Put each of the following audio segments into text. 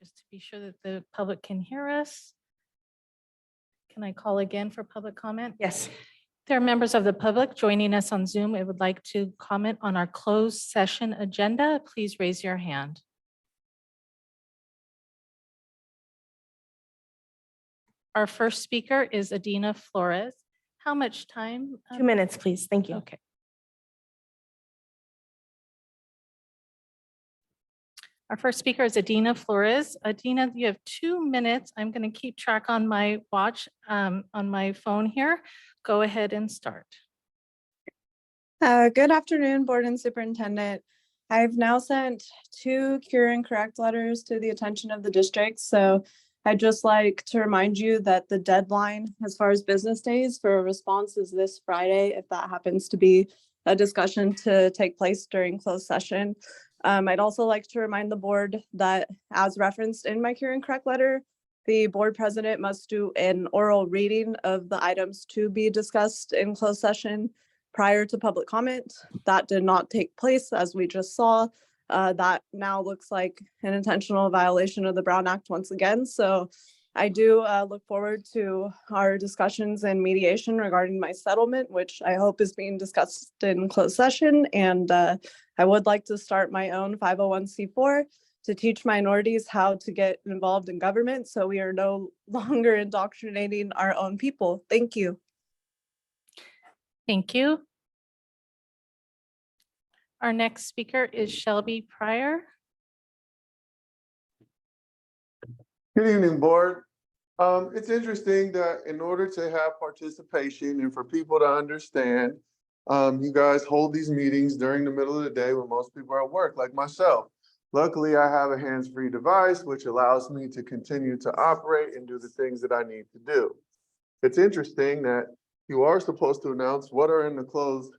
just to be sure that the public can hear us. Can I call again for public comment? Yes. There are members of the public joining us on Zoom and would like to comment on our closed session agenda. Please raise your hand. Our first speaker is Adina Flores. How much time? 2 minutes, please. Thank you. Okay. Our first speaker is Adina Flores. Adina, you have 2 minutes. I'm going to keep track on my watch on my phone here. Go ahead and start. Good afternoon, Board and Superintendent. I've now sent 2 cure and correct letters to the attention of the district. So I'd just like to remind you that the deadline as far as business days for a response is this Friday, if that happens to be a discussion to take place during closed session. I'd also like to remind the board that, as referenced in my cure and correct letter, the board president must do an oral reading of the items to be discussed in closed session prior to public comment. That did not take place, as we just saw. That now looks like an intentional violation of the Brown Act once again. So I do look forward to our discussions and mediation regarding my settlement, which I hope is being discussed in closed session. And I would like to start my own 501c4 to teach minorities how to get involved in government, so we are no longer indoctrinating our own people. Thank you. Thank you. Our next speaker is Shelby Pryor. Good evening, board. It's interesting that in order to have participation and for people to understand, you guys hold these meetings during the middle of the day when most people are at work, like myself. Luckily, I have a hands-free device, which allows me to continue to operate and do the things that I need to do. It's interesting that you are supposed to announce what are in the closed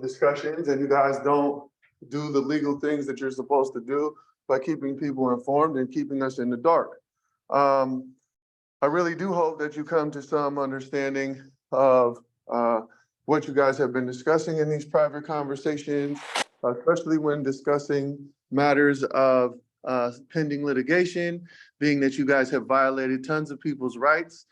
discussions, and you guys don't do the legal things that you're supposed to do by keeping people informed and keeping us in the dark. I really do hope that you come to some understanding of what you guys have been discussing in these private conversations, especially when discussing matters of pending litigation, being that you guys have violated tons of people's rights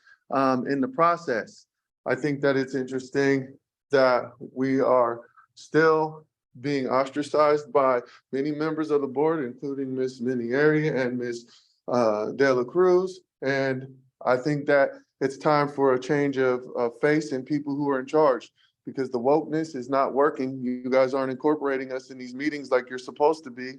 in the process. I think that it's interesting that we are still being ostracized by many members of the board, including Ms. Minieri and Ms. De La Cruz. And I think that it's time for a change of face and people who are in charge, because the wokeness is not working. You guys aren't incorporating us in these meetings like you're supposed to be.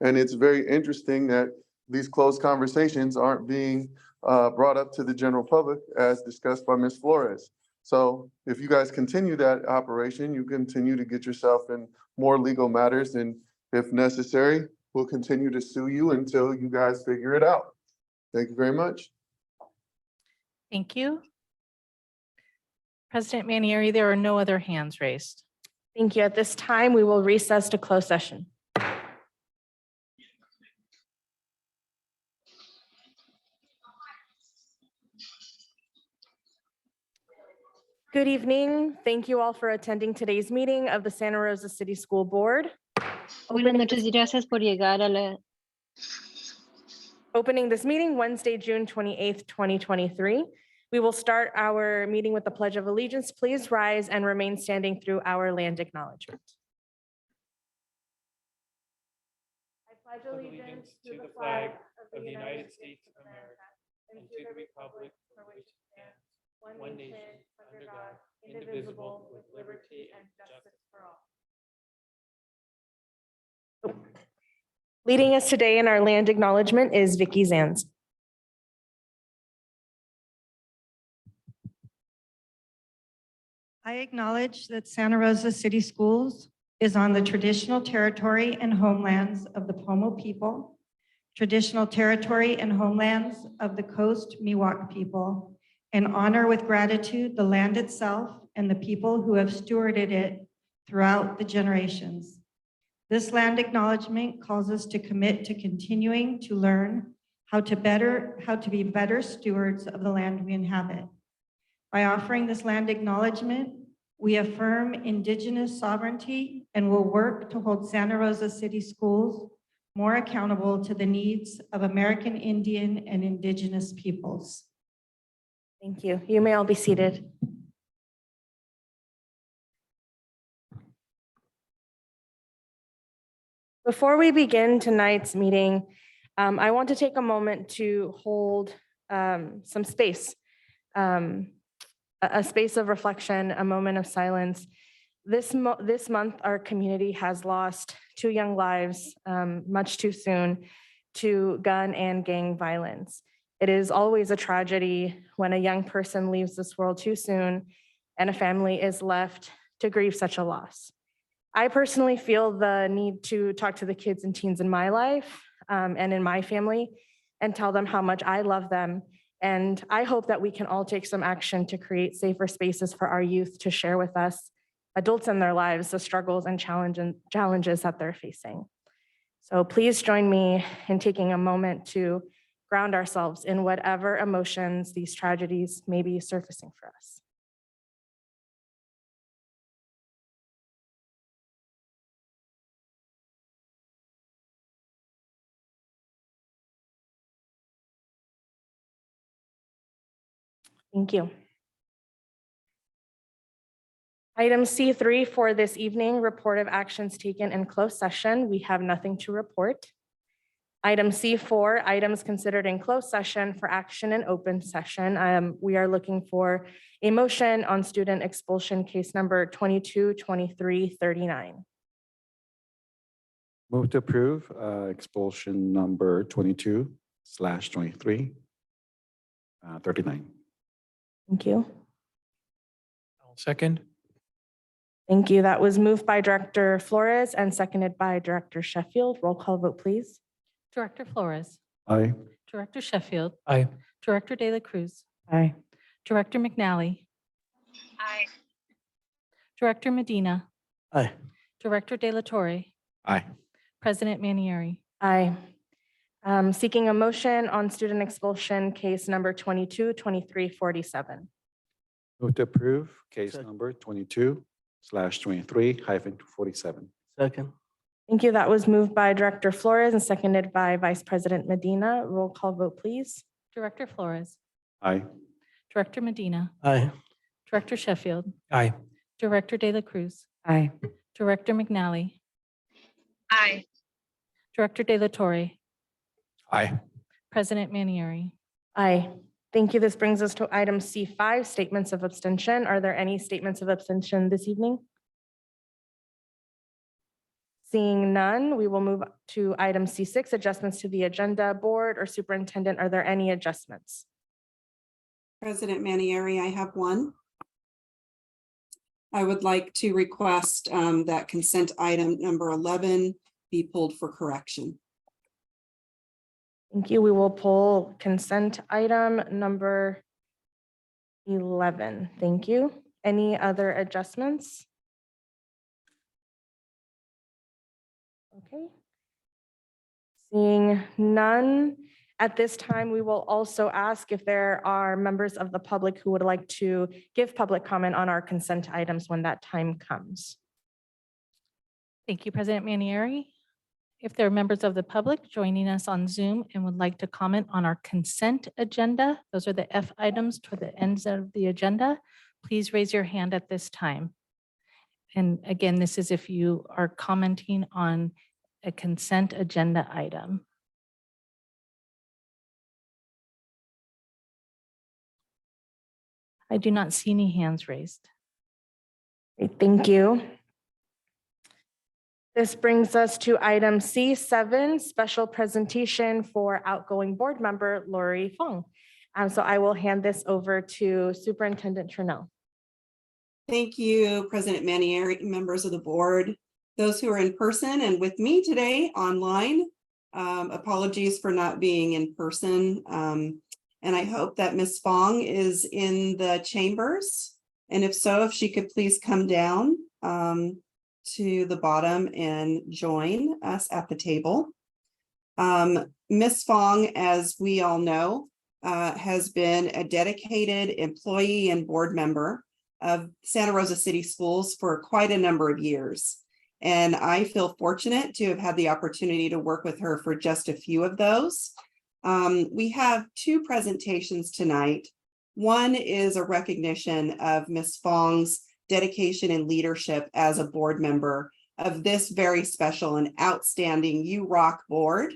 And it's very interesting that these closed conversations aren't being brought up to the general public as discussed by Ms. Flores. So if you guys continue that operation, you continue to get yourself in more legal matters. And if necessary, we'll continue to sue you until you guys figure it out. Thank you very much. Thank you. President Manieri, there are no other hands raised. Thank you. At this time, we will recess to closed session. Good evening. Thank you all for attending today's meeting of the Santa Rosa City School Board. Buenas noches y gracias por llegar a la. Opening this meeting Wednesday, June 28th, 2023. We will start our meeting with the Pledge of Allegiance. Please rise and remain standing through our land acknowledgement. I pledge allegiance to the flag of the United States of America and to the republic for which it stands, one nation, under God, indivisible, with liberty and justice for all. Leading us today in our land acknowledgement is Vicki Zanz. I acknowledge that Santa Rosa City Schools is on the traditional territory and homelands of the Pomo people, traditional territory and homelands of the Coast Miwok people, and honor with gratitude the land itself and the people who have stewarded it throughout the generations. This land acknowledgement calls us to commit to continuing to learn how to be better stewards of the land we inhabit. By offering this land acknowledgement, we affirm Indigenous sovereignty and will work to hold Santa Rosa City Schools more accountable to the needs of American Indian and Indigenous peoples. Thank you. You may all be seated. Before we begin tonight's meeting, I want to take a moment to hold some space, a space of reflection, a moment of silence. This month, our community has lost 2 young lives much too soon to gun and gang violence. It is always a tragedy when a young person leaves this world too soon and a family is left to grieve such a loss. I personally feel the need to talk to the kids and teens in my life and in my family and tell them how much I love them. And I hope that we can all take some action to create safer spaces for our youth to share with us, adults in their lives, the struggles and challenges that they're facing. So please join me in taking a moment to ground ourselves in whatever emotions these tragedies may be surfacing for us. Thank you. Item C3 for this evening, report of actions taken in closed session. We have nothing to report. Item C4, items considered in closed session for action in open session. We are looking for a motion on student expulsion case number 222339. Move to approve expulsion number 22/23 39. Thank you. I'll second. Thank you. That was moved by Director Flores and seconded by Director Sheffield. Roll call vote, please. Director Flores, Aye. Director Sheffield, Aye. Director De La Cruz, Aye. Director McNally. Aye. Director Medina, Aye. Director De La Torre, Aye. President Manieri. Aye. Seeking a motion on student expulsion case number 222347. Move to approve case number 22/23-47. Second. Thank you. That was moved by Director Flores and seconded by Vice President Medina. Roll call vote, please. Director Flores, Aye. Director Medina, Aye. Director Sheffield, Aye. Director De La Cruz, Aye. Director McNally, Aye. Director De La Torre, Aye. President Manieri. Aye. Thank you. This brings us to item C5, statements of abstention. Are there any statements of abstention this evening? Seeing none, we will move to item C6, adjustments to the agenda. Board or superintendent, are there any adjustments? President Manieri, I have one. I would like to request that consent item number 11 be pulled for correction. Thank you. We will pull consent item number 11. Thank you. Any other adjustments? Okay. Seeing none, at this time, we will also ask if there are members of the public who would like to give public comment on our consent items when that time comes. Thank you, President Manieri. If there are members of the public joining us on Zoom and would like to comment on our consent agenda, those are the F items toward the ends of the agenda, please raise your hand at this time. And again, this is if you are commenting on a consent agenda item. I do not see any hands raised. Great, thank you. This brings us to item C7, special presentation for outgoing board member Lori Fong. So I will hand this over to Superintendent Trinnell. Thank you, President Manieri, members of the board, those who are in person and with me today online. Apologies for not being in person. And I hope that Ms. Fong is in the chambers. And if so, if she could please come down to the bottom and join us at the table. Ms. Fong, as we all know, has been a dedicated employee and board member of Santa Rosa City Schools for quite a number of years. And I feel fortunate to have had the opportunity to work with her for just a few of those. We have two presentations tonight. One is a recognition of Ms. Fong's dedication and leadership as a board member of this very special and outstanding You Rock board.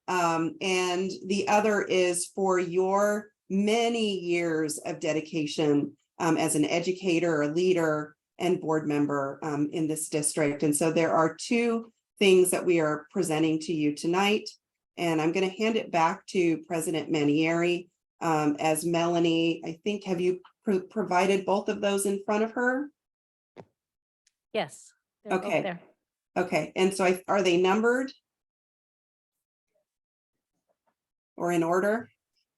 And the other is for your many years of dedication as an educator, a leader, and board member in this district. And so there are two things that we are presenting to you tonight. And I'm going to hand it back to President Manieri. As Melanie, I think, have you provided both of those in front of her? Yes. they're both Okay. there. Okay, and so are they numbered? Or in order?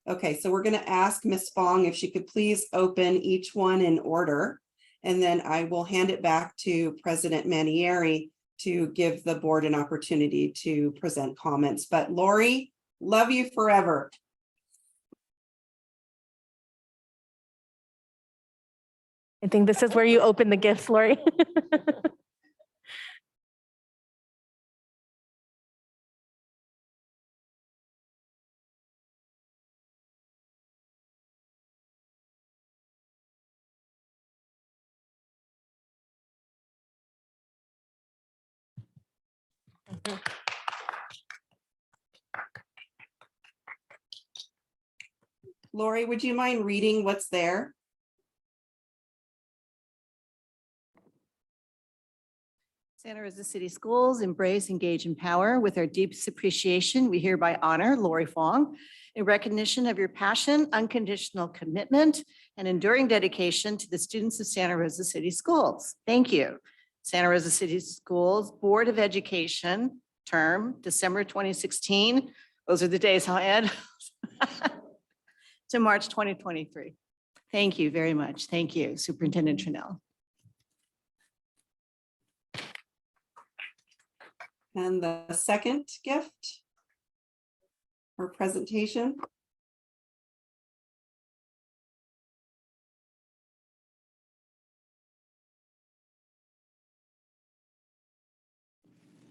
Okay, so we're going to ask Ms. Fong if she could please open each one in order. And then I will hand it back to President Manieri to give the board an opportunity to present comments. But Lori, love you forever. I think this is where you open the gifts, Lori. Lori, would you mind reading what's there? Santa Rosa City Schools embrace, engage, empower. With our deepest appreciation, we hereby honor Lori Fong in recognition of your passion, unconditional commitment, and enduring dedication to the students of Santa Rosa City Schools. Thank you. Santa Rosa City Schools Board of Education term, December 2016. Those are the days, huh, Ed? To March 2023. Thank you very much. Thank you, Superintendent Trinnell. And the second gift or presentation.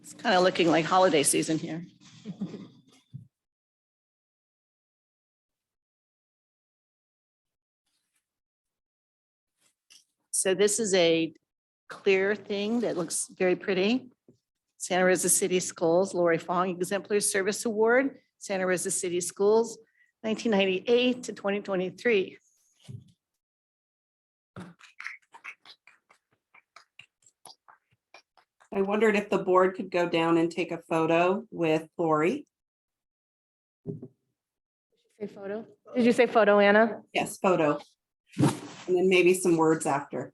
It's kind of looking like holiday season here. So this is a clear thing that looks very pretty. Santa Rosa City Schools, Lori Fong Exemplary Service Award, Santa Rosa City Schools, 1998 to 2023. I wondered if the board could go down and take a photo with Lori. Say photo. Did you say photo, Anna? Yes, photo. And then maybe some words after.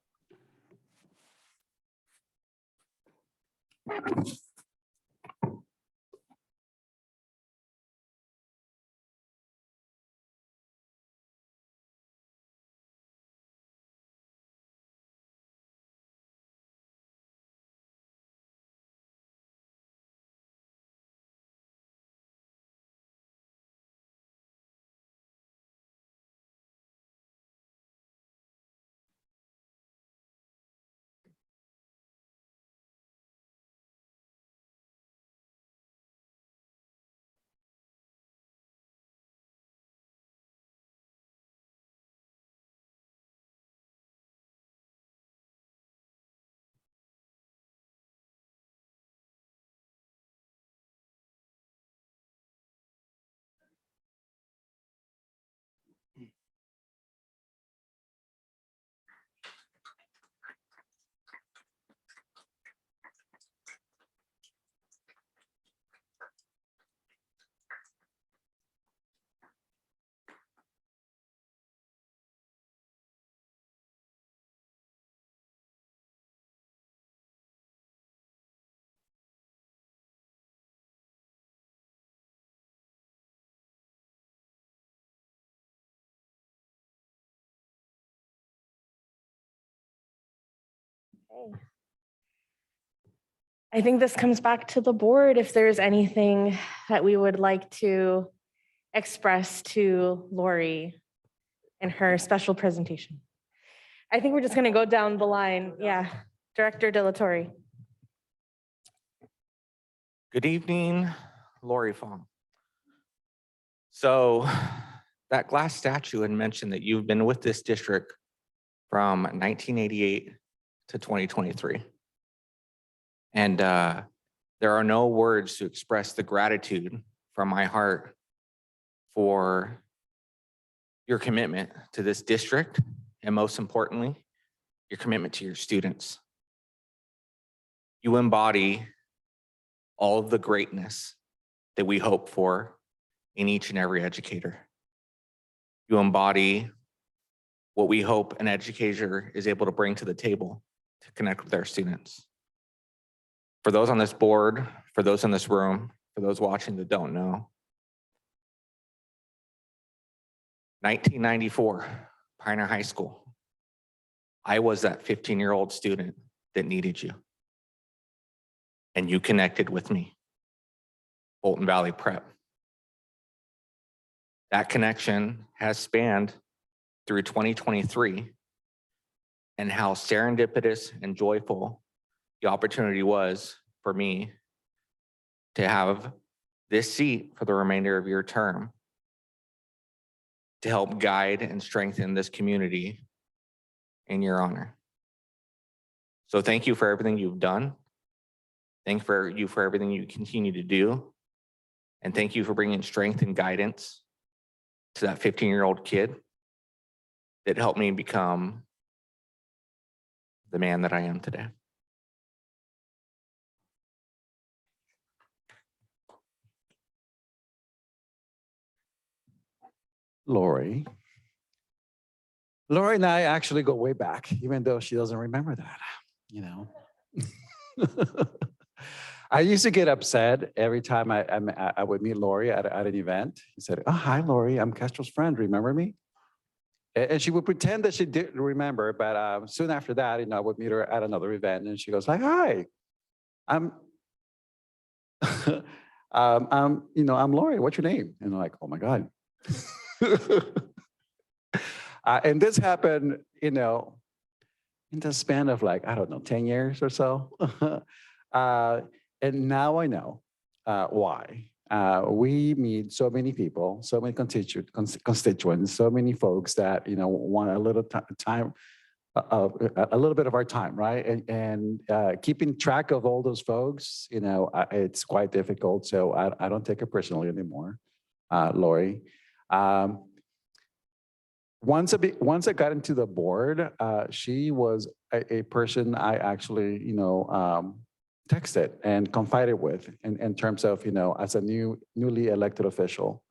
Okay. I think this comes back to the board. If there's anything that we would like to express to Lori in her special presentation. I think we're just going to go down the line. Yeah. Director De La Torre. Good evening, Lori Fong. So that glass statue had mentioned that you've been with this district from 1988 to 2023. And there are no words to express the gratitude from my heart for your commitment to this district, and most importantly, your commitment to your students. You embody all of the greatness that we hope for in each and every educator. You embody what we hope an educator is able to bring to the table to connect with their students. For those on this board, for those in this room, for those watching that don't know, 1994, Pioneer High School. I was that 15-year-old student that needed you. And you connected with me, Bolton Valley Prep. That connection has spanned through 2023, and how serendipitous and joyful the opportunity was for me to have this seat for the remainder of your term to help guide and strengthen this community in your honor. So thank you for everything you've done. Thank you for everything you continue to do. And thank you for bringing strength and guidance to that 15-year-old kid that helped me become the man that I am today. Lori. Lori and I actually go way back, even though she doesn't remember that, you know. I used to get upset every time I would meet Lori at an event. He said, "Oh, hi, Lori, I'm Castro's friend. Remember me?" And she would pretend that she didn't remember, but soon after that, I would meet her at another event, and she goes like, "Hi, I'm, I'm Lori. What's your name?" And I'm like, "Oh my God." And this happened, in the span of like, I don't know, 10 years or so. And now I know why. We meet so many people, so many constituents, so many folks that, want a little time, a little bit of our time, right? And keeping track of all those folks, it's quite difficult. So I don't take it personally anymore, Lori. Once I got into the board, she was a person I actually, texted and confided with in terms of, as a newly elected official.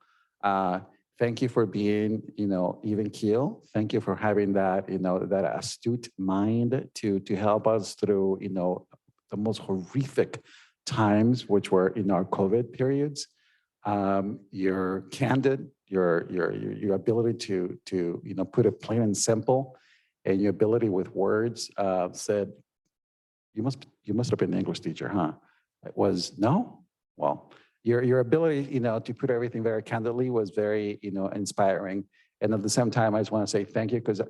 Thank you for being, even keel. Thank you for having that, that astute mind to help us through, the most horrific times, which were in our COVID periods. You're candid, your ability to put it plain and simple, and your ability with words said, you must have been an English teacher, huh? It was, no? Well, your ability, to put everything very candidly was very, inspiring. And at the same time, I just want to say thank you because,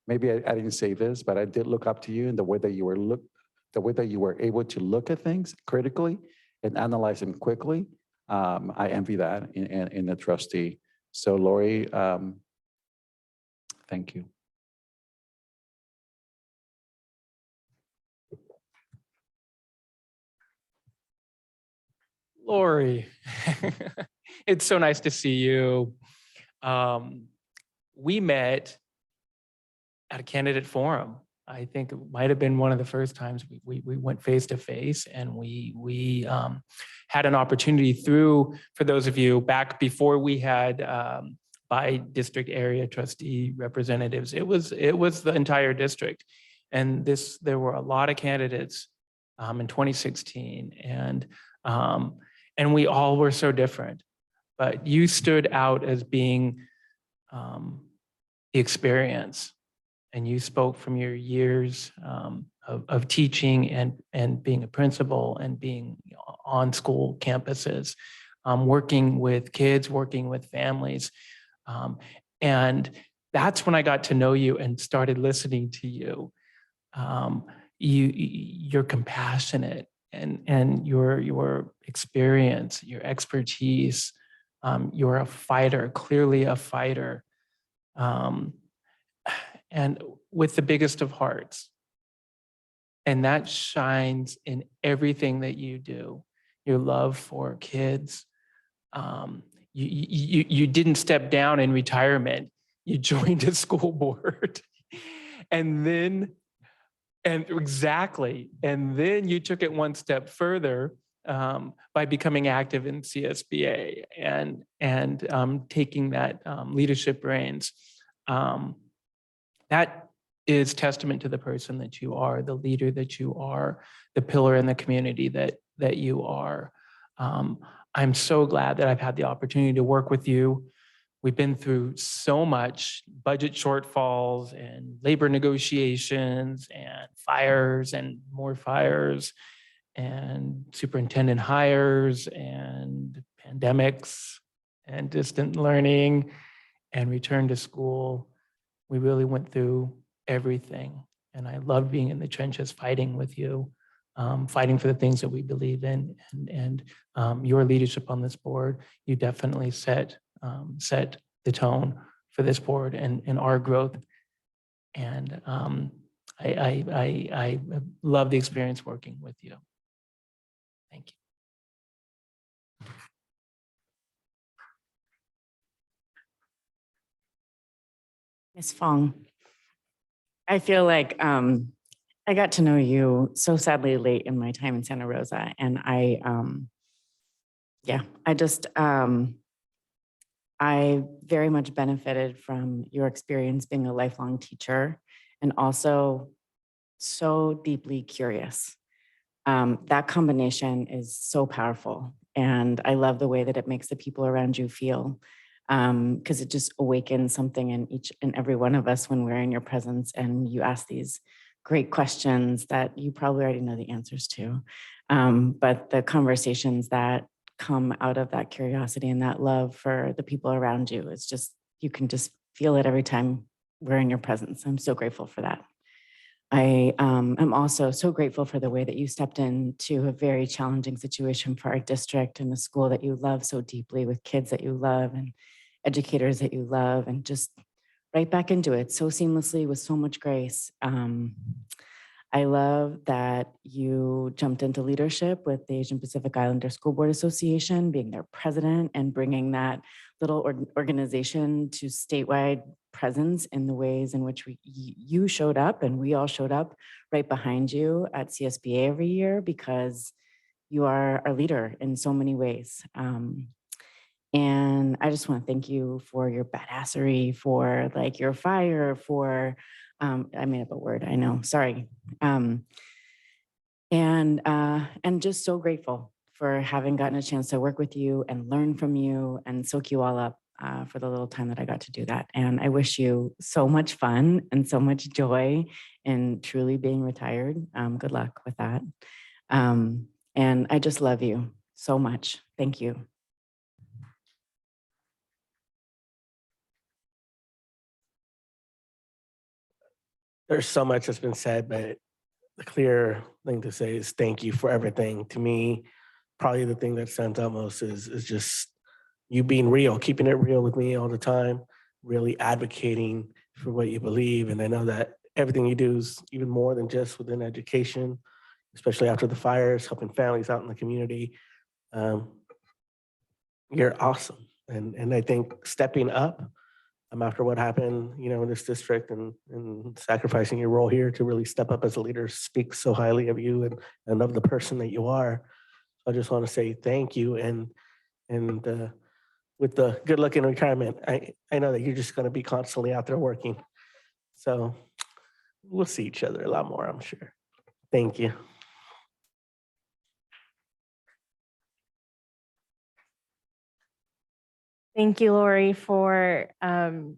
maybe I didn't say this, but I did look up to you in the way that you were able to look at things critically and analyze them quickly. I envy that in a trustee. So Lori, thank you. Lori, it's so nice to see you. We met at a candidate forum. I think it might have been one of the first times we went face to face, and we had an opportunity for those of you back before we had by district area trustee representatives. It was the entire district, and there were a lot of candidates in 2016, and we all were so different, but you stood out as being the experience. And you spoke from your years of teaching and being a principal and being on school campuses, working with kids, working with families. And that's when I got to know you and started listening to you. You're compassionate. and your experience, your expertise. You're a fighter, clearly a fighter, and with the biggest of hearts. And that shines in everything that you do. Your love for kids. You didn't step down in retirement. You joined a school board. And then you took it one step further by becoming active in CSBA and taking that leadership reins. That is testament to the person that you are, the leader that you are, the pillar in the community that you are. I'm so glad that I've had the opportunity to work with you. We've been through so much budget shortfalls and labor negotiations and fires and more fires and superintendent hires and pandemics and distant learning and return to school. We really went through everything. And I love being in the trenches, fighting with you, fighting for the things that we believe in. And your leadership on this board, you definitely set the tone for this board and our growth. And I love the experience working with you. Thank you. Ms. Fong, I feel like I got to know you so sadly late in my time in Santa Rosa, and I very much benefited from your experience being a lifelong teacher and also so deeply curious. That combination is so powerful, and I love the way that it makes the people around you feel, because it just awakens something in each and every one of us when we're in your presence and you ask these great questions that you probably already know the answers to. But the conversations that come out of that curiosity and that love for the people around you, it's just, you can just feel it every time we're in your presence. I'm so grateful for that. I am also so grateful for the way that you stepped into a very challenging situation for our district and the school that you love so deeply, with kids that you love and educators that you love, and just right back into it so seamlessly with so much grace. I love that you jumped into leadership with the Asian Pacific Islander School Board Association, being their president and bringing that little organization to statewide presence in the ways in which you showed up, and we all showed up right behind you at CSBA every year, because you are our leader in so many ways. And I just want to thank you for your badassery, for like your fire, for I made up a word, I know, sorry. And just so grateful for having gotten a chance to work with you and learn from you and soak you all up for the little time that I got to do that. And I wish you so much fun and so much joy in truly being retired. Good luck with that. And I just love you so much. Thank you. There's so much that's been said, but the clear thing to say is thank you for everything. To me, probably the thing that stands out most is just you being real, keeping it real with me all the time, really advocating for what you believe. And I know that everything you do is even more than just within education, especially after the fires, helping families out in the community. You're awesome. And I think stepping up after what happened, in this district, and sacrificing your role here to really step up as a leader speaks so highly of you and of the person that you are. I just want to say thank you. And with the good luck in retirement, I know that you're just going to be constantly out there working. So we'll see each other a lot more, I'm sure. Thank you. Thank you, Lori, for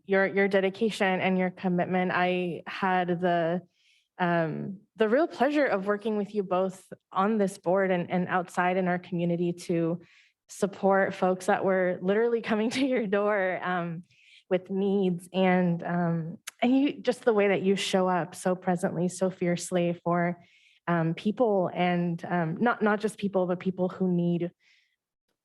your dedication and your commitment. I had the real pleasure of working with you both on this board and outside in our community to support folks that were literally coming to your door with needs, and you, just the way that you show up so presently, so fiercely for people, and not just people, but people who need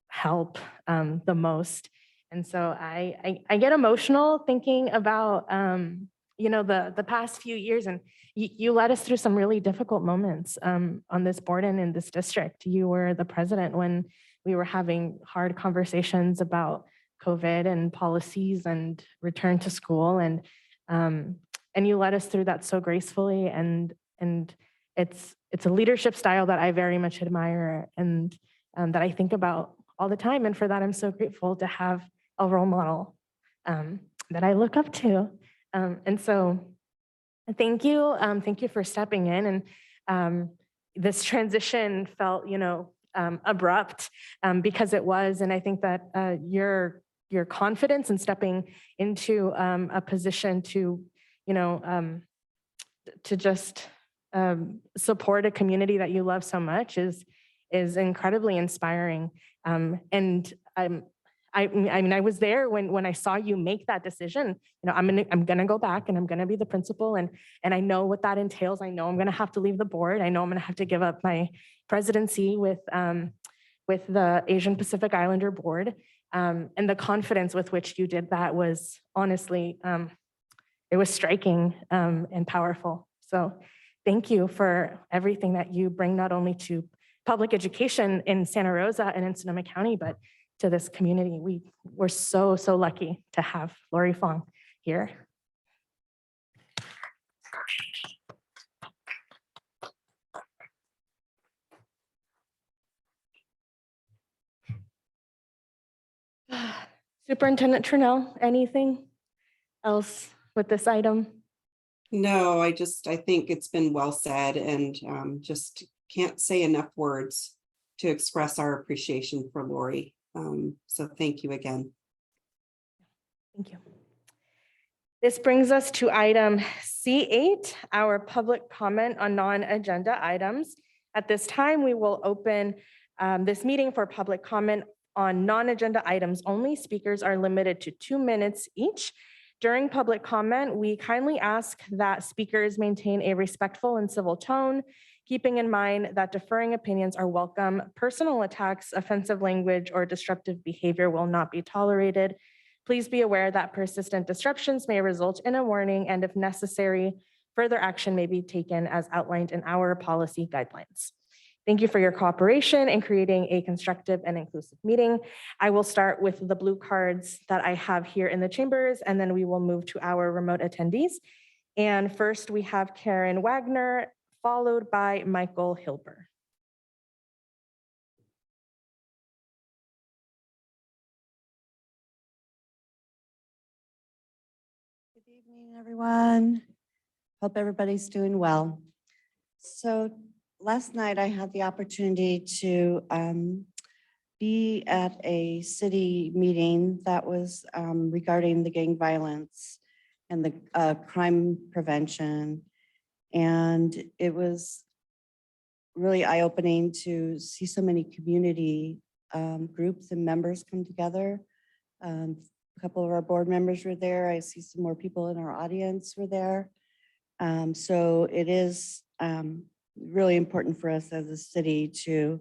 help the most. And so I get emotional thinking about the past few years, and you led us through some really difficult moments on this board and in this district. You were the president when we were having hard conversations about COVID and policies and return to school, and you led us through that so gracefully, and it's a leadership style that I very much admire, and that I think about all the time. And for that, I'm so grateful to have a role model that I look up to. And so thank you. Thank you for stepping in. And this transition felt, abrupt because it was. And I think that your confidence in stepping into a position to just support a community that you love so much is incredibly inspiring. And I was there when I saw you make that decision. I'm gonna go back and I'm gonna be the principal, and I know what that entails. I know I'm gonna have to leave the board. I know I'm gonna have to give up my presidency with the Asian Pacific Islander board. And the confidence with which you did that was honestly, it was striking and powerful. So thank you for everything that you bring, not only to public education in Santa Rosa and in Sonoma County, but to this community. We're so lucky to have Lori Fong here. Superintendent Trinnell, anything else with this item? No, I think it's been well said, and just can't say enough words to express our appreciation for Lori. So thank you again. Thank you. This brings us to item C8, our public comment on non-agenda items. At this time, we will open this meeting for public comment on non-agenda items only. Speakers are limited to 2 minutes each. During public comment, we kindly ask that speakers maintain a respectful and civil tone, keeping in mind that differing opinions are welcome. Personal attacks, offensive language, or disruptive behavior will not be tolerated. Please be aware that persistent disruptions may result in a warning, and if necessary, further action may be taken as outlined in our policy guidelines. Thank you for your cooperation in creating a constructive and inclusive meeting. I will start with the blue cards that I have here in the chambers, and then we will move to our remote attendees. And first we have Karen Wagner, followed by Michael Hilber. Good evening, everyone. Hope everybody's doing well. So last night I had the opportunity to be at a city meeting that was regarding the gang violence and the crime prevention. And it was really eye-opening to see so many community groups and members come together. A couple of our board members were there. I see some more people in our audience were there. So it is really important for us as a city to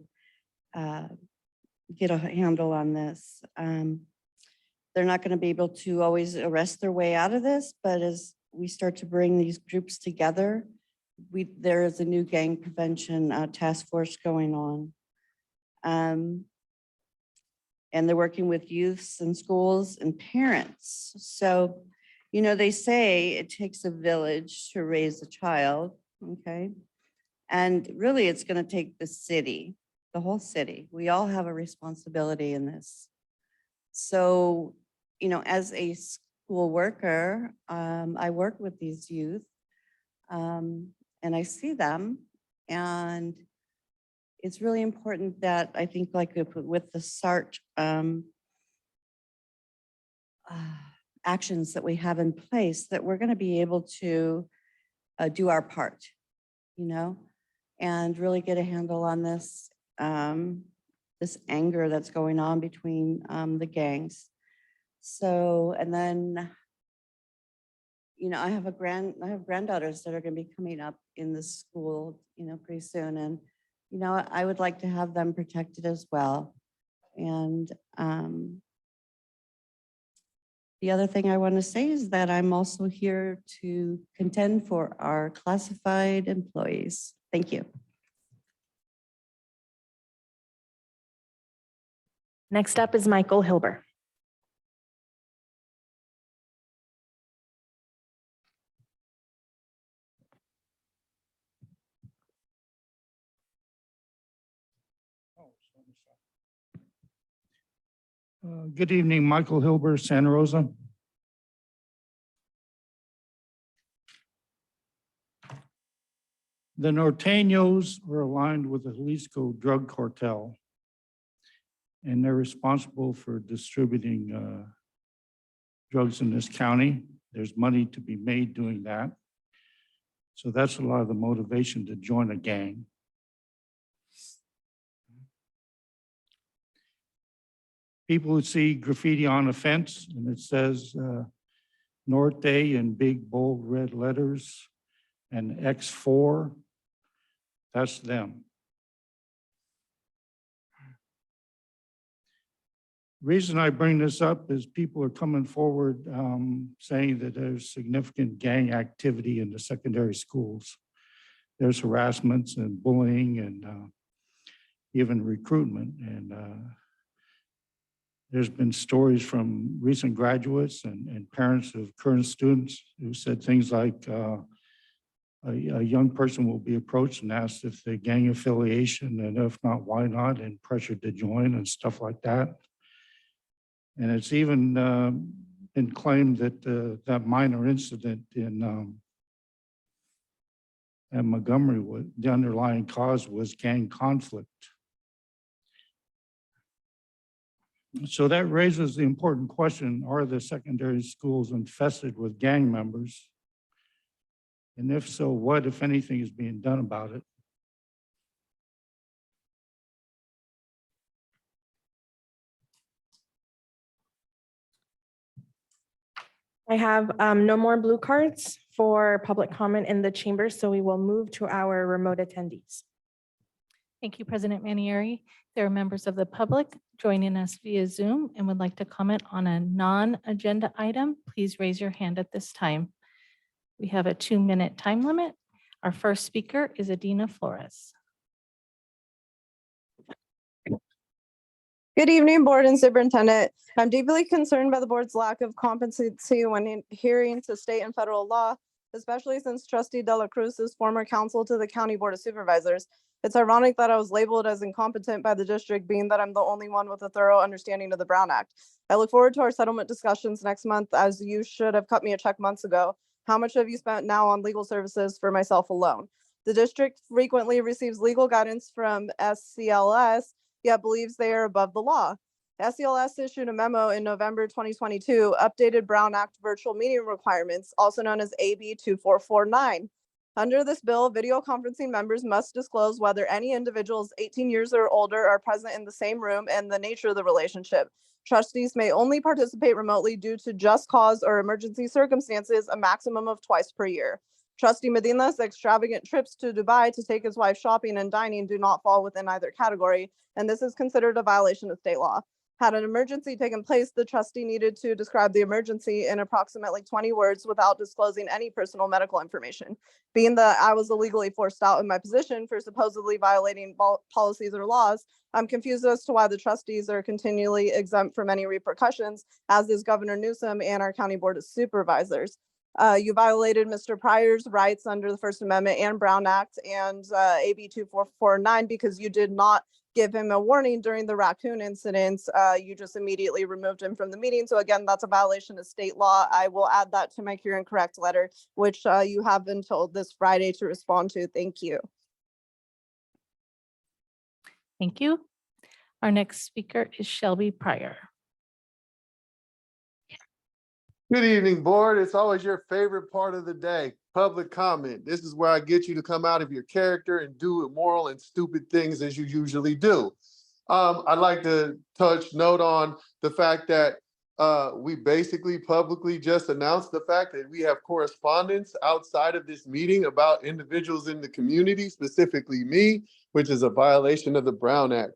get a handle on this. They're not going to be able to always arrest their way out of this, but as we start to bring these groups together, there is a new gang prevention task force going on. And they're working with youths and schools and parents. So, they say it takes a village to raise a child, okay? And really it's gonna take the city, the whole city. We all have a responsibility in this. So, as a school worker, I work with these youth and I see them, and it's really important that I think like with the SART actions that we have in place, that we're going to be able to do our part, and really get a handle on this, this anger that's going on between the gangs. So, and then I have granddaughters that are going to be coming up in the school, pretty soon. And, I would like to have them protected as well. And the other thing I want to say is that I'm also here to contend for our classified employees. Thank you. Next up is Michael Hilber. Good evening, Michael Hilber, Santa Rosa. The Norteños are aligned with the Jalisco drug cartel, and they're responsible for distributing drugs in this county. There's money to be made doing that. So that's a lot of the motivation to join a gang. People would see graffiti on a fence and it says Norte in big bold red letters and X4, that's them. Reason I bring this up is people are coming forward saying that there's significant gang activity in the secondary schools. There's harassments and bullying and even recruitment. And there's been stories from recent graduates and parents of current students who said things like a young person will be approached and asked if the gang affiliation, and if not, why not, and pressured to join and stuff like that. And it's even been claimed that that minor incident in Montgomery, the underlying cause was gang conflict. So that raises the important question, are the secondary schools infested with gang members? And if so, what, if anything, is being done about it? I have no more blue cards for public comment in the chamber, so we will move to our remote attendees. Thank you, President Manieri. There are members of the public joining us via Zoom and would like to comment on a non-agenda item. Please raise your hand at this time. We have a 2-minute time limit. Our first speaker is Adina Flores. Good evening, Board and Superintendent. I'm deeply concerned by the board's lack of competency when adhering to state and federal law, especially since Trustee Dela Cruz is former counsel to the County Board of Supervisors. It's ironic that I was labeled as incompetent by the district, being that I'm the only one with a thorough understanding of the Brown Act. I look forward to our settlement discussions next month, as you should have cut me a check months ago. How much have you spent now on legal services for myself alone? The district frequently receives legal guidance from SCLS, yet believes they are above the law. SCLS issued a memo in November 2022, updated Brown Act virtual meeting requirements, also known as AB 2449. Under this bill, video conferencing members must disclose whether any individuals 18 years or older are present in the same room and the nature of the relationship. Trustees may only participate remotely due to just cause or emergency circumstances, a maximum of twice per year. Trustee Medina's extravagant trips to Dubai to take his wife shopping and dining do not fall within either category, and this is considered a violation of state law. Had an emergency taken place, the trustee needed to describe the emergency in approximately 20 words without disclosing any personal medical information. Being that I was illegally forced out of my position for supposedly violating policies or laws, I'm confused as to why the trustees are continually exempt from any repercussions, as is Governor Newsom and our County Board of Supervisors. You violated Mr. Pryor's rights under the First Amendment and Brown Act and AB 2449 because you did not give him a warning during the raccoon incident. You just immediately removed him from the meeting. So again, that's a violation of state law. I will add that to my cure and correct letter, which you have been told this Friday to respond to. Thank you. Thank you. Our next speaker is Shelby Pryor. Good evening, board. It's always your favorite part of the day, public comment. This is where I get you to come out of your character and do immoral and stupid things as you usually do. I'd like to touch note on the fact that We basically publicly just announced the fact that we have correspondence outside of this meeting about individuals in the community, specifically me, which is a violation of the Brown Act.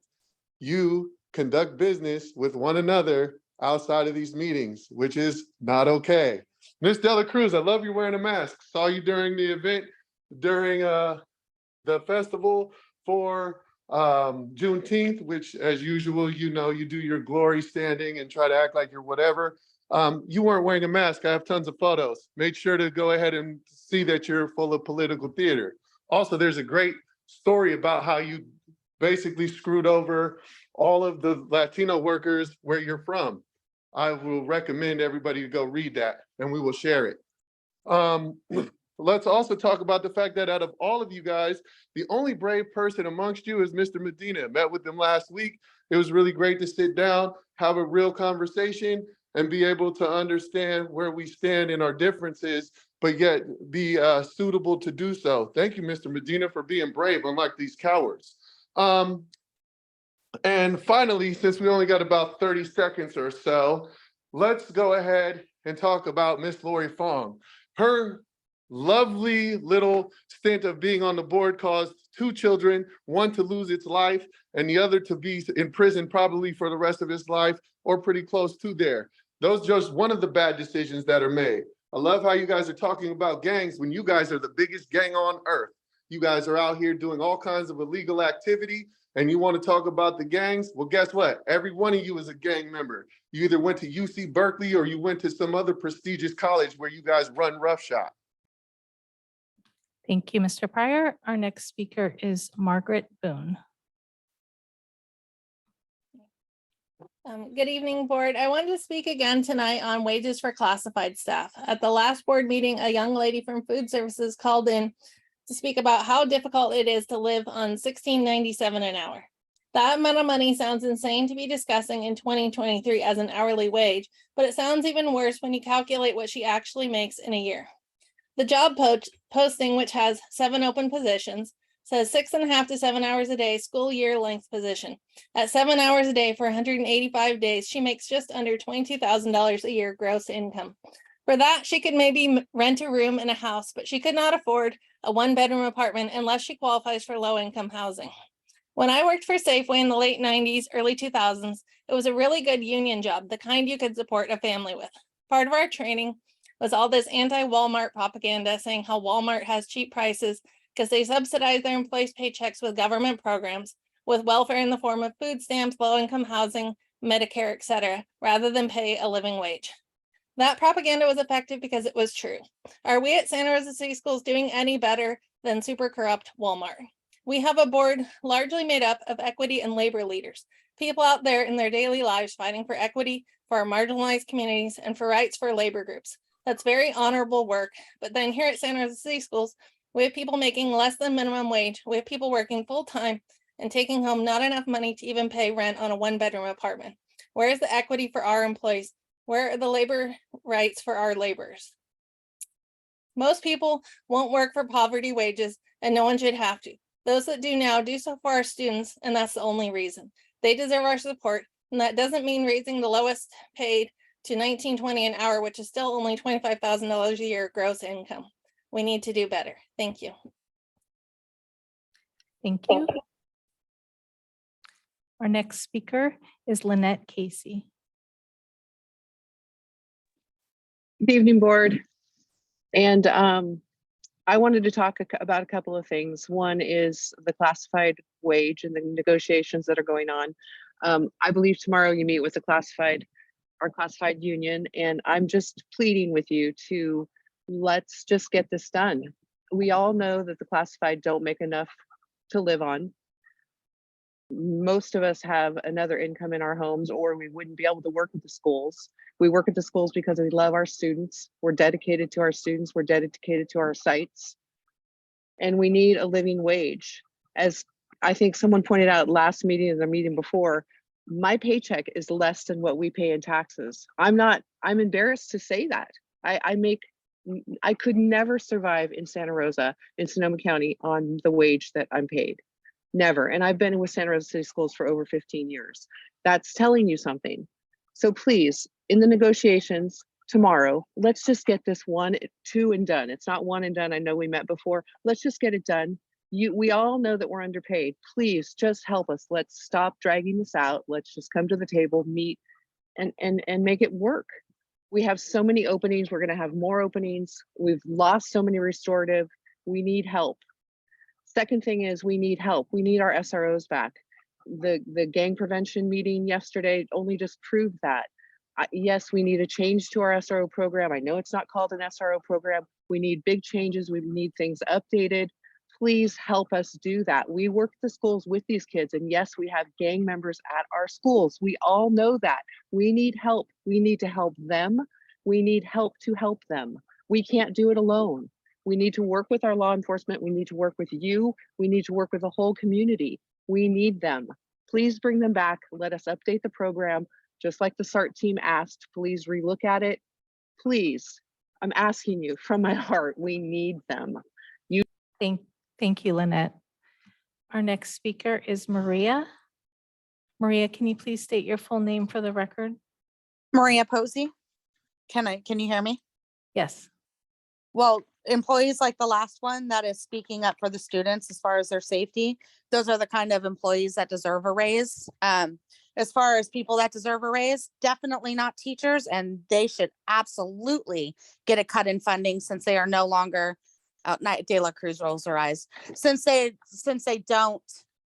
You conduct business with one another outside of these meetings, which is not okay. Ms. Dela Cruz, I love you wearing a mask. Saw you during the event, during the festival for Juneteenth, which as usual, you know, you do your glory standing and try to act like you're whatever. You weren't wearing a mask. I have tons of photos. Make sure to go ahead and see that you're full of political theater. Also, there's a great story about how you basically screwed over all of the Latino workers where you're from. I will recommend everybody to go read that and we will share it. Let's also talk about the fact that out of all of you guys, the only brave person amongst you is Mr. Medina. Met with him last week. It was really great to sit down, have a real conversation, and be able to understand where we stand in our differences, but yet be suitable to do so. Thank you, Mr. Medina, for being brave, unlike these cowards. And finally, since we only got about 30 seconds or so, let's go ahead and talk about Miss Lori Fong. Her lovely little stint of being on the board caused 2 children, one to lose its life and the other to be in prison probably for the rest of his life or pretty close to there. Those just one of the bad decisions that are made. I love how you guys are talking about gangs when you guys are the biggest gang on earth. You guys are out here doing all kinds of illegal activity and you want to talk about the gangs? Well, guess what? Every one of you is a gang member. You either went to UC Berkeley or you went to some other prestigious college where you guys run roughshod. Thank you, Mr. Pryor. Our next speaker is Margaret Boone. Good evening, board. I wanted to speak again tonight on wages for classified staff. At the last board meeting, a young lady from food services called in to speak about how difficult it is to live on $16.97 an hour. That amount of money sounds insane to be discussing in 2023 as an hourly wage, but it sounds even worse when you calculate what she actually makes in a year. The job posting, which has 7 open positions, says 6.5 to 7 hours a day, school year length position. At 7 hours a day for 185 days, she makes just under $22,000 a year gross income. For that, she could maybe rent a room in a house, but she could not afford a 1-bedroom apartment unless she qualifies for low-income housing. When I worked for Safeway in the late 90s, early 2000s, it was a really good union job, the kind you could support a family with. Part of our training was all this anti-Walmart propaganda saying how Walmart has cheap prices because they subsidize their employees' paychecks with government programs, with welfare in the form of food stamps, low-income housing, Medicare, etc., rather than pay a living wage. That propaganda was effective because it was true. Are we at Santa Rosa City Schools doing any better than super corrupt Walmart? We have a board largely made up of equity and labor leaders, people out there in their daily lives fighting for equity for our marginalized communities and for rights for labor groups. That's very honorable work. But then here at Santa Rosa City Schools, we have people making less than minimum wage. We have people working full time and taking home not enough money to even pay rent on a 1-bedroom apartment. Where is the equity for our employees? Where are the labor rights for our laborers? Most people won't work for poverty wages, and no one should have to. Those that do now do so for our students, and that's the only reason. They deserve our support, and that doesn't mean raising the lowest paid to $19.20 an hour, which is still only $25,000 a year gross income. We need to do better. Thank you. Thank you. Our next speaker is Lynette Casey. Good evening, board. And I wanted to talk about a couple of things. One is the classified wage and the negotiations that are going on. I believe tomorrow you meet with our classified union, and I'm just pleading with you to let's just get this done. We all know that the classified don't make enough to live on. Most of us have another income in our homes, or we wouldn't be able to work at the schools. We work at the schools because we love our students. We're dedicated to our students. We're dedicated to our sites. And we need a living wage. As I think someone pointed out last meeting and the meeting before, my paycheck is less than what we pay in taxes. I'm embarrassed to say that. I could never survive in Santa Rosa, in Sonoma County, on the wage that I'm paid. Never. And I've been with Santa Rosa City Schools for over 15 years. That's telling you something. So please, in the negotiations tomorrow, let's just get this one, two and done. It's not one and done. I know we met before. Let's just get it done. We all know that we're underpaid. Please just help us. Let's stop dragging this out. Let's just come to the table, meet, and make it work. We have so many openings. We're going to have more openings. We've lost so many restorative. We need help. Second thing is we need help. We need our SROs back. The gang prevention meeting yesterday only just proved that. Yes, we need a change to our SRO program. I know it's not called an SRO program. We need big changes. We need things updated. Please help us do that. We work the schools with these kids, and yes, we have gang members at our schools. We all know that. We need help. We need to help them. We need help to help them. We can't do it alone. We need to work with our law enforcement. We need to work with you. We need to work with the whole community. We need them. Please bring them back. Let us update the program. Just like the SART team asked, please relook at it. Please, I'm asking you from my heart, we need them. Thank you, Lynette. Our next speaker is Maria. Maria, can you please state your full name for the record? Maria Posey. Can you hear me? Yes. Well, employees like the last one that is speaking up for the students as far as their safety, those are the kind of employees that deserve a raise. As far as people that deserve a raise, definitely not teachers, and they should absolutely get a cut in funding since they are no longer De La Cruz rolls her eyes. Since they don't,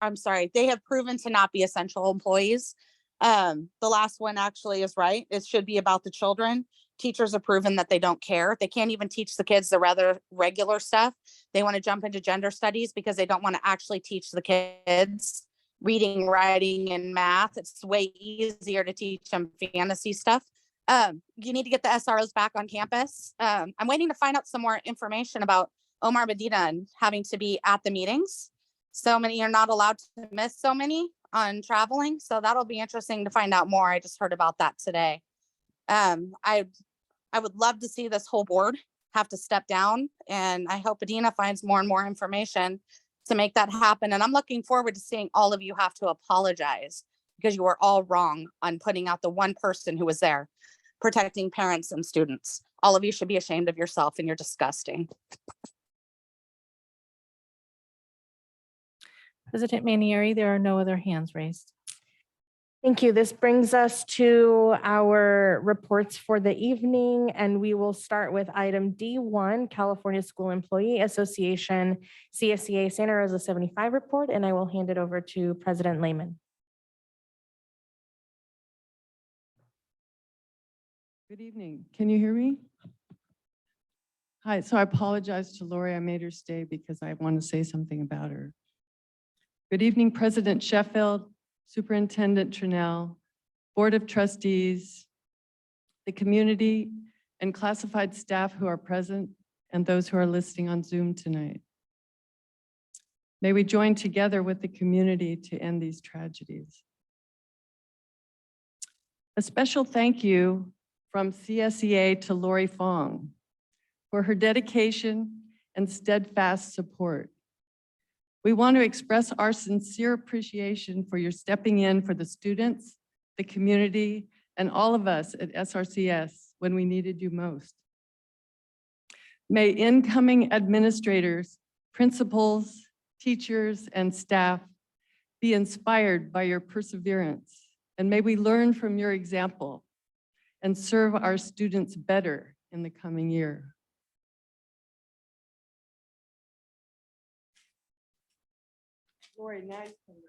I'm sorry, they have proven to not be essential employees. The last one actually is right. It should be about the children. Teachers have proven that they don't care. They can't even teach the kids the rather regular stuff. They want to jump into gender studies because they don't want to actually teach the kids reading, writing, and math. It's way easier to teach them fantasy stuff. You need to get the SROs back on campus. I'm waiting to find out some more information about Omar Medina and having to be at the meetings. So many are not allowed to miss so many on traveling. So that'll be interesting to find out more. I just heard about that today. I would love to see this whole board have to step down, and I hope Adina finds more and more information to make that happen. And I'm looking forward to seeing all of you have to apologize because you were all wrong on putting out the one person who was there protecting parents and students. All of you should be ashamed of yourself, and you're disgusting. President Manieri, there are no other hands raised. Thank you. This brings us to our reports for the evening, and we will start with item D1, California School Employee Association, CSEA Santa Rosa 75 report, and I will hand it over to President Lehman. Good evening. Can you hear me? Hi, so I apologize to Lori. I made her stay because I want to say something about her. Good evening, President Sheffield, Superintendent Trinnell, Board of Trustees, the community, and classified staff who are present, and those who are listening on Zoom tonight. May we join together with the community to end these tragedies. A special thank you from CSEA to Lori Fong for her dedication and steadfast support. We want to express our sincere appreciation for your stepping in for the students, the community, and all of us at SRCS when we needed you most. May incoming administrators, principals, teachers, and staff be inspired by your perseverance, and may we learn from your example and serve our students better in the coming year. Lori, now you can go.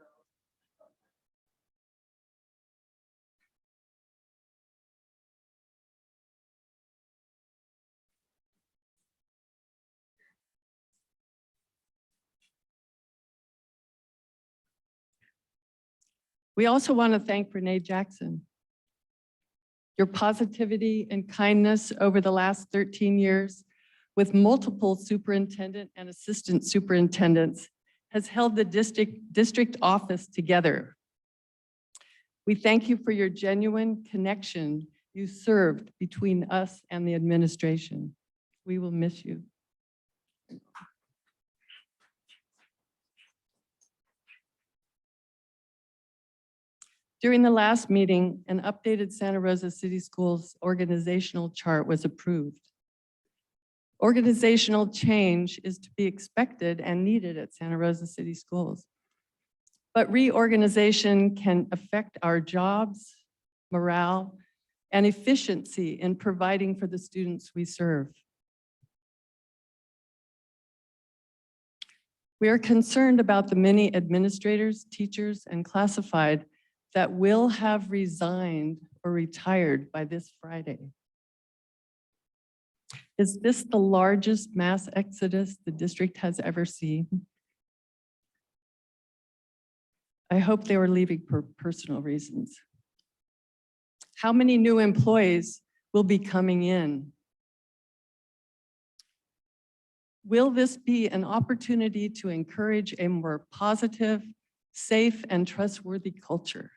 We also want to thank Renee Jackson. Your positivity and kindness over the last 13 years with multiple superintendent and assistant superintendents has held the district office together. We thank you for your genuine connection you served between us and the administration. We will miss you. During the last meeting, an updated Santa Rosa City Schools organizational chart was approved. Organizational change is to be expected and needed at Santa Rosa City Schools. But reorganization can affect our jobs, morale, and efficiency in providing for the students we serve. We are concerned about the many administrators, teachers, and classified that will have resigned or retired by this Friday. Is this the largest mass exodus the district has ever seen? I hope they were leaving for personal reasons. How many new employees will be coming in? Will this be an opportunity to encourage a more positive, safe, and trustworthy culture?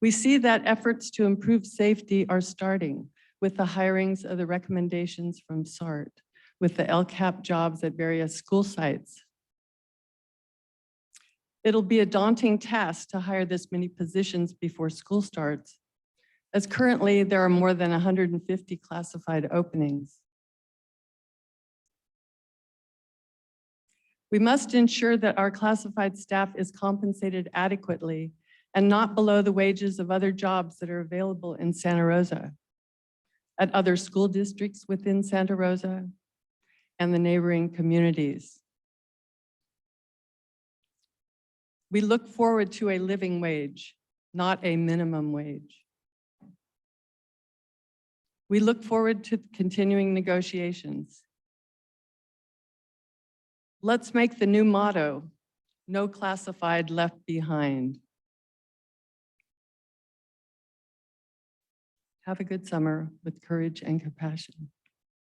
We see that efforts to improve safety are starting with the hirings of the recommendations from SART, with the LCAP jobs at various school sites. It'll be a daunting task to hire this many positions before school starts, as currently there are more than 150 classified openings. We must ensure that our classified staff is compensated adequately and not below the wages of other jobs that are available in Santa Rosa, at other school districts within Santa Rosa, and the neighboring communities. We look forward to a living wage, not a minimum wage. We look forward to continuing negotiations. Let's make the new motto, no classified left behind. Have a good summer with courage and compassion.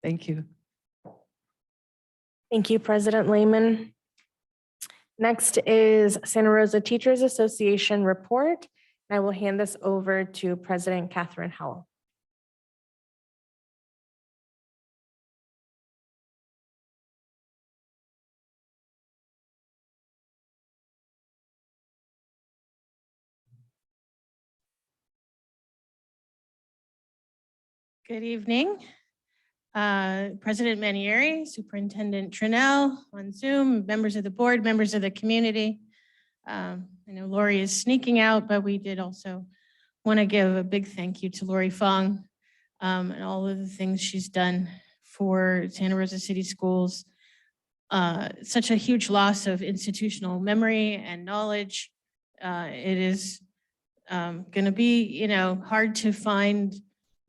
Thank you. Thank you, President Lehman. Next is Santa Rosa Teachers Association report. I will hand this over to President Catherine Howell. Good evening. President Manieri, Superintendent Trinnell on Zoom, members of the board, members of the community. I know Lori is sneaking out, but we did also want to give a big thank you to Lori Fong and all of the things she's done for Santa Rosa City Schools. Such a huge loss of institutional memory and knowledge. It is going to be, hard to find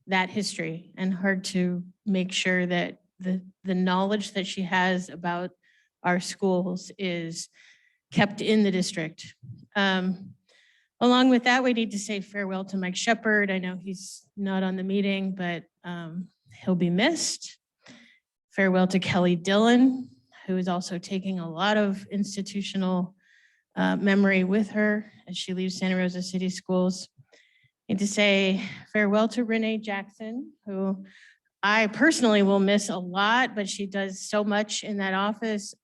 that history and hard to make sure that the knowledge that she has about our schools is kept in the district. Along with that, we need to say farewell to Mike Shepard. I know he's not on the meeting, but he'll be missed. Farewell to Kelly Dillon, who is also taking a lot of institutional memory with her as she leaves Santa Rosa City Schools. Need to say farewell to Renee Jackson, who I personally will miss a lot, but she does so much in that office.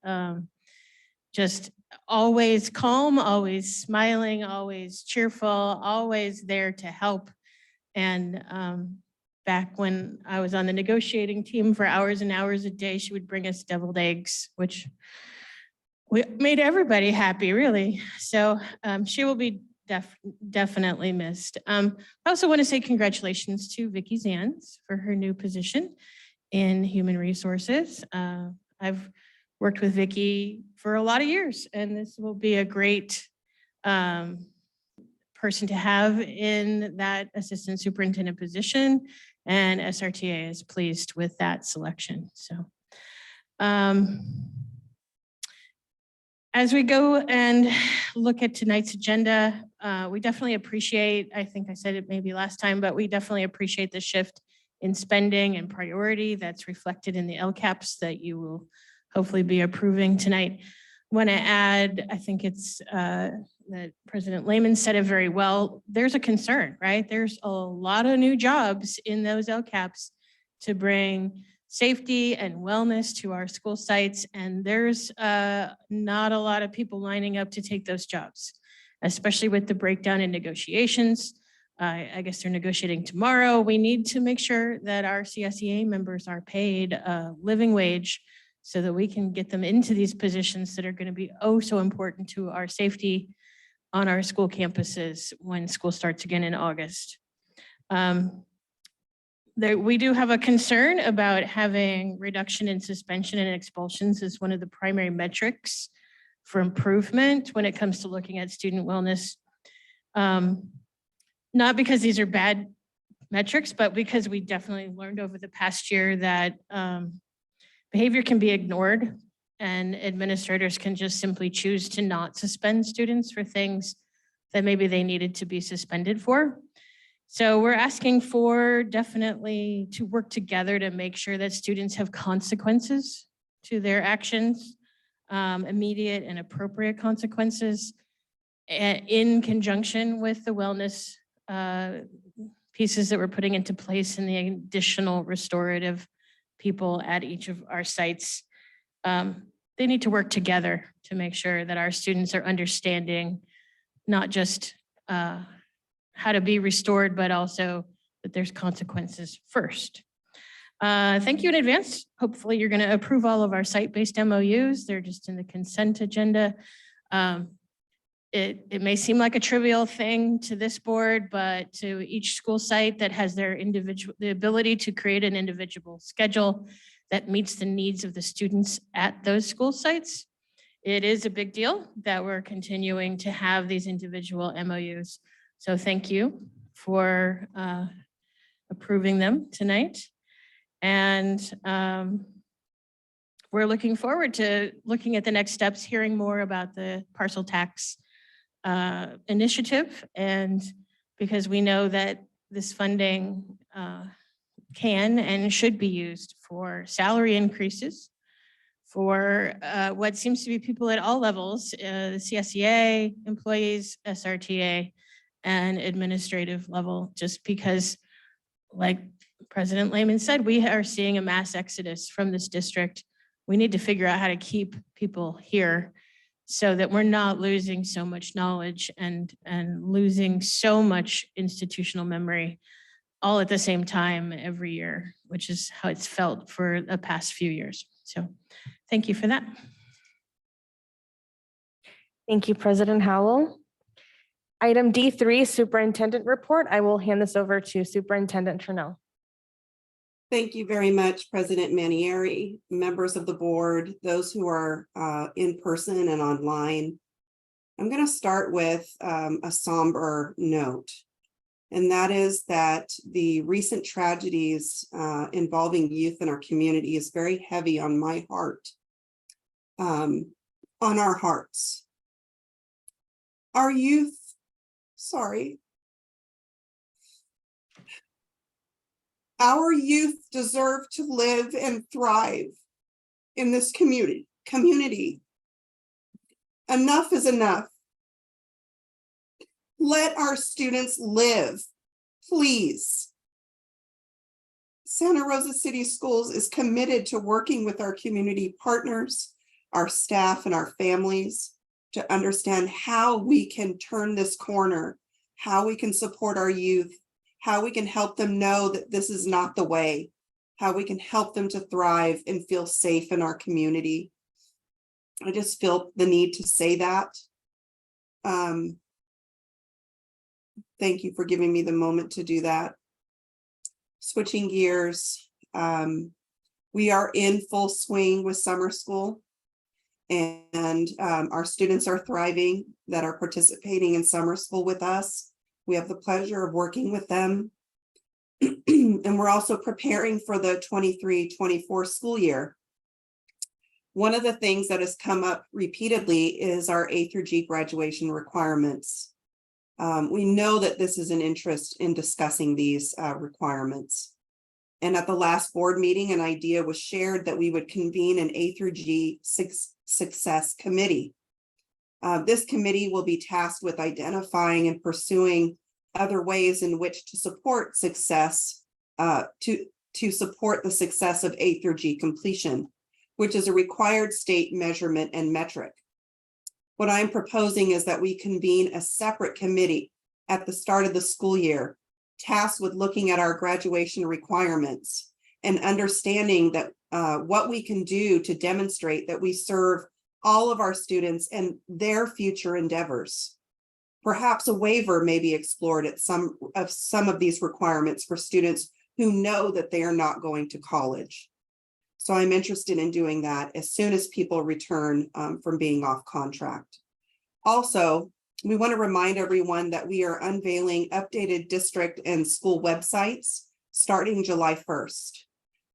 Just always calm, always smiling, always cheerful, always there to help. And back when I was on the negotiating team for hours and hours a day, she would bring us deviled eggs, which made everybody happy, really. So she will be definitely missed. I also want to say congratulations to Vicki Zans for her new position in human resources. I've worked with Vicki for a lot of years, and this will be a great person to have in that assistant superintendent position, and SRTA is pleased with that selection. So as we go and look at tonight's agenda, we definitely appreciate, I think I said it maybe last time, but we definitely appreciate the shift in spending and priority that's reflected in the LCAPs that you will hopefully be approving tonight. I want to add, I think it's that President Lehman said it very well. There's a concern, right? There's a lot of new jobs in those LCAPs to bring safety and wellness to our school sites. And there's not a lot of people lining up to take those jobs, especially with the breakdown in negotiations. I guess they're negotiating tomorrow. We need to make sure that our CSEA members are paid a living wage so that we can get them into these positions that are going to be oh so important to our safety on our school campuses when school starts again in August. We do have a concern about having reduction in suspension and expulsions as one of the primary metrics for improvement when it comes to looking at student wellness. Not because these are bad metrics, but because we definitely learned over the past year that behavior can be ignored and administrators can just simply choose to not suspend students for things that maybe they needed to be suspended for. So we're asking for definitely to work together to make sure that students have consequences to their actions, immediate and appropriate consequences in conjunction with the wellness pieces that we're putting into place and the additional restorative people at each of our sites. They need to work together to make sure that our students are understanding not just how to be restored, but also that there's consequences first. Thank you in advance. Hopefully you're going to approve all of our site-based MOUs. They're just in the consent agenda. It may seem like a trivial thing to this board, but to each school site that has the ability to create an individual schedule that meets the needs of the students at those school sites, it is a big deal that we're continuing to have these individual MOUs. So thank you for approving them tonight. And we're looking forward to looking at the next steps, hearing more about the parcel tax initiative. And because we know that this funding can and should be used for salary increases for what seems to be people at all levels, the CSEA, employees, SRTA, and administrative level, just because, like President Lehman said, we are seeing a mass exodus from this district. We need to figure out how to keep people here so that we're not losing so much knowledge and losing so much institutional memory all at the same time every year, which is how it's felt for the past few years. So thank you for that. Thank you, President Howell. Item D3, Superintendent Report. I will hand this over to Superintendent Tranel. Thank you very much, President Manieri, members of the board, those who are in person and online. I'm going to start with a somber note, and that is that the recent tragedies involving youth in our community is very heavy on my heart, on our hearts. Our youth, our youth deserve to live and thrive in this community. Enough is enough. Let our students live, please. Santa Rosa City Schools is committed to working with our community partners, our staff, and our families to understand how we can turn this corner, how we can support our youth, how we can help them know that this is not the way, how we can help them to thrive and feel safe in our community. I just feel the need to say that. Thank you for giving me the moment to do that. Switching gears, we are in full swing with summer school, and our students are thriving that are participating in summer school with us. We have the pleasure of working with them. And we're also preparing for the 23-24 school year. One of the things that has come up repeatedly is our A through G graduation requirements. We know that this is an interest in discussing these requirements. And at the last board meeting, an idea was shared that we would convene an A through G success committee. This committee will be tasked with identifying and pursuing other ways in which to support success, to to support the success of A through G completion, which is a required state measurement and metric. What I'm proposing is that we convene a separate committee at the start of the school year, tasked with looking at our graduation requirements and understanding that what we can do to demonstrate that we serve all of our students and their future endeavors. Perhaps a waiver may be explored at some of these requirements for students who know that they are not going to college. So I'm interested in doing that as soon as people return from being off contract. Also, we want to remind everyone that we are unveiling updated district and school websites starting July 1st.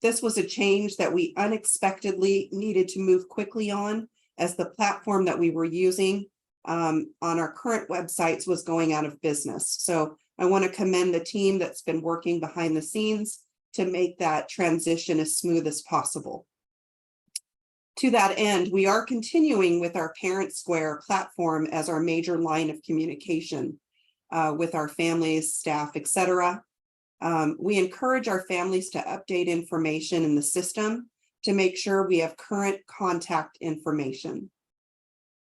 This was a change that we unexpectedly needed to move quickly on, as the platform that we were using on our current websites was going out of business. So I want to commend the team that's been working behind the scenes to make that transition as smooth as possible. To that end, we are continuing with our Parent Square platform as our major line of communication with our families, staff, etc. We encourage our families to update information in the system to make sure we have current contact information.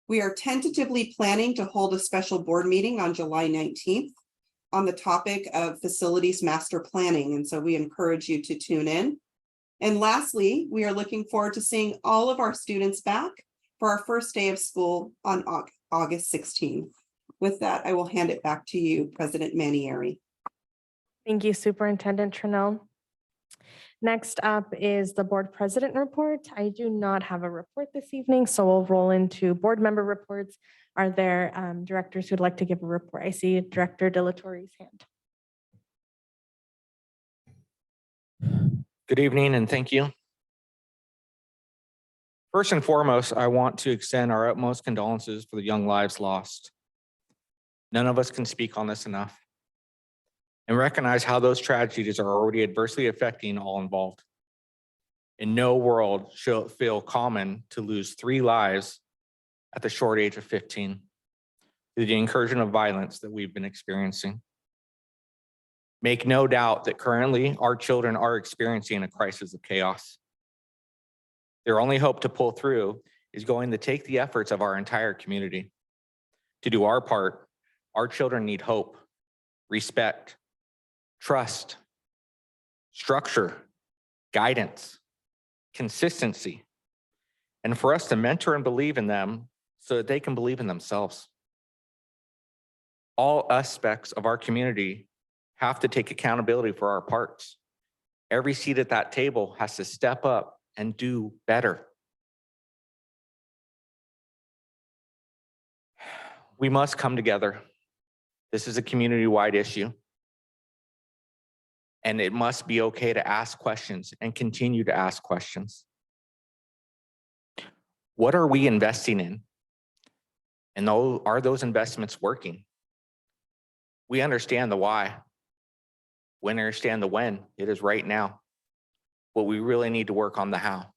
We are tentatively planning to hold a special board meeting on July 19th on the topic of facilities master planning, and so we encourage you to tune in. And lastly, we are looking forward to seeing all of our students back for our first day of school on August 16th. With that, I will hand it back to you, President Manieri. Thank you, Superintendent Trinnell. Next up is the board president report. I do not have a report this evening, so we'll roll into board member reports. Are there directors who'd like to give a report? I see Director De La Torre's hand. Good evening and thank you. First and foremost, I want to extend our utmost condolences for the young lives lost. None of us can speak on this enough and recognize how those tragedies are already adversely affecting all involved. In no world should it feel common to lose 3 lives at the short age of 15 through the incursion of violence that we've been experiencing. Make no doubt that currently our children are experiencing a crisis of chaos. Their only hope to pull through is going to take the efforts of our entire community. To do our part, our children need hope, respect, trust, structure, guidance, consistency, and for us to mentor and believe in them so that they can believe in themselves. All aspects of our community have to take accountability for our parts. Every seat at that table has to step up and do better. We must come together. This is a community-wide issue. And it must be okay to ask questions and continue to ask questions. What are we investing in? And are those investments working? We understand the why. We understand the when. It is right now. But we really need to work on the how.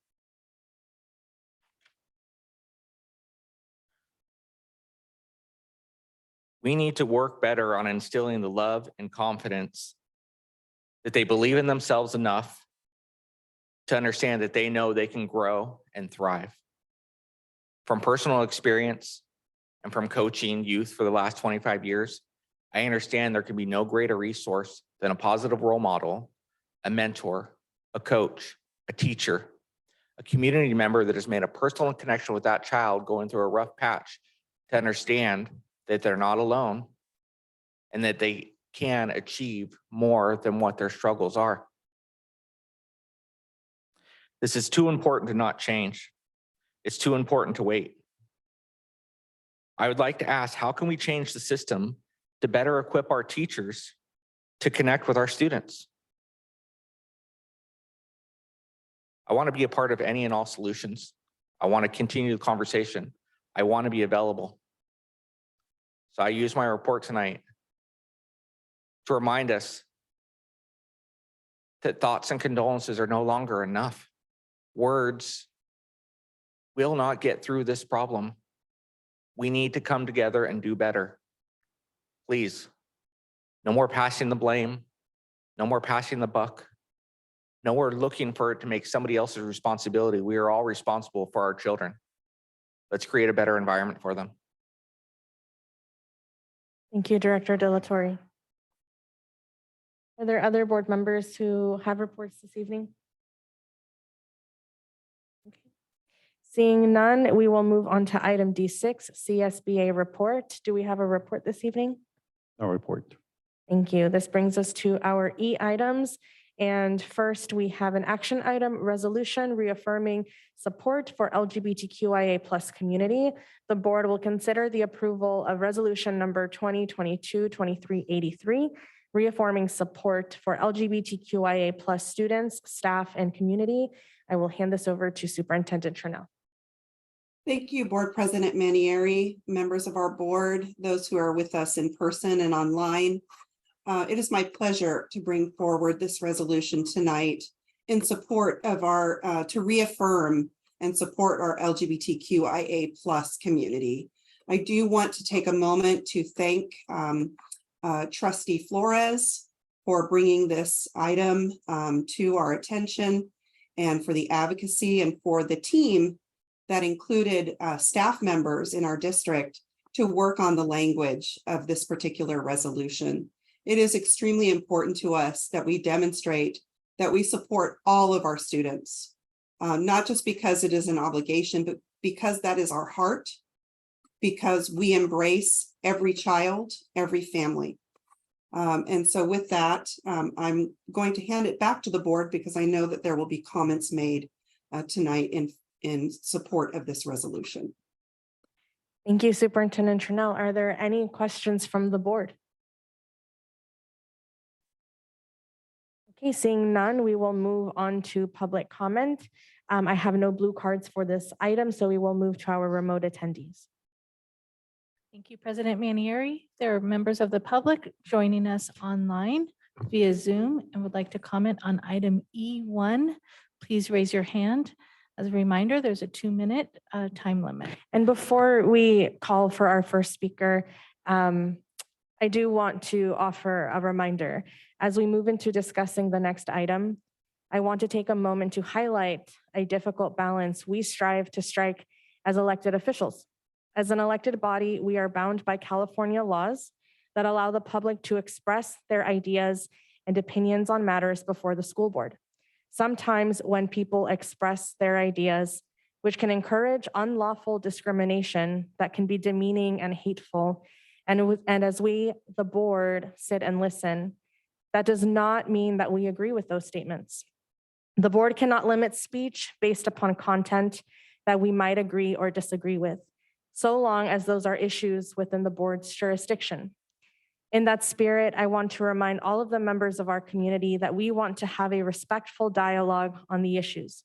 We need to work better on instilling the love and confidence that they believe in themselves enough to understand that they know they can grow and thrive. From personal experience and from coaching youth for the last 25 years, I understand there can be no greater resource than a positive role model, a mentor, a coach, a teacher, a community member that has made a personal connection with that child going through a rough patch to understand that they're not alone and that they can achieve more than what their struggles are. This is too important to not change. It's too important to wait. I would like to ask, how can we change the system to better equip our teachers to connect with our students? I want to be a part of any and all solutions. I want to continue the conversation. I want to be available. So I use my report tonight to remind us that thoughts and condolences are no longer enough. Words will not get through this problem. We need to come together and do better. Please, no more passing the blame, no more passing the buck. No, we're looking for it to make somebody else's responsibility. We are all responsible for our children. Let's create a better environment for them. Thank you, Director De La Torre. Are there other board members who have reports this evening? Okay. Seeing none, we will move on to item D6, CSBA report. Do we have a report this evening? No report. Thank you. This brings us to our E items. And first, we have an action item resolution reaffirming support for LGBTQIA+ community. The board will consider the approval of resolution number 2022-2383, reaffirming support for LGBTQIA+ students, staff, and community. I will hand this over to Superintendent Tranel. Thank you, Board President Manieri, members of our board, those who are with us in person and online. It is my pleasure to bring forward this resolution tonight in support of to reaffirm and support our LGBTQIA+ community. I do want to take a moment to thank Trustee Flores for bringing this item to our attention, and for the advocacy, and for the team that included staff members in our district to work on the language of this particular resolution. It is extremely important to us that we demonstrate that we support all of our students, not just because it is an obligation, but because that is our heart, because we embrace every child, every family. And so with that, I'm going to hand it back to the board because I know that there will be comments made tonight in support of this resolution. Thank you, Superintendent Tranel. Are there any questions from the board? Okay, seeing none, we will move on to public comment. I have no blue cards for this item, so we will move to our remote attendees. Thank you, President Manieri. There are members of the public joining us online via Zoom and would like to comment on item E1. Please raise your hand. As a reminder, there's a 2-minute time limit. And before we call for our first speaker, I do want to offer a reminder. As we move into discussing the next item, I want to take a moment to highlight a difficult balance we strive to strike as elected officials. As an elected body, we are bound by California laws that allow the public to express their ideas and opinions on matters before the school board. Sometimes when people express their ideas, which can encourage unlawful discrimination that can be demeaning and hateful, and as we, the board, sit and listen, that does not mean that we agree with those statements. The board cannot limit speech based upon content that we might agree or disagree with, so long as those are issues within the board's jurisdiction. In that spirit, I want to remind all of the members of our community that we want to have a respectful dialogue on the issues.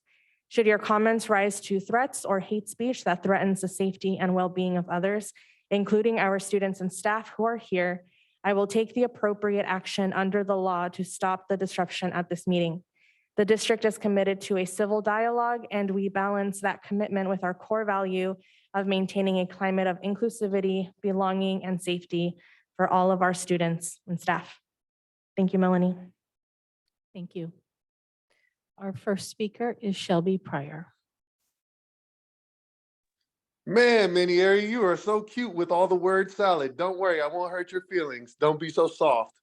Should your comments rise to threats or hate speech that threatens the safety and well-being of others, including our students and staff who are here, I will take the appropriate action under the law to stop the disruption at this meeting. The district is committed to a civil dialogue, and we balance that commitment with our core value of maintaining a climate of inclusivity, belonging, and safety for all of our students and staff. Thank you, Melanie. Thank you. Our first speaker is Shelby Pryor. Man, Manieri, you are so cute with all the word salad. Don't worry, I won't hurt your feelings. Don't be so soft.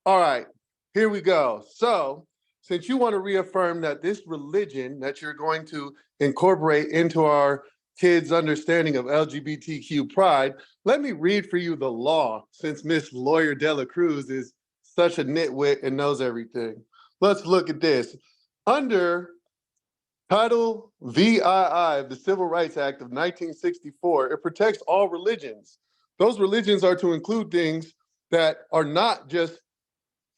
All right, here we go. So, since you want to reaffirm that this religion that you're going to incorporate into our kids' understanding of LGBTQ pride, let me read for you the law, since Miss Lawyer Dela Cruz is such a nitwit and knows everything. Let's look at this. Under Title VII of the Civil Rights Act of 1964, it protects all religions. Those religions are to include things that are not just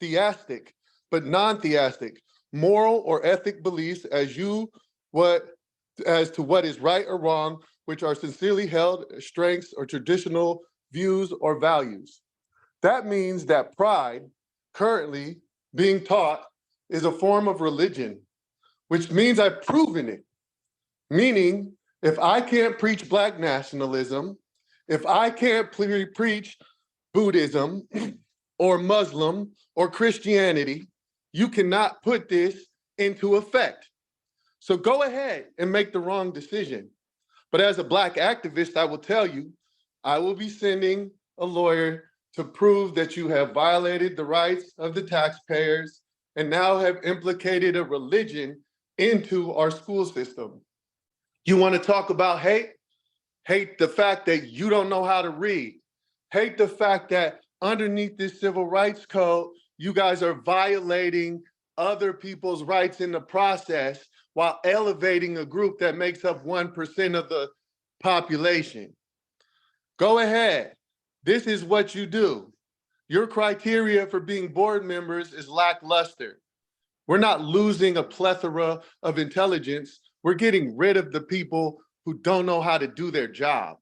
theistic, but non-theistic, moral or ethic beliefs as to what is right or wrong, which are sincerely held strengths or traditional views or values. That means that pride, currently being taught, is a form of religion, which means I've proven it. Meaning, if I can't preach Black nationalism, if I can't preach Buddhism or Muslim or Christianity, you cannot put this into effect. So go ahead and make the wrong decision. But as a Black activist, I will tell you, I will be sending a lawyer to prove that you have violated the rights of the taxpayers and now have implicated a religion into our school system. You want to talk about hate? Hate the fact that you don't know how to read. Hate the fact that underneath this civil rights code, you guys are violating other people's rights in the process while elevating a group that makes up 1% of the population. Go ahead. This is what you do. Your criteria for being board members is lackluster. We're not losing a plethora of intelligence. We're getting rid of the people who don't know how to do their job.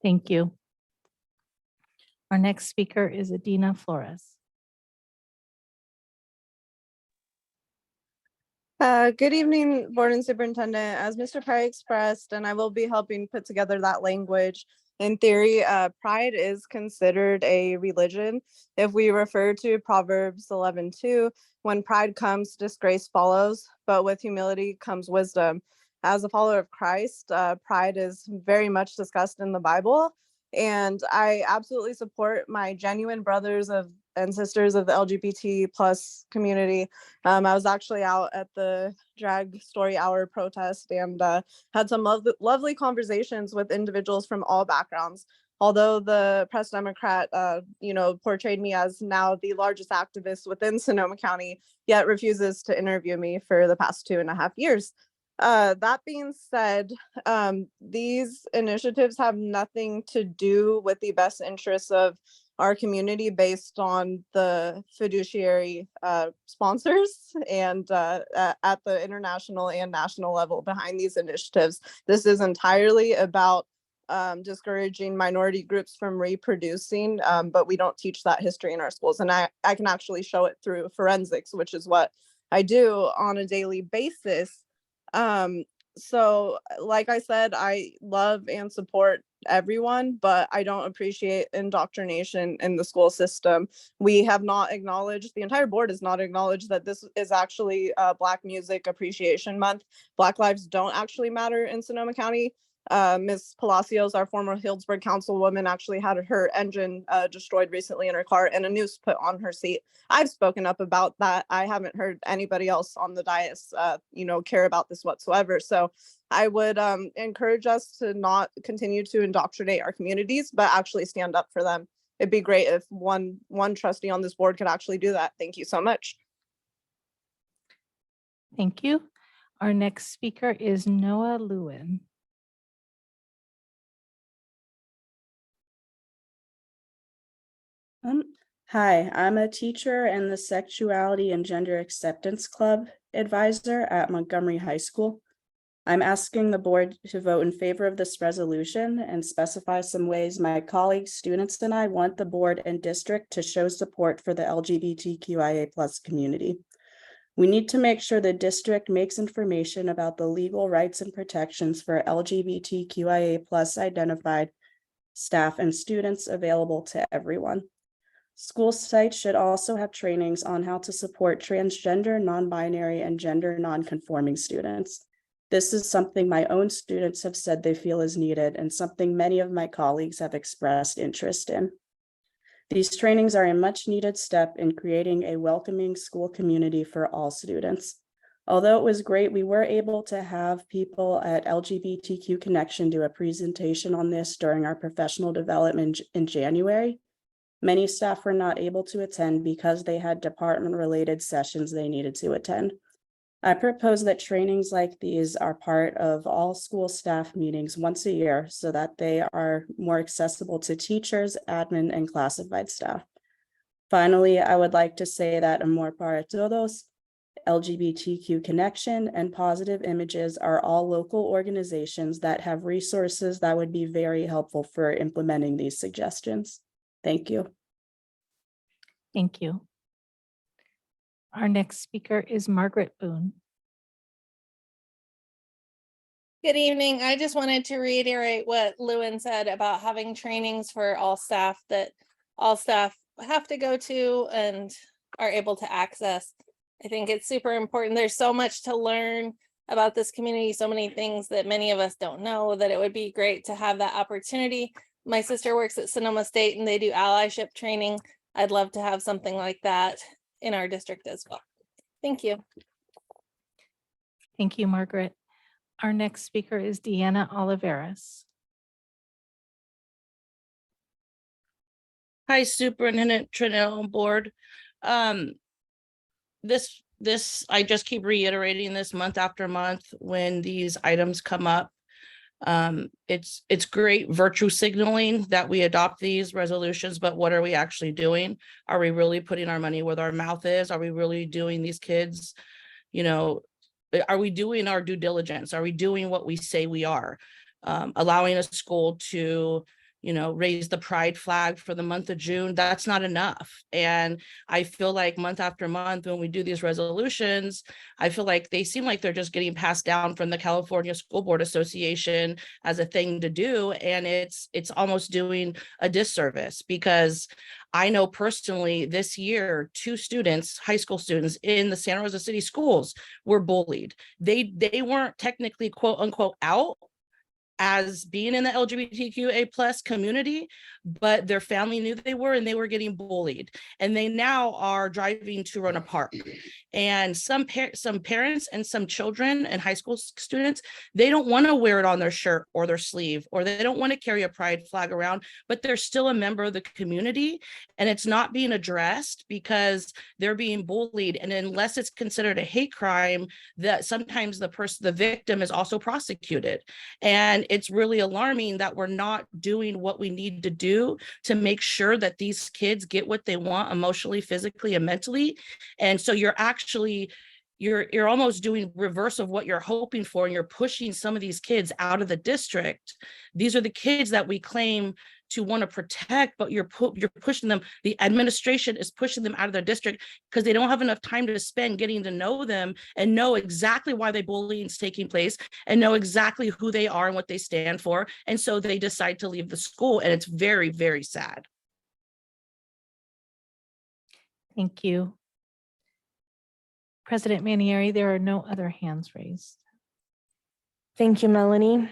Thank you. Our next speaker is Adina Flores. Good evening, Board and Superintendent. As Mr. Pride expressed, and I will be helping put together that language. In theory, pride is considered a religion. If we refer to Proverbs 11:2, when pride comes, disgrace follows, but with humility comes wisdom. As a follower of Christ, pride is very much discussed in the Bible. And I absolutely support my genuine brothers and sisters of the LGBT plus community. I was actually out at the Drag Story Hour protest and had some lovely conversations with individuals from all backgrounds. Although the Press Democrat, portrayed me as now the largest activist within Sonoma County, yet refuses to interview me for the past 2.5 years. That being said, these initiatives have nothing to do with the best interests of our community based on the fiduciary sponsors and at the international and national level behind these initiatives. This is entirely about discouraging minority groups from reproducing, but we don't teach that history in our schools. And I can actually show it through forensics, which is what I do on a daily basis. So like I said, I love and support everyone, but I don't appreciate indoctrination in the school system. We have not acknowledged, the entire board has not acknowledged that this is actually Black Music Appreciation Month. Black lives don't actually matter in Sonoma County. Ms. Palacios, our former Healdsburg councilwoman, actually had her engine destroyed recently in her car and a noose put on her seat. I've spoken up about that. I haven't heard anybody else on the dais, care about this whatsoever. So I would encourage us to not continue to indoctrinate our communities, but actually stand up for them. It'd be great if one trustee on this board could actually do that. Thank you so much. Thank you. Our next speaker is Noah Lewin. Hi, I'm a teacher and the Sexuality and Gender Acceptance Club advisor at Montgomery High School. I'm asking the board to vote in favor of this resolution and specify some ways my colleagues, students, and I want the board and district to show support for the LGBTQIA+ community. We need to make sure the district makes information about the legal rights and protections for LGBTQIA+ identified staff and students available to everyone. School sites should also have trainings on how to support transgender, non-binary, and gender non-conforming students. This is something my own students have said they feel is needed and something many of my colleagues have expressed interest in. These trainings are a much needed step in creating a welcoming school community for all students. Although it was great, we were able to have people at LGBTQ Connection do a presentation on this during our professional development in January. Many staff were not able to attend because they had department-related sessions they needed to attend. I propose that trainings like these are part of all school staff meetings once a year so that they are more accessible to teachers, admin, and classified staff. Finally, I would like to say that Amor para Todos, LGBTQ Connection, and Positive Images are all local organizations that have resources that would be very helpful for implementing these suggestions. Thank you. Thank you. Our next speaker is Margaret Boone. Good evening. I just wanted to reiterate what Lewin said about having trainings for all staff that all staff have to go to and are able to access. I think it's super important. There's so much to learn about this community, so many things that many of us don't know, that it would be great to have that opportunity. My sister works at Sonoma State and they do allyship training. I'd love to have something like that in our district as well. Thank you. Thank you, Margaret. Our next speaker is Deanna Oliveras. Hi, Superintendent Trinnell Board. I just keep reiterating this month after month when these items come up. It's great virtue signaling that we adopt these resolutions, but what are we actually doing? Are we really putting our money where our mouth is? Are we really doing these kids, are we doing our due diligence? Are we doing what we say we are? Allowing a school to raise the pride flag for the month of June, that's not enough. And I feel like month after month, when we do these resolutions, I feel like they seem like they're just getting passed down from the California School Board Association as a thing to do. And it's almost doing a disservice, because I know personally this year, 2 students, high school students in the Santa Rosa City schools were bullied. They weren't technically quote unquote out as being in the LGBTQA+ community, but their family knew they were, and they were getting bullied. And they now are driving to Rona Park. And some parents and some children and high school students, they don't want to wear it on their shirt or their sleeve, or they don't want to carry a pride flag around, but they're still a member of the community, and it's not being addressed because they're being bullied. And unless it's considered a hate crime, that sometimes the victim is also prosecuted. And it's really alarming that we're not doing what we need to do to make sure that these kids get what they want emotionally, physically, and mentally. And so you're almost doing reverse of what you're hoping for, and you're pushing some of these kids out of the district. These are the kids that we claim to want to protect, but you're pushing them. The administration is pushing them out of their district because they don't have enough time to spend getting to know them and know exactly why the bullying is taking place and know exactly who they are and what they stand for. And so they decide to leave the school, and it's very, very sad. Thank you. President Manieri, there are no other hands raised. Thank you, Melanie.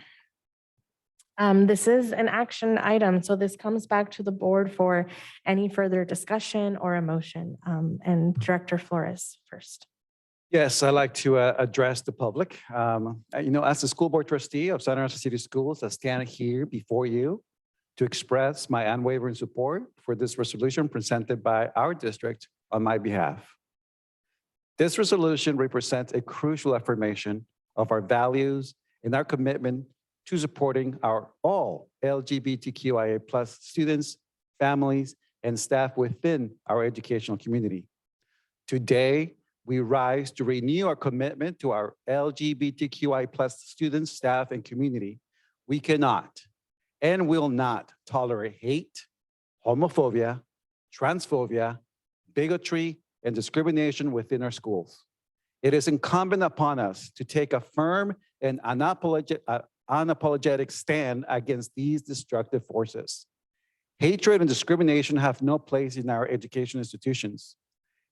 This is an action item, so this comes back to the board for any further discussion or a motion. And Director Flores first. Yes, I'd like to address the public. As the school board trustee of Santa Rosa City Schools, I stand here before you to express my unwavering support for this resolution presented by our district on my behalf. This resolution represents a crucial affirmation of our values and our commitment to supporting all LGBTQIA+ students, families, and staff within our educational community. Today, we rise to renew our commitment to our LGBTQI+ students, staff, and community. We cannot and will not tolerate hate, homophobia, transphobia, bigotry, and discrimination within our schools. It is incumbent upon us to take a firm and unapologetic stand against these destructive forces. Hatred and discrimination have no place in our education institutions.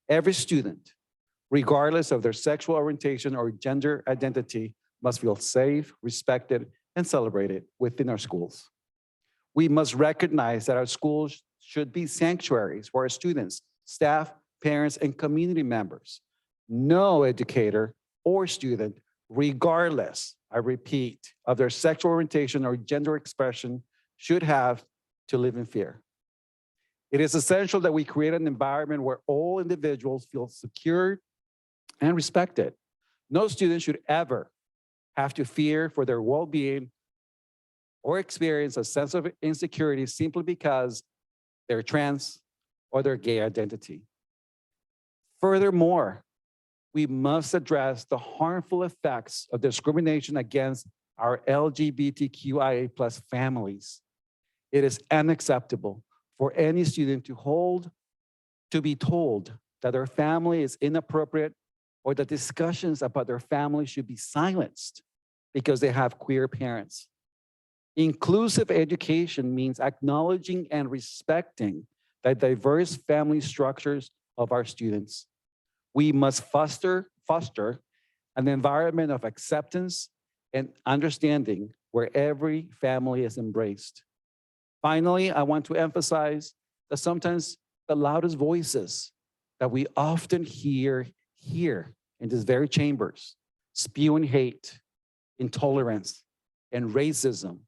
Every student, regardless of their sexual orientation or gender identity, must feel safe, respected, and celebrated within our schools. We must recognize that our schools should be sanctuaries for our students, staff, parents, and community members. No educator or student, regardless, I repeat, of their sexual orientation or gender expression, should have to live in fear. It is essential that we create an environment where all individuals feel secure and respected. No student should ever have to fear for their well-being or experience a sense of insecurity simply because they're trans or their gay identity. Furthermore, we must address the harmful effects of discrimination against our LGBTQIA+ families. It is unacceptable for any student to be told that their family is inappropriate or that discussions about their family should be silenced because they have queer parents. Inclusive education means acknowledging and respecting the diverse family structures of our students. We must foster an environment of acceptance and understanding where every family is embraced. Finally, I want to emphasize that sometimes the loudest voices that we often hear here in these very chambers, spewing hate, intolerance, and racism,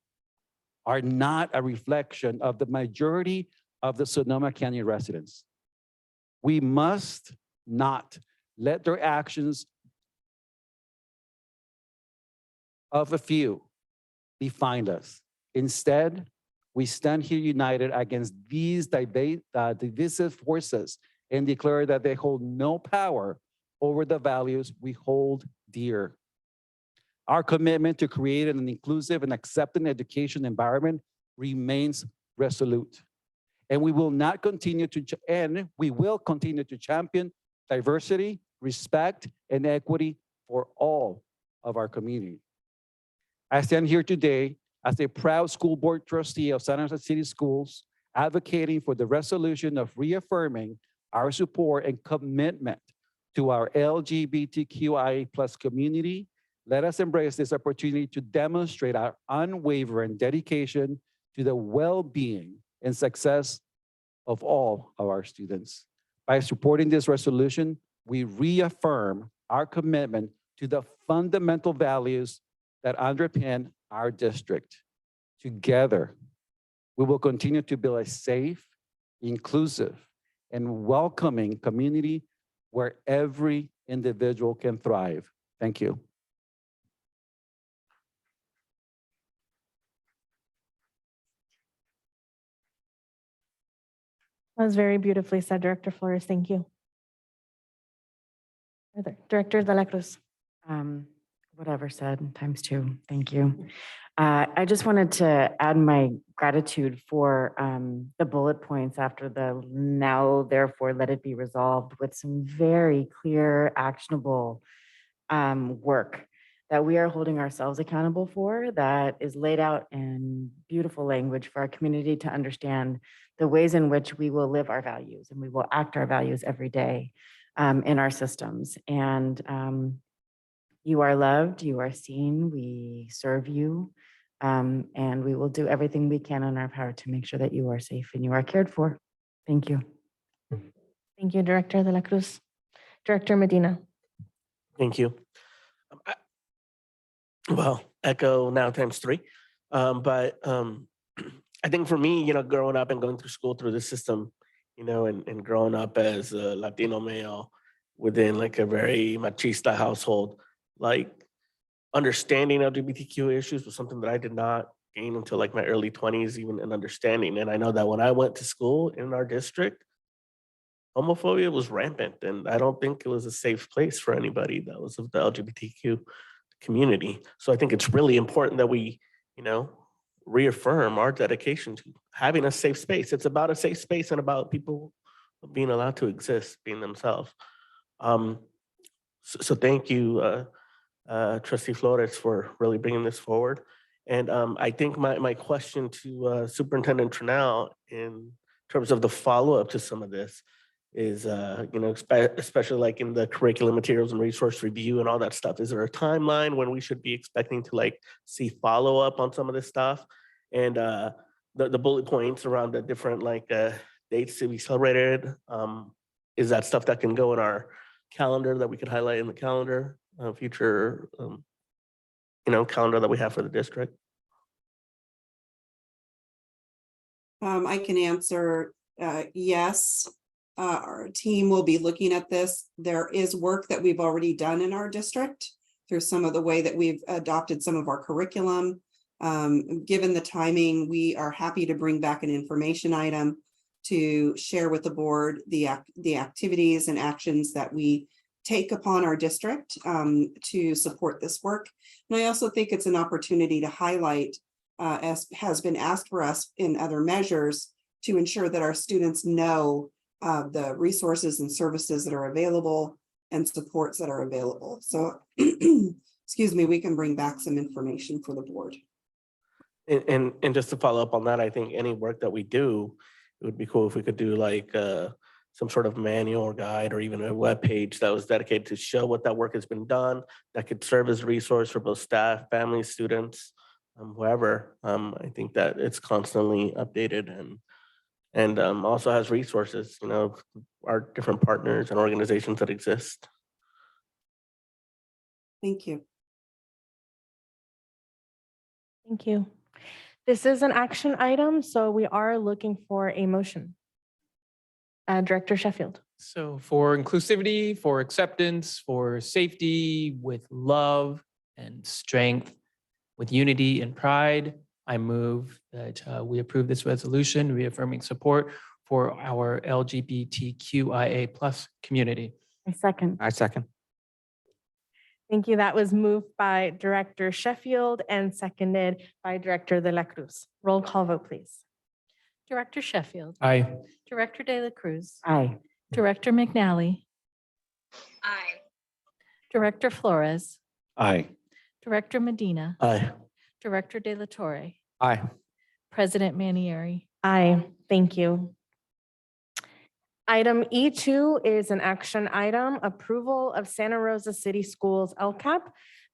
are not a reflection of the majority of the Sonoma County residents. We must not let their actions of a few define us. Instead, we stand here united against these divisive forces and declare that they hold no power over the values we hold dear. Our commitment to create an inclusive and accepting education environment remains resolute. And we will continue to champion diversity, respect, and equity for all of our community. I stand here today as a proud school board trustee of Santa Rosa City Schools, advocating for the resolution of reaffirming our support and commitment to our LGBTQIA+ community. Let us embrace this opportunity to demonstrate our unwavering dedication to the well-being and success of all of our students. By supporting this resolution, we reaffirm our commitment to the fundamental values that underpin our district. Together, we will continue to build a safe, inclusive, and welcoming community where every individual can thrive. Thank you. That was very beautifully said, Director Flores. Thank you. Director De La Cruz. Whatever said, times two. Thank you. I just wanted to add my gratitude for the bullet points after the now, therefore, let it be resolved with some very clear, actionable work that we are holding ourselves accountable for, that is laid out in beautiful language for our community to understand the ways in which we will live our values and we will act our values every day in our systems. And you are loved, you are seen, we serve you, and we will do everything we can in our power to make sure that you are safe and you are cared for. Thank you. Thank you, Director De La Cruz. Director Medina. Thank you. Well, echo now times three. But I think for me, growing up and going through school through the system, and growing up as a Latino male within like a very machista household, like understanding LGBTQ issues was something that I did not gain until like my early 20s, even in understanding. And I know that when I went to school in our district, homophobia was rampant, and I don't think it was a safe place for anybody that was of the LGBTQ community. So I think it's really important that we, reaffirm our dedication to having a safe space. It's about a safe space and about people being allowed to exist, being themselves. So thank you, Trustee Flores, for really bringing this forward. And I think my question to Superintendent Tranel in terms of the follow-up to some of this is, especially like in the curriculum materials and resource review and all that stuff, is there a timeline when we should be expecting to like see follow-up on some of this stuff? And the bullet points around the different like dates to be celebrated, is that stuff that can go in our calendar that we could highlight in the calendar, future, calendar that we have for the district? I can answer yes. Our team will be looking at this. There is work that we've already done in our district through some of the way that we've adopted some of our curriculum. Given the timing, we are happy to bring back an information item to share with the board the activities and actions that we take upon our district to support this work. And I also think it's an opportunity to highlight, as has been asked for us in other measures, to ensure that our students know the resources and services that are available and supports that are available. So, excuse me, we can bring back some information for the board. And just to follow up on that, I think any work that we do, it would be cool if we could do like some sort of manual or guide or even a web page that was dedicated to show what that work has been done, that could serve as a resource for both staff, families, students, whoever. I think that it's constantly updated and also has resources, our different partners and organizations that exist. Thank you. Thank you. This is an action item, so we are looking for a motion. Director Sheffield. So for inclusivity, for acceptance, for safety, with love and strength, with unity and pride, I move that we approve this resolution reaffirming support for our LGBTQIA+ community. I second. I second. Thank you. That was moved by Director Sheffield and seconded by Director De La Cruz. Roll call vote, please. Director Sheffield. Aye. Director De La Cruz. Aye. Director McNally. Aye. Director Flores. Aye. Director Medina. Aye. Director De La Torre. Aye. President Manieri. Aye. Thank you. Item E2 is an action item, approval of Santa Rosa City Schools LCAP.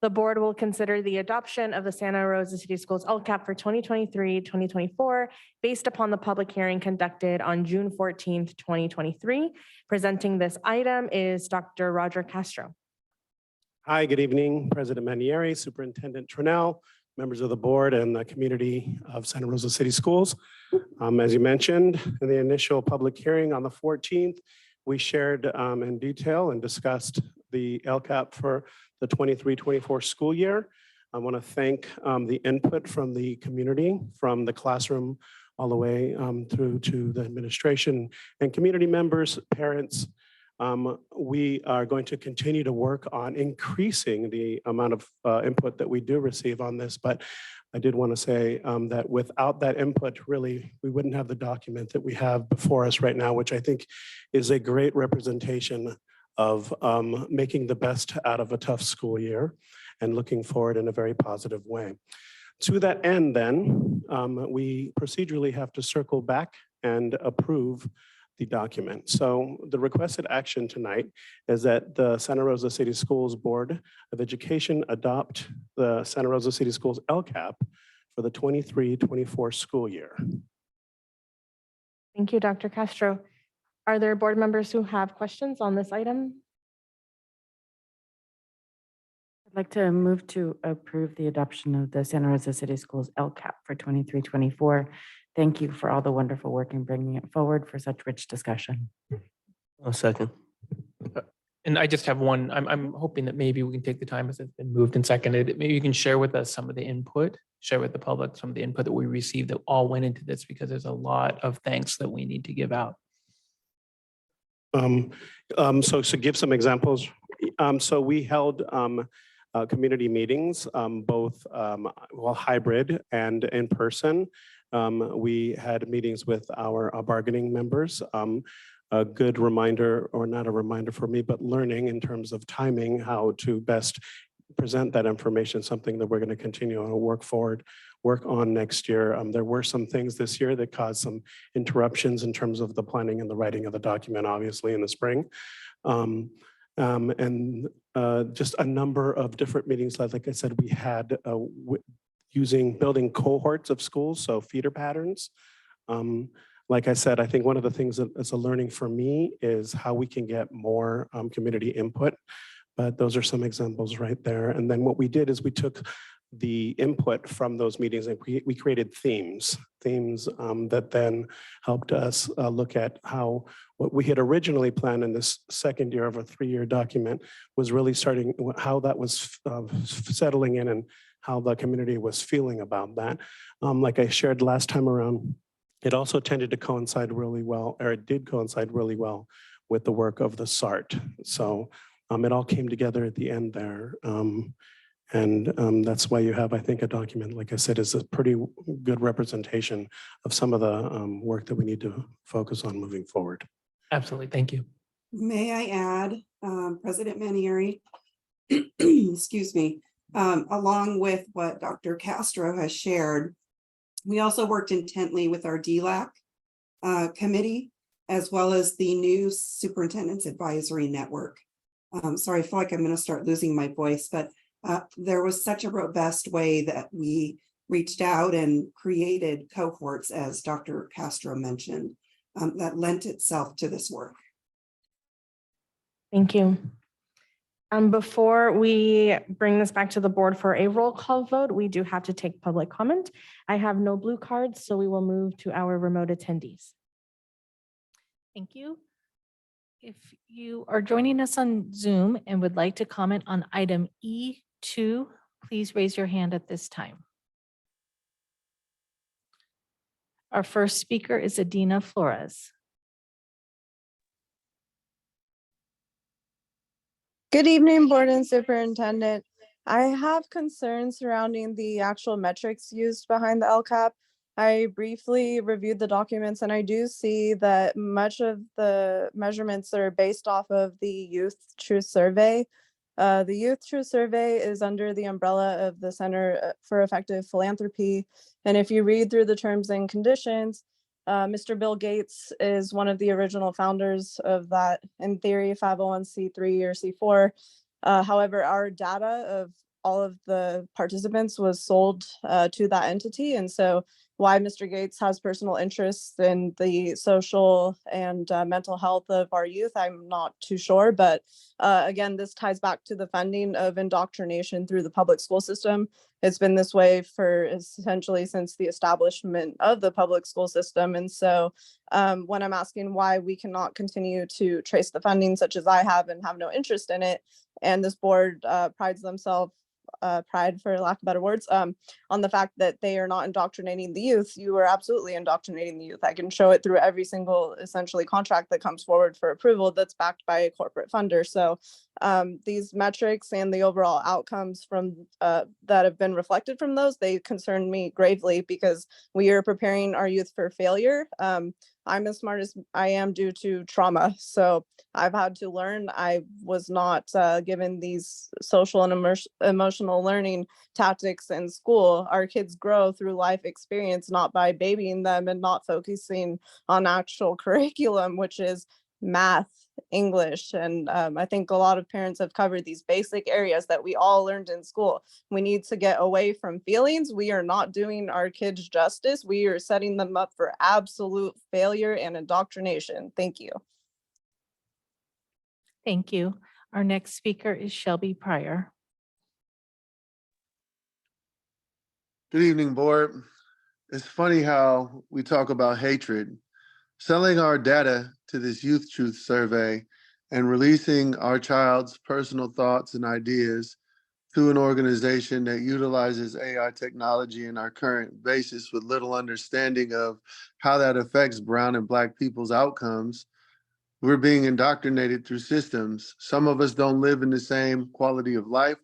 The board will consider the adoption of the Santa Rosa City Schools LCAP for 2023-2024 based upon the public hearing conducted on June 14th, 2023. Presenting this item is Dr. Roger Castro. Hi, good evening, President Manieri, Superintendent Trinnell, members of the board and the community of Santa Rosa City Schools. As you mentioned, in the initial public hearing on the 14th, we shared in detail and discussed the LCAP for the 23-24 school year. I want to thank the input from the community, from the classroom all the way through to the administration and community members, parents. We are going to continue to work on increasing the amount of input that we do receive on this, but I did want to say that without that input, really, we wouldn't have the document that we have before us right now, which I think is a great representation of making the best out of a tough school year and looking forward in a very positive way. To that end, then, we procedurally have to circle back and approve the document. So the requested action tonight is that the Santa Rosa City Schools Board of Education adopt the Santa Rosa City Schools LCAP for the 23-24 school year. Thank you, Dr. Castro. Are there board members who have questions on this item? I'd like to move to approve the adoption of the Santa Rosa City Schools LCAP for 23-24. Thank you for all the wonderful work in bringing it forward for such rich discussion. A second. And I just have one, I'm hoping that maybe we can take the time as it's been moved and seconded. Maybe you can share with us some of the input, share with the public some of the input that we received that all went into this, because there's a lot of thanks that we need to give out. So to give some examples, so we held community meetings, both hybrid and in person. We had meetings with our bargaining members. A good reminder, or not a reminder for me, but learning in terms of timing, how to best present that information, something that we're going to continue to work on next year. There were some things this year that caused some interruptions in terms of the planning and the writing of the document, obviously in the spring. Just a number of different meetings, like I said, we had building cohorts of schools, so feeder patterns. Like I said, I think one of the things that is a learning for me is how we can get more community input, but those are some examples right there. And then what we did is we took the input from those meetings and we created themes that then helped us look at how what we had originally planned in this second year of a 3-year document was really starting, how that was settling in and how the community was feeling about that. Like I shared last time around, it also tended to coincide really well, or it did coincide really well with the work of the SART. So it all came together at the end there. That's why you have, I think, a document, like I said, is a pretty good representation of some of the work that we need to focus on moving forward. Absolutely. Thank you. May I add, President Manieri, excuse me, along with what Dr. Castro has shared, we also worked intently with our DLAC committee as well as the new Superintendent's Advisory Network. Sorry, I feel like I'm going to start losing my voice, but there was such a robust way that we reached out and created cohorts, as Dr. Castro mentioned, that lent itself to this work. Thank you. Before we bring this back to the board for a roll call vote, we do have to take public comment. I have no blue cards, so we will move to our remote attendees. Thank you. If you are joining us on Zoom and would like to comment on item E2, please raise your hand at this time. Our first speaker is Adina Flores. Good evening, Board and Superintendent. I have concerns surrounding the actual metrics used behind the LCAP. I briefly reviewed the documents and I do see that much of the measurements are based off of the Youth Truth Survey. The Youth Truth Survey is under the umbrella of the Center for Effective Philanthropy. And if you read through the terms and conditions, Mr. Bill Gates is one of the original founders of that, in theory, 501c3 or C4. However, our data of all of the participants was sold to that entity. And so why Mr. Gates has personal interests in the social and mental health of our youth, I'm not too sure. But again, this ties back to the funding of indoctrination through the public school system. It's been this way for essentially since the establishment of the public school system. And so when I'm asking why we cannot continue to trace the funding such as I have and have no interest in it, and this board prides themselves, pride for lack of better words, on the fact that they are not indoctrinating the youth, you are absolutely indoctrinating the youth. I can show it through every single essentially contract that comes forward for approval that's backed by a corporate funder. So these metrics and the overall outcomes from that have been reflected from those, they concern me gravely because we are preparing our youth for failure. I'm as smart as I am due to trauma. So I've had to learn. I was not given these social and emotional learning tactics in school. Our kids grow through life experience, not by babying them and not focusing on actual curriculum, which is math, English. And I think a lot of parents have covered these basic areas that we all learned in school. We need to get away from feelings. We are not doing our kids justice. We are setting them up for absolute failure and indoctrination. Thank you. Thank you. Our next speaker is Shelby Pryor. Good evening, board. It's funny how we talk about hatred. Selling our data to this Youth Truth Survey and releasing our child's personal thoughts and ideas through an organization that utilizes AI technology in our current basis with little understanding of how that affects Brown and Black people's outcomes. We're being indoctrinated through systems. Some of us don't live in the same quality of life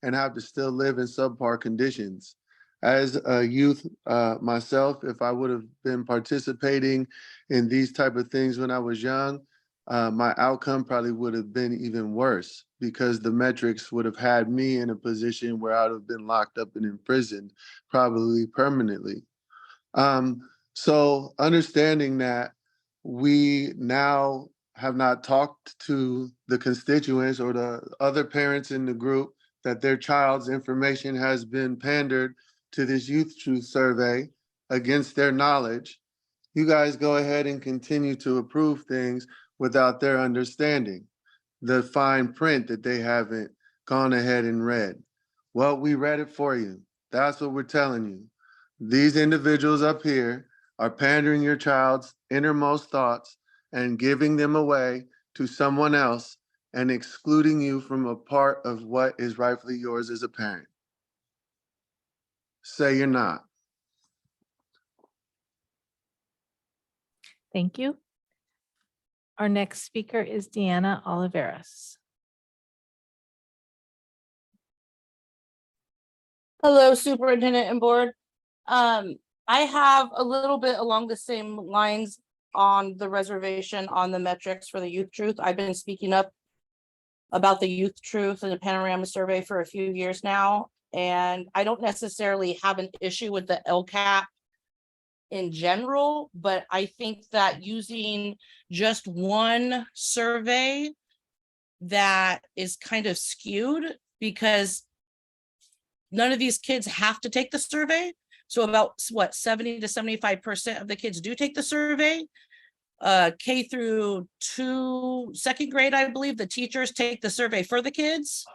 and have to still live in subpar conditions. As a youth myself, if I would have been participating in these type of things when I was young, my outcome probably would have been even worse because the metrics would have had me in a position where I would have been locked up and imprisoned, probably permanently. So understanding that we now have not talked to the constituents or the other parents in the group that their child's information has been pandered to this Youth Truth Survey against their knowledge, you guys go ahead and continue to approve things without their understanding the fine print that they haven't gone ahead and read. Well, we read it for you. That's what we're telling you. These individuals up here are pandering your child's innermost thoughts and giving them away to someone else and excluding you from a part of what is rightfully yours as a parent. Say you're not. Thank you. Our next speaker is Deanna Oliveras. Hello, Superintendent and Board. I have a little bit along the same lines on the reservation on the metrics for the Youth Truth. I've been speaking up about the Youth Truth and the Panorama Survey for a few years now, and I don't necessarily have an issue with the LCAP in general, but I think that using just one survey that is kind of skewed because none of these kids have to take the survey. So about what, 70 to 75% of the kids do take the survey. K through 2, second grade, I believe the teachers take the survey for the kids.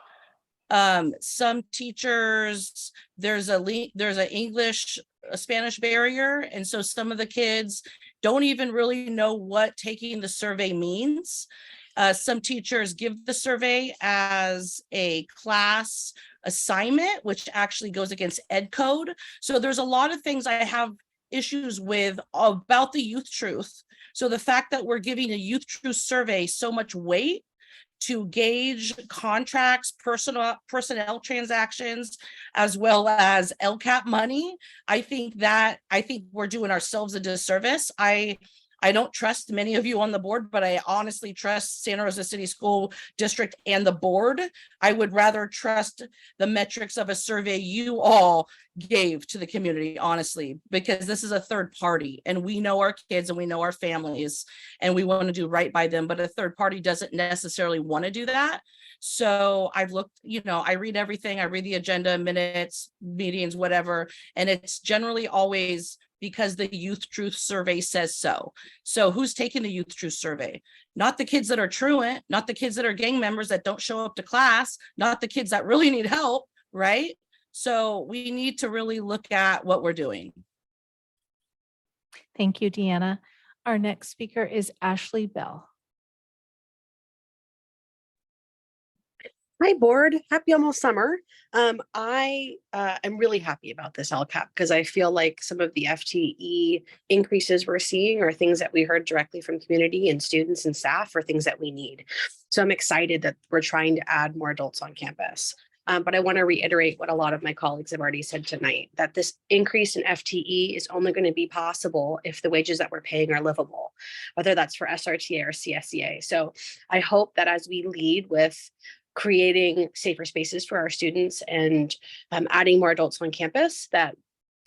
Some teachers, there's an English, a Spanish barrier. And so some of the kids don't even really know what taking the survey means. Some teachers give the survey as a class assignment, which actually goes against ed code. So there's a lot of things I have issues with about the youth truth. So the fact that we're giving a youth truth survey so much weight to gauge contracts, personnel transactions, as well as LCAP money, I think we're doing ourselves a disservice. I don't trust many of you on the board, but I honestly trust Santa Rosa City School District and the board. I would rather trust the metrics of a survey you all gave to the community, honestly, because this is a third party and we know our kids and we know our families and we want to do right by them, but a third party doesn't necessarily want to do that. So I've looked, I read everything. I read the agenda, minutes, meetings, whatever, and it's generally always because the youth truth survey says so. So who's taking the youth truth survey? Not the kids that are truant, not the kids that are gang members that don't show up to class, not the kids that really need help, right? So we need to really look at what we're doing. Thank you, Deanna. Our next speaker is Ashley Bell. Hi, board. Happy almost summer. I am really happy about this LCAP because I feel like some of the FTE increases we're seeing are things that we heard directly from community and students and staff are things that we need. So I'm excited that we're trying to add more adults on campus. But I want to reiterate what a lot of my colleagues have already said tonight, that this increase in FTE is only going to be possible if the wages that we're paying are livable, whether that's for SRTA or CSEA. So I hope that as we lead with creating safer spaces for our students and adding more adults on campus, that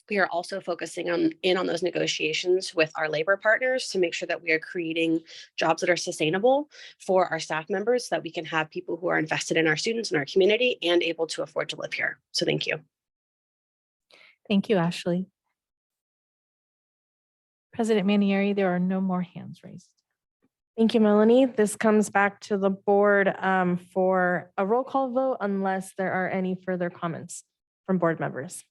we are also focusing on those negotiations with our labor partners to make sure that we are creating jobs that are sustainable for our staff members so that we can have people who are invested in our students and our community and able to afford to live here. So thank you. Thank you, Ashley. President Manieri, there are no more hands raised. Thank you, Melanie. This comes back to the board for a roll call vote unless there are any further comments from board members.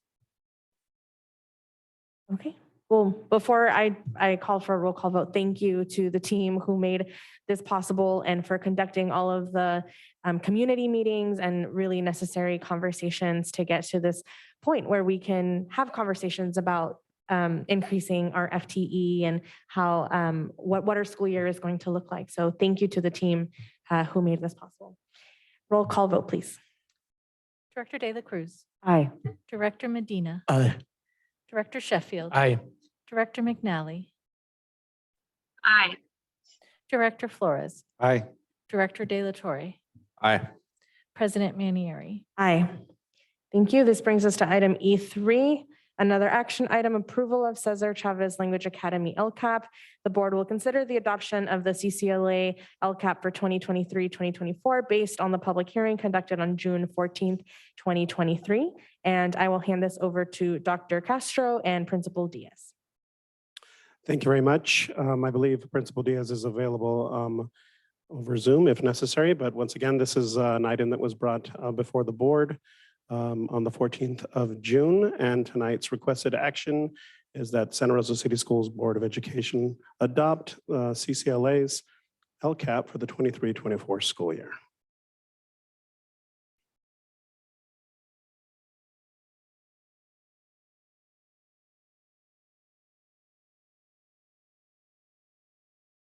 Okay, well, before I call for a roll call vote, thank you to the team who made this possible and for conducting all of the community meetings and really necessary conversations to get to this point where we can have conversations about increasing our FTE and how what our school year is going to look like. So thank you to the team who made this possible. Roll call vote, please. Director De La Cruz. Aye. Director Medina. Aye. Director Sheffield. Aye. Director McNally. Aye. Director Flores. Aye. Director De La Torre. Aye. President Manieri. Aye. Thank you. This brings us to item E3. Another action item, approval of Cesar Chavez Language Academy LCAP. The board will consider the adoption of the CCLA LCAP for 2023-2024 based on the public hearing conducted on June 14th, 2023. And I will hand this over to Dr. Castro and Principal Diaz. Thank you very much. I believe Principal Diaz is available over Zoom if necessary, but once again, this is an item that was brought before the board on the 14th of June, and tonight's requested action is that Santa Rosa City Schools Board of Education adopt CCLA's LCAP for the 23-24 school year.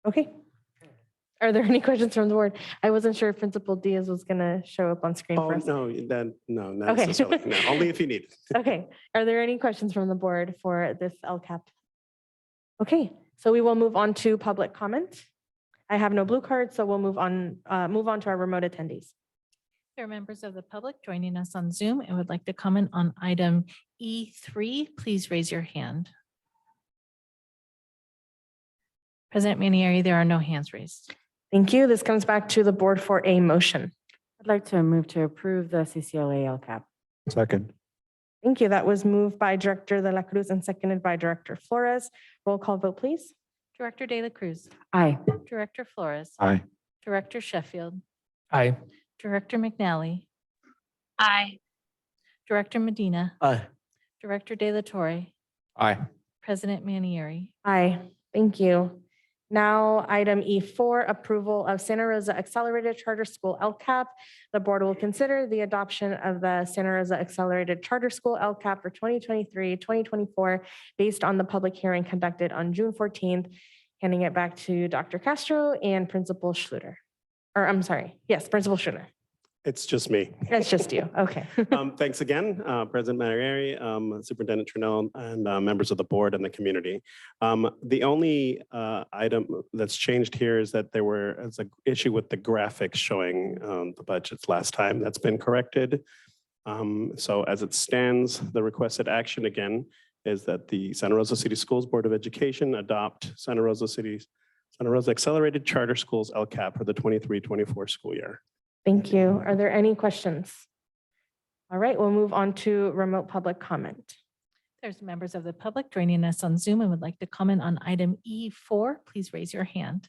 Okay. Are there any questions from the board? I wasn't sure if Principal Diaz was going to show up on screen Oh, for us. no, not Okay. necessarily. No, only if you need it. Okay. Are there any questions from the board for this LCAP? Okay, so we will move on to public comment. I have no blue cards, so we'll move on to our remote attendees. There are members of the public joining us on Zoom and would like to comment on item E3. Please raise your hand. President Manieri, there are no hands raised. Thank you. This comes back to the board for a motion. I'd like to move to approve the CCLA LCAP. Second. Thank you. That was moved by Director De La Cruz and seconded by Director Flores. Roll call vote, please. Director De La Cruz, Aye. Director Flores, Aye. Director Sheffield, Aye. Director McNally, Aye. Director Medina, Aye. Director De La Torre, Aye. President Manieri. Aye. Thank you. Now, item E4, approval of Santa Rosa Accelerated Charter School LCAP. The board will consider the adoption of the Santa Rosa Accelerated Charter School LCAP for 2023-2024 based on the public hearing conducted on June 14th. Handing it back to Dr. Castro and Principal Schluter. Or I'm sorry, yes, Principal Schluter. It's just me. It's just you. Okay. Thanks again, President Manieri, Superintendent Trinnell, and members of the board and the community. The only item that's changed here is that there was an issue with the graphics showing the budgets last time. That's been corrected. So as it stands, the requested action again is that the Santa Rosa City Schools Board of Education adopt Santa Rosa Accelerated Charter Schools LCAP for the 23-24 school year. Thank you. Are there any questions? All right, we'll move on to remote public comment. There's members of the public joining us on Zoom and would like to comment on item E4. Please raise your hand.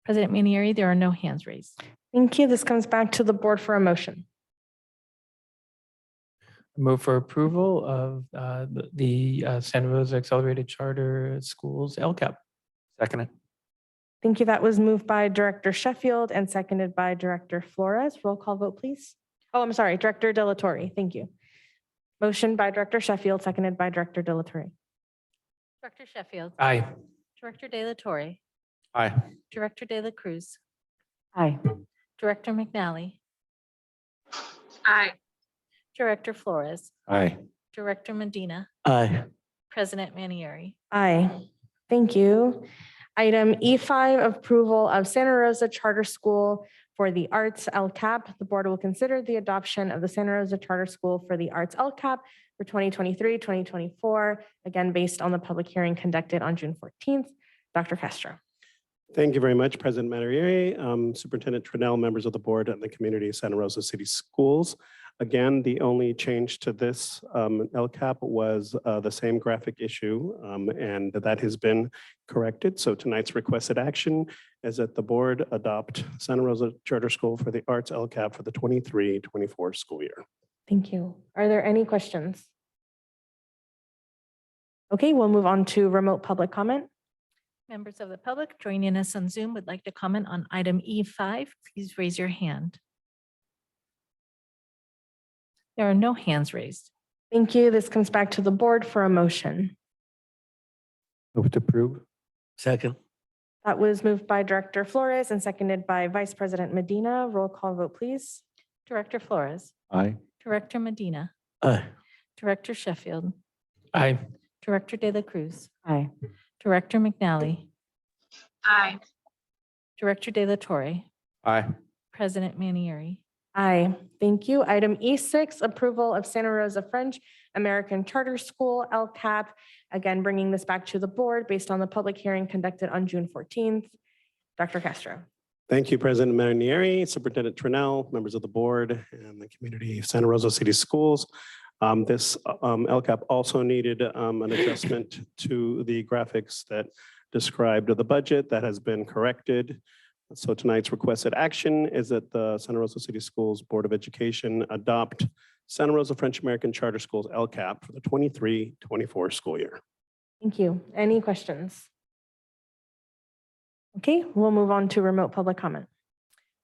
President Manieri, there are no hands raised. Thank you. This comes back to the board for a motion. Move for approval of the Santa Rosa Accelerated Charter Schools LCAP. Second. Thank you. That was moved by Director Sheffield and seconded by Director Flores. Roll call vote, please. Oh, I'm sorry, Director De La Torre. Thank you. Motion by Director Sheffield, seconded by Director De La Torre. Director Sheffield. Aye. Director De La Torre. Aye. Director De La Cruz. Aye. Director McNally. Aye. Director Flores. Aye. Director Medina. Aye. President Manieri. Aye. Thank you. Item E5, approval of Santa Rosa Charter School for the Arts LCAP. The board will consider the adoption of the Santa Rosa Charter School for the Arts LCAP for 2023-2024, again, based on the public hearing conducted on June 14th. Dr. Castro. Thank you very much, President Manieri, Superintendent Trinnell, members of the board and the community of Santa Rosa City Schools. Again, the only change to this LCAP was the same graphic issue, and that has been corrected. So tonight's requested action is that the board adopt Santa Rosa Charter School for the Arts LCAP for the 23-24 school year. Thank you. Are there any questions? Okay, we'll move on to remote public comment. Members of the public joining us on Zoom would like to comment on item E5. Please raise your hand. There are no hands raised. Thank you. This comes back to the board for a motion. Move to approve. Second. That was moved by Director Flores and seconded by Vice President Medina. Roll call vote, please. Director Flores. Aye. Director Medina. Aye. Director Sheffield. Aye. Director De La Cruz. Aye. Director McNally. Aye. Director De La Torre. Aye. President Manieri. Aye. Thank you. Item E6, approval of Santa Rosa French American Charter School LCAP. Again, bringing this back to the board based on the public hearing conducted on June 14th. Dr. Castro. Thank you, President Manieri, Superintendent Trinnell, members of the board and the community of Santa Rosa City Schools. This LCAP also needed an adjustment to the graphics that described the budget. That has been corrected. So tonight's requested action is that the Santa Rosa City Schools Board of Education adopt Santa Rosa French American Charter Schools LCAP for the 23-24 school year. Thank you. Any questions? Okay, we'll move on to remote public comment.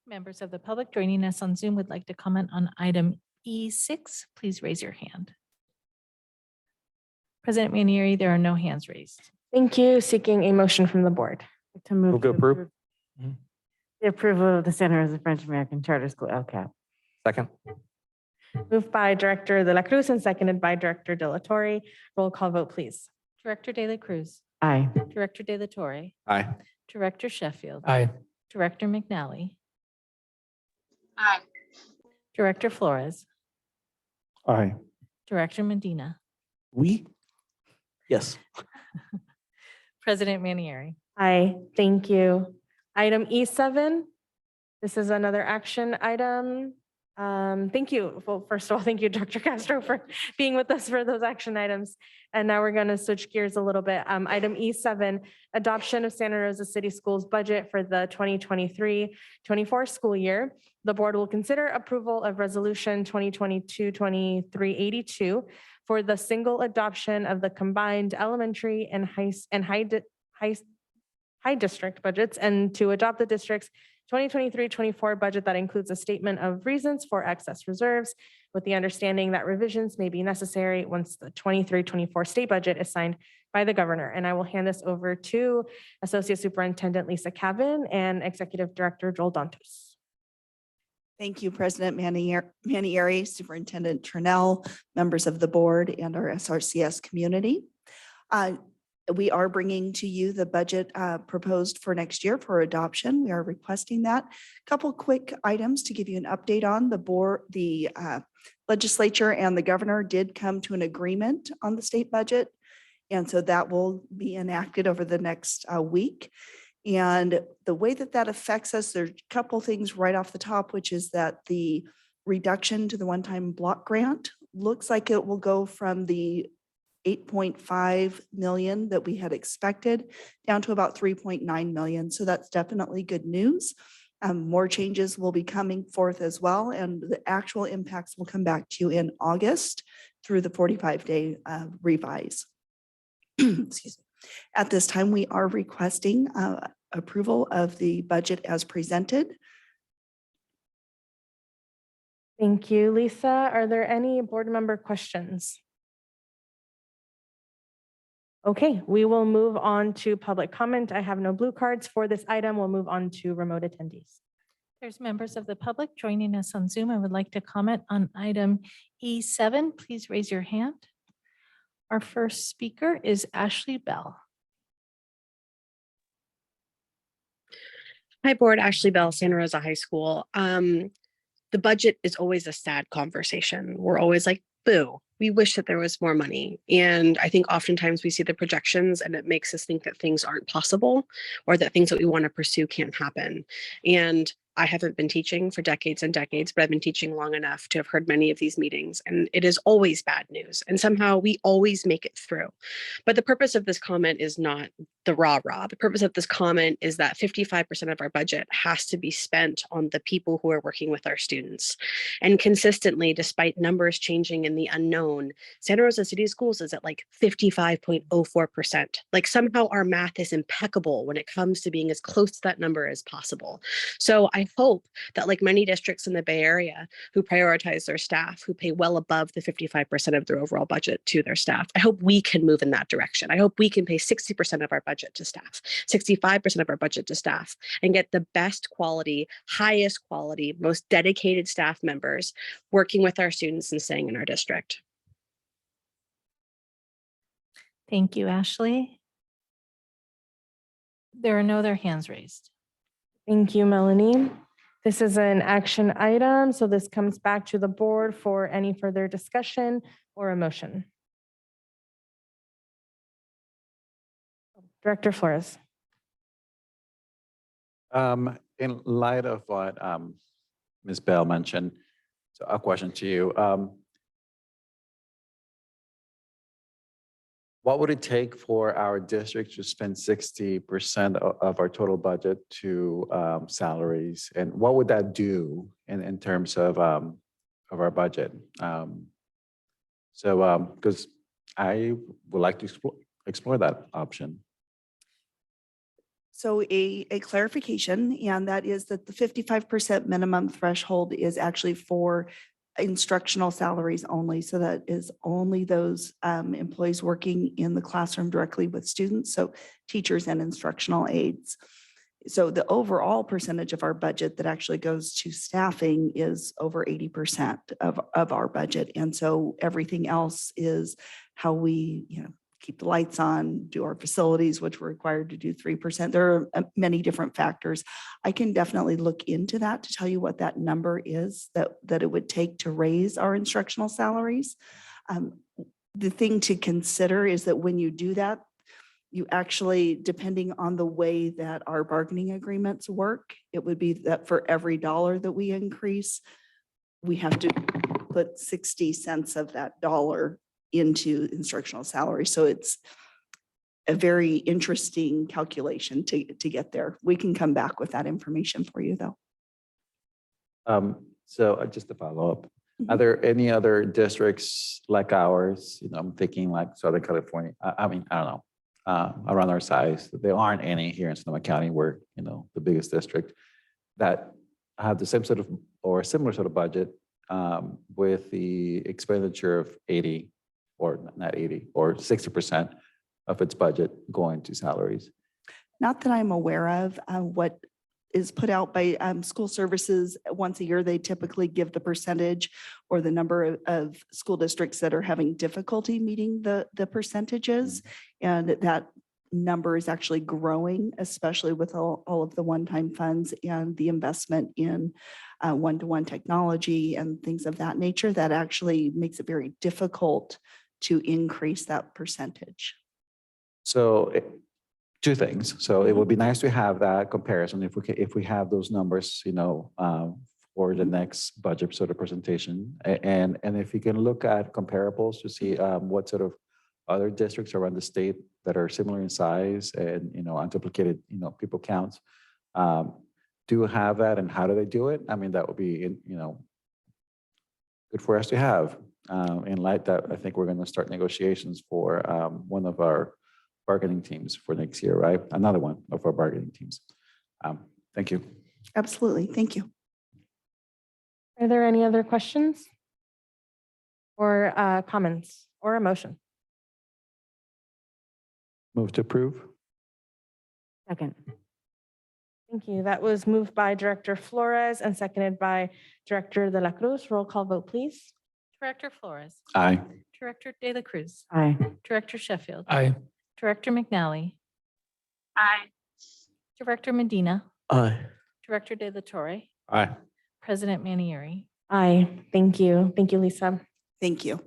Members of the public joining us on Zoom would like to comment on item E6. Please raise your hand. President Manieri, there are no hands raised. Thank you. Seeking a motion from the board. To move to approve. the approval of the Santa Rosa French American Charter School LCAP. Second. Moved by Director De La Cruz and seconded by Director De La Torre. Roll call vote, please. Director De La Cruz. Aye. Director De La Torre. Aye. Director Sheffield. Aye. Director McNally. Aye. Director Flores. Aye. Director Medina. We? Yes. President Manieri. Aye, thank you. Item E7, this is another action item. Thank you. Well, first of all, thank you, Dr. Castro, for being with us for those action items. And now we're going to switch gears a little bit. Item E7, adoption of Santa Rosa City Schools budget for the 2023-24 school year. The board will consider approval of resolution 2022-2382 for the single adoption of the combined elementary and high district budgets, and to adopt the district's 2023-24 budget that includes a statement of reasons for excess reserves, with the understanding that revisions may be necessary once the 23-24 state budget is signed by the governor. And I will hand this over to Associate Superintendent Lisa Cavan and Executive Director Joel Dantos. Thank you, President Manieri, Superintendent Turnell, members of the board, and our SRCS community. We are bringing to you the budget proposed for next year for adoption. We are requesting that. Couple quick items to give you an update on. The board, the legislature and the governor did come to an agreement on the state budget. And so that will be enacted over the next week. And the way that that affects us, there's a couple things right off the top, which is that the reduction to the one-time block grant looks like it will go from the 8.5 million that we had expected down to about 3.9 million. So that's definitely good news. More changes will be coming forth as well, and the actual impacts will come back to you in August through the 45-day revise. Excuse me. At this time, we are requesting approval of the budget as presented. Thank you, Lisa. Are there any board member questions? Okay, we will move on to public comment. I have no blue cards for this item. We'll move on to remote attendees. There's members of the public joining us on Zoom and would like to comment on item E7. Please raise your hand. Our first speaker is Ashley Bell. Hi, board. Ashley Bell, Santa Rosa High School. The budget is always a sad conversation. We're always like, boo, we wish that there was more money. And I think oftentimes we see the projections and it makes us think that things aren't possible or that things that we want to pursue can't happen. And I haven't been teaching for decades and decades, but I've been teaching long enough to have heard many of these meetings, and it is always bad news. And somehow we always make it through. But the purpose of this comment is not the rah-rah. The purpose of this comment is that 55% of our budget has to be spent on the people who are working with our students. And consistently, despite numbers changing in the unknown, Santa Rosa City Schools is at like 55.04%. Like somehow our math is impeccable when it comes to being as close to that number as possible. So I hope that, like many districts in the Bay Area who prioritize their staff, who pay well above the 55% of their overall budget to their staff, I hope we can move in that direction. I hope we can pay 60% of our budget to staff, 65% of our budget to staff, and get the best quality, highest quality, most dedicated staff members working with our students and staying in our district. Thank you, Ashley. There are no other hands raised. Thank you, Melanie. This is an action item, so this comes back to the board for any further discussion or a motion. Director Flores. In light of what Ms. Bell mentioned, so a question to you. What would it take for our district to spend 60% of our total budget to salaries? And what would that do in terms of our budget? Because I would like to explore that option. So a clarification, and that is that the 55% minimum threshold is actually for instructional salaries only. So that is only those employees working in the classroom directly with students, so teachers and instructional aides. So the overall percentage of our budget that actually goes to staffing is over 80% of our budget. And so everything else is how we, keep the lights on, do our facilities, which we're required to do 3%. There are many different factors. I can definitely look into that to tell you what that number is that it would take to raise our instructional salaries. The thing to consider is that when you do that, You actually, depending on the way that our bargaining agreements work, it would be that for every dollar that we increase, we have to put 60 cents of that dollar into instructional salary. So it's a very interesting calculation to get there. We can come back with that information for you, though. So just to follow up, are there any other districts like ours? I'm thinking like Southern California. I mean, I don't know, around our size. There aren't any here in Sonoma County. We're, the biggest district that have the same sort of or similar sort of budget with the expenditure of 80 or not 80 or 60% of its budget going to salaries. Not that I'm aware of. What is put out by school services once a year, they typically give the percentage or the number of school districts that are having difficulty meeting the percentages. And that number is actually growing, especially with all of the one-time funds and the investment in one-to-one technology and things of that nature. That actually makes it very difficult to increase that percentage. So two things. So it would be nice to have that comparison if we have those numbers, for the next budget sort of presentation. And if you can look at comparables to see what sort of other districts around the state that are similar in size and, unduplicated, people counts, do have that and how do they do it? I mean, that would be, good for us to have. In light that I think we're going to start negotiations for one of our bargaining teams for next year, right? Another one of our bargaining teams. Thank you. Absolutely. Thank you. Are there any other questions or comments or a motion? Move to approve. Second. Thank you. That was moved by Director Flores and seconded by Director De La Cruz. Roll call vote, please. Director Flores. Aye. Director De La Cruz. Aye. Director Sheffield. Aye. Director McNally. Aye. Director Medina. Aye. Director De La Torre. Aye. President Manieri. Aye. Thank you. Thank you, Lisa. Thank you.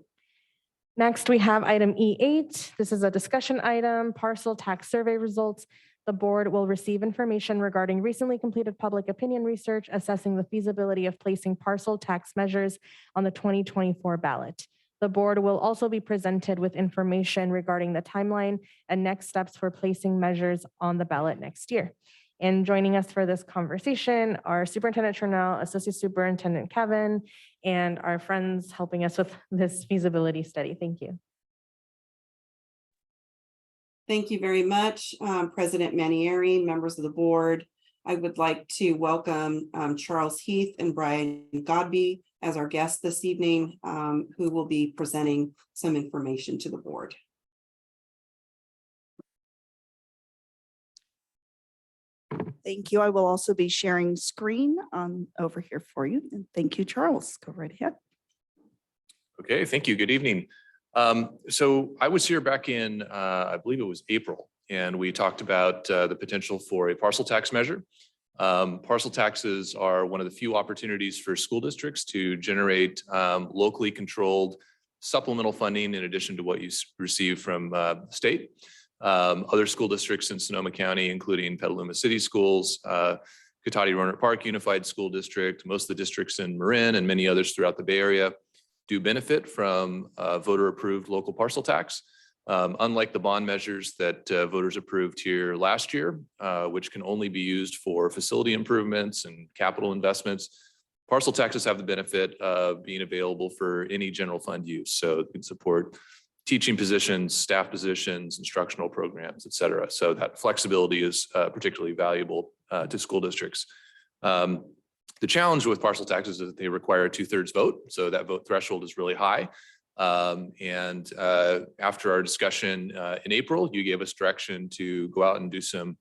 Next, we have item E8. This is a discussion item, parcel tax survey results. The board will receive information regarding recently completed public opinion research assessing the feasibility of placing parcel tax measures on the 2024 ballot. The board will also be presented with information regarding the timeline and next steps for placing measures on the ballot next year. And joining us for this conversation are Superintendent Turnell, Associate Superintendent Kevin, and our friends helping us with this feasibility study. Thank you. Thank you very much, President Manieri, members of the board. I would like to welcome Charles Heath and Brian Godby as our guests this evening, who will be presenting some information to the board. Thank you. I will also be sharing screen over here for you. And thank you, Charles. Go right ahead. Okay, thank you. Good evening. So I was here back in, I believe it was April, and we talked about the potential for a parcel tax measure. Parcel taxes are one of the few opportunities for school districts to generate locally controlled supplemental funding in addition to what you receive from the state. Other school districts in Sonoma County, including Petaluma City Schools, Cotati-Rohnert Park Unified School District, most of the districts in Marin and many others throughout the Bay Area do benefit from voter-approved local parcel tax. Unlike the bond measures that voters approved here last year, which can only be used for facility improvements and capital investments, parcel taxes have the benefit of being available for any general fund use. So it can support teaching positions, staff positions, instructional programs, et cetera. So that flexibility is particularly valuable to school districts. The challenge with parcel taxes is that they require a 2/3 vote. So that vote threshold is really high. And after our discussion in April, you gave us direction to go out and do some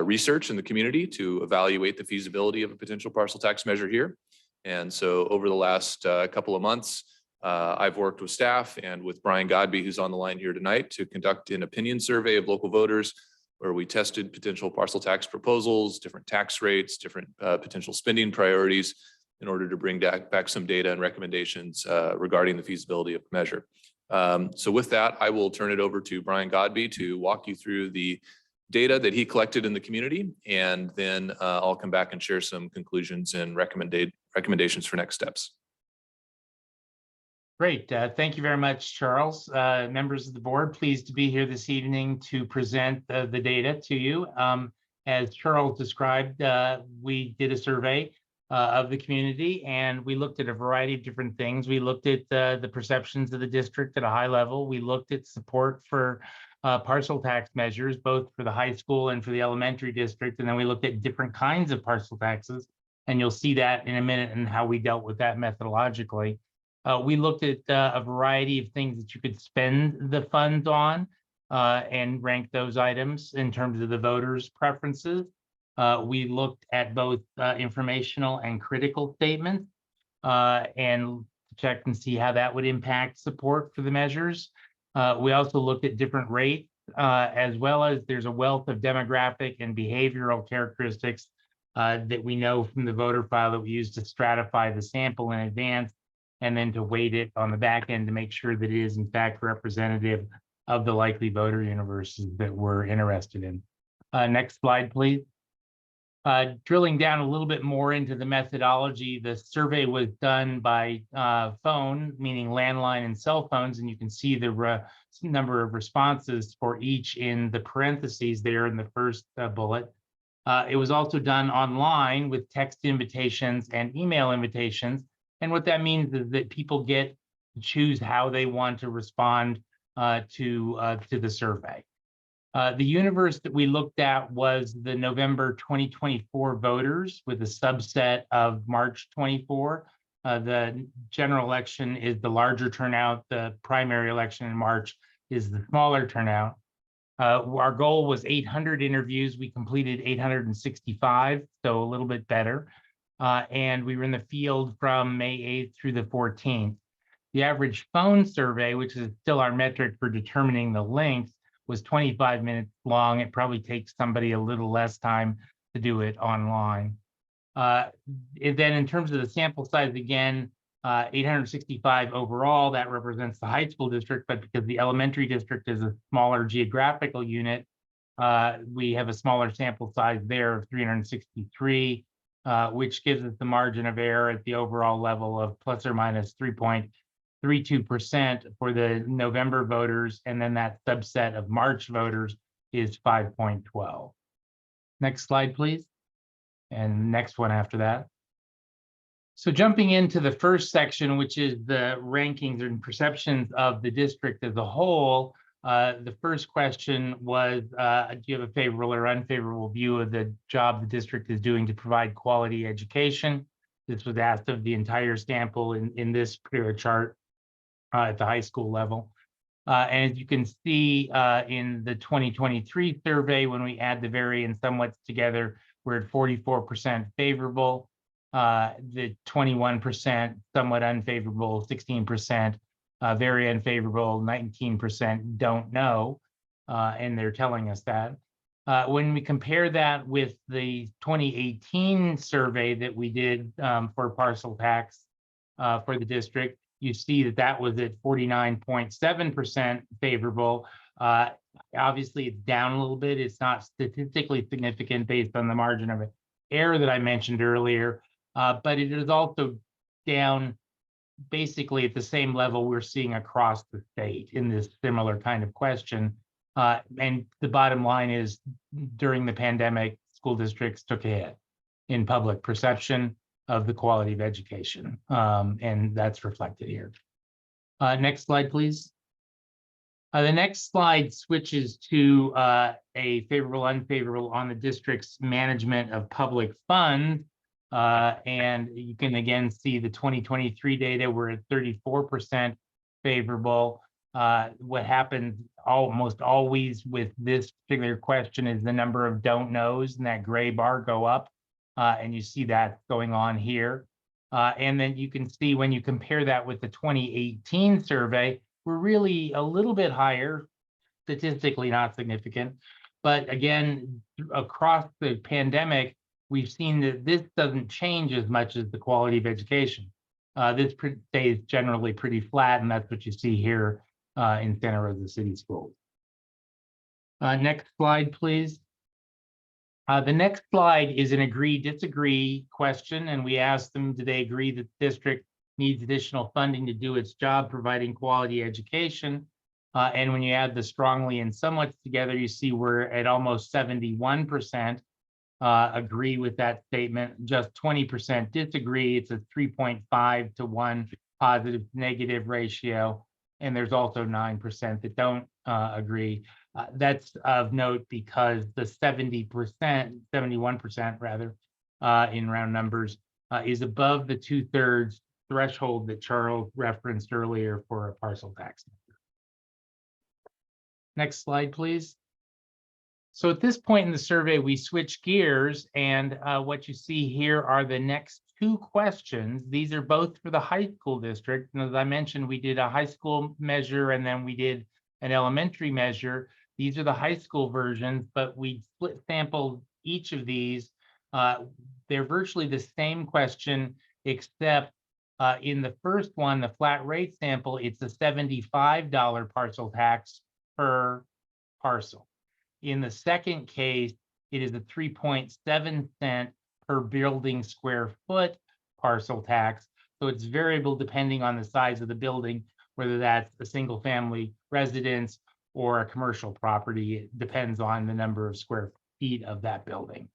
research in the community to evaluate the feasibility of a potential parcel tax measure here. And so over the last couple of months, I've worked with staff and with Brian Godby, who's on the line here tonight, to conduct an opinion survey of local voters where we tested potential parcel tax proposals, different tax rates, different potential spending priorities in order to bring back some data and recommendations regarding the feasibility of the measure. So with that, I will turn it over to Brian Godby to walk you through the data that he collected in the community, and then I'll come back and share some conclusions and recommendations for next steps. Great. Thank you very much, Charles. Members of the board, pleased to be here this evening to present the data to you. As Charles described, we did a survey of the community, and we looked at a variety of different things. We looked at the perceptions of the district at a high level. We looked at support for parcel tax measures, both for the high school and for the elementary district. And then we looked at different kinds of parcel taxes. And you'll see that in a minute and how we dealt with that methodologically. We looked at a variety of things that you could spend the funds on and rank those items in terms of the voters' preferences. We looked at both informational and critical statements and checked and see how that would impact support for the measures. We also looked at different rates, as well as there's a wealth of demographic and behavioral characteristics that we know from the voter file that we use to stratify the sample in advance, and then to weight it on the back end to make sure that it is in fact representative of the likely voter universes that we're interested in. Next slide, please. Drilling down a little bit more into the methodology, the survey was done by phone, meaning landline and cell phones, and you can see the number of responses for each in the parentheses there in the first bullet. It was also done online with text invitations and email invitations. And what that means is that people get to choose how they want to respond to the survey. The universe that we looked at was the November 2024 voters with a subset of March 24. The general election is the larger turnout. The primary election in March is the smaller turnout. Our goal was 800 interviews. We completed 865, so a little bit better. And we were in the field from May 8th through the 14th. The average phone survey, which is still our metric for determining the length, was 25 minutes long. It probably takes somebody a little less time to do it online. Then in terms of the sample size, again, 865 overall, that represents the high school district, but because the elementary district is a smaller geographical unit, we have a smaller sample size there of 363. Which gives us the margin of error at the overall level of plus or minus 3.32% for the November voters, and then that subset of March voters is 5.12. Next slide, please. And next one after that. So jumping into the first section, which is the rankings and perceptions of the district as a whole, the first question was, do you have a favorable or unfavorable view of the job the district is doing to provide quality education? This was asked of the entire sample in this particular chart at the high school level. And as you can see in the 2023 survey, when we add the vary and somewhat together, we're at 44% favorable, the 21% somewhat unfavorable, 16% very unfavorable, 19% don't know, and they're telling us that. When we compare that with the 2018 survey that we did for parcel tax for the district, you see that that was at 49.7% favorable. Obviously, it's down a little bit. It's not statistically significant based on the margin of error that I mentioned earlier, but it is also down basically at the same level we're seeing across the state in this similar kind of question. And the bottom line is, during the pandemic, school districts took a hit in public perception of the quality of education, and that's reflected here. Next slide, please. The next slide switches to a favorable, unfavorable on the district's management of public funds. And you can again see the 2023 data, we're at 34% favorable. What happens almost always with this particular question is the number of don't knows, and that gray bar go up. And you see that going on here. And then you can see when you compare that with the 2018 survey, we're really a little bit higher, statistically not significant. But again, across the pandemic, we've seen that this doesn't change as much as the quality of education. This stays generally pretty flat, and that's what you see here in Santa Rosa City Schools. Next slide, please. The next slide is an agree, disagree question, and we asked them, do they agree that the district needs additional funding to do its job providing quality education? And when you add the strongly and somewhat together, you see we're at almost 71% agree with that statement, just 20% disagree. It's a 3.5 to 1 positive negative ratio. And there's also 9% that don't agree. That's of note because the 70%, 71% rather, in round numbers, is above the 2/3 threshold that Charles referenced earlier for a parcel tax. Next slide, please. So at this point in the survey, we switch gears, and what you see here are the next two questions. These are both for the high school district. And as I mentioned, we did a high school measure and then we did an elementary measure. These are the high school versions, but we split sampled each of these. They're virtually the same question, except in the first one, the flat rate sample, it's a $75 parcel tax per parcel. In the second case, it is a 3.7 cent per building square foot parcel tax. So it's variable depending on the size of the building, whether that's a single family residence or a commercial property. It depends on the number of square feet of that building.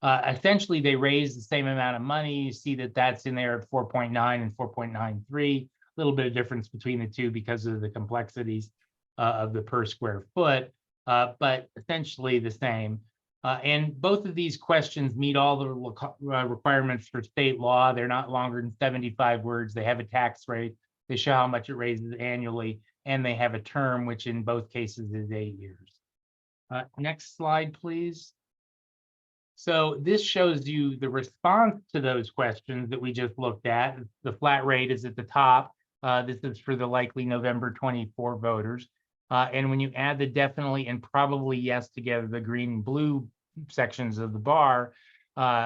Essentially, they raise the same amount of money. You see that that's in there at 4.9 and 4.93. A little bit of difference between the two because of the complexities of the per square foot, but essentially the same. And both of these questions meet all the requirements for state law. They're not longer than 75 words. They have a tax rate. They show how much it raises annually, and they have a term, which in both cases is 8 years. Next slide, please. So this shows you the response to those questions that we just looked at. The flat rate is at the top. This is for the likely November 24 voters. And when you add the definitely and probably yes together, the green and blue sections of the bar,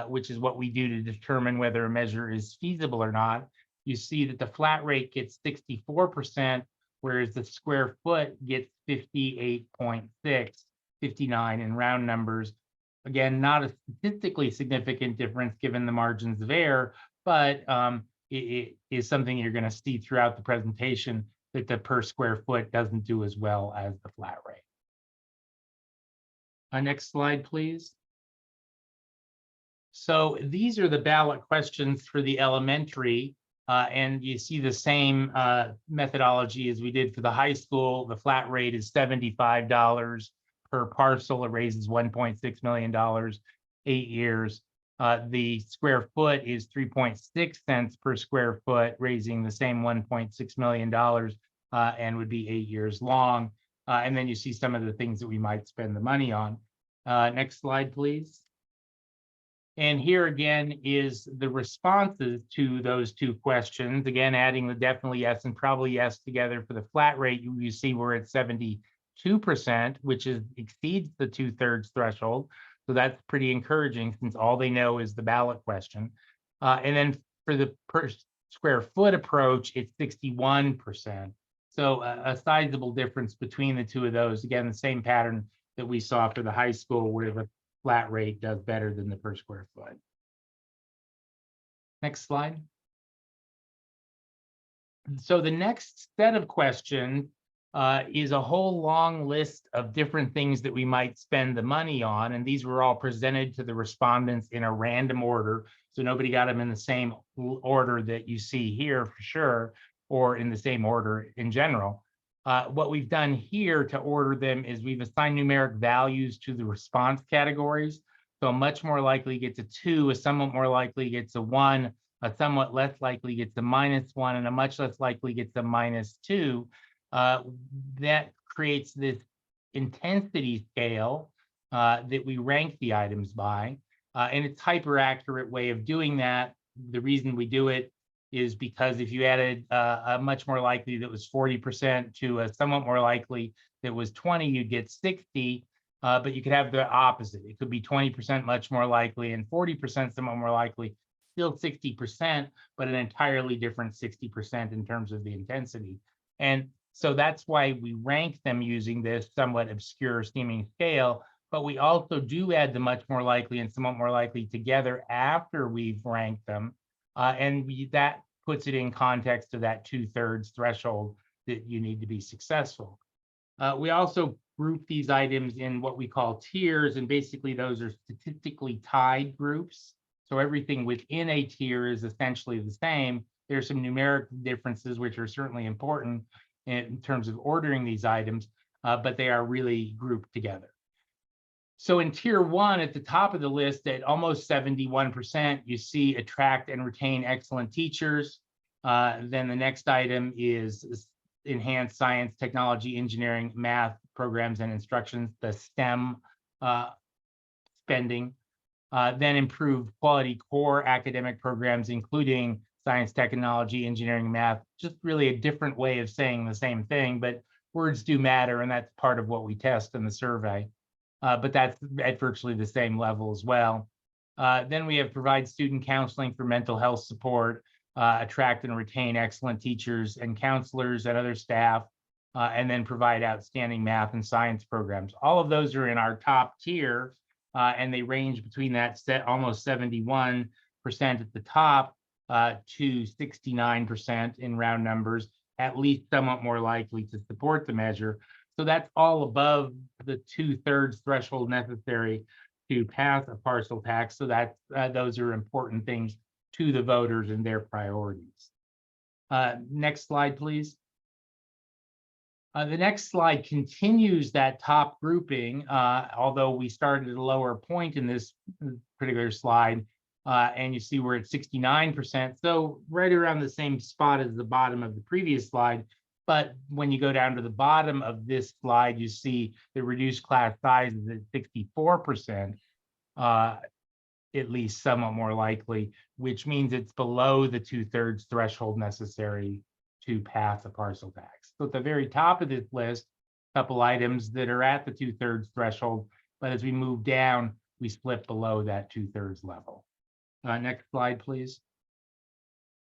which is what we do to determine whether a measure is feasible or not, you see that the flat rate gets 64%, whereas the square foot gets 58.6, 59 in round numbers. Again, not a statistically significant difference given the margins of error, but it is something you're going to see throughout the presentation, that the per square foot doesn't do as well as the flat rate. Next slide, please. So these are the ballot questions for the elementary, and you see the same methodology as we did for the high school. The flat rate is $75 per parcel. It raises $1.6 million, 8 years. The square foot is 3.6 cents per square foot, raising the same $1.6 million, and would be 8 years long. And then you see some of the things that we might spend the money on. Next slide, please. And here again is the responses to those two questions. Again, adding the definitely yes and probably yes together for the flat rate, you see we're at 72%, which exceeds the 2/3 threshold. So that's pretty encouraging since all they know is the ballot question. And then for the per square foot approach, it's 61%. So a sizable difference between the two of those. Again, the same pattern that we saw for the high school, where the flat rate does better than the per square foot. Next slide. So the next set of questions is a whole long list of different things that we might spend the money on. And these were all presented to the respondents in a random order. So nobody got them in the same order that you see here for sure, or in the same order in general. What we've done here to order them is we've assigned numeric values to the response categories. So a much more likely gets a 2, a somewhat more likely gets a 1, a somewhat less likely gets a -1, and a much less likely gets a -2. That creates this intensity scale that we rank the items by. And it's hyper accurate way of doing that. The reason we do it is because if you added a much more likely that was 40% to a somewhat more likely that was 20, you'd get 60, but you could have the opposite. It could be 20% much more likely and 40% somewhat more likely, still 60%, but an entirely different 60% in terms of the intensity. And So that's why we rank them using this somewhat obscure seeming scale, but we also do add the much more likely and somewhat more likely together after we've ranked them. That puts it in context of that 2/3 threshold that you need to be successful. We also group these items in what we call tiers, and basically those are statistically tied groups. So everything within a tier is essentially the same. There's some numeric differences, which are certainly important in terms of ordering these items, but they are really grouped together. So in tier 1, at the top of the list, at almost 71%, you see attract and retain excellent teachers. Then the next item is enhance science, technology, engineering, math programs and instructions, the STEM spending. Then improve quality core academic programs, including science, technology, engineering, math, just really a different way of saying the same thing, but words do matter, and that's part of what we test in the survey. But that's at virtually the same level as well. Then we have provide student counseling for mental health support, attract and retain excellent teachers and counselors and other staff, and then provide outstanding math and science programs. All of those are in our top tier, and they range between that almost 71% at the top to 69% in round numbers, at least somewhat more likely to support the measure. So that's all above the 2/3 threshold necessary to pass a parcel tax. So that those are important things to the voters and their priorities. Next slide, please. The next slide continues that top grouping, although we started at a lower point in this particular slide, and you see we're at 69%. So right around the same spot as the bottom of the previous slide. But when you go down to the bottom of this slide, you see the reduced class size is at 64%, at least somewhat more likely, which means it's below the 2/3 threshold necessary to pass a parcel tax. So at the very top of this list, a couple items that are at the 2/3 threshold, but as we move down, we slip below that 2/3 level. Next slide, please.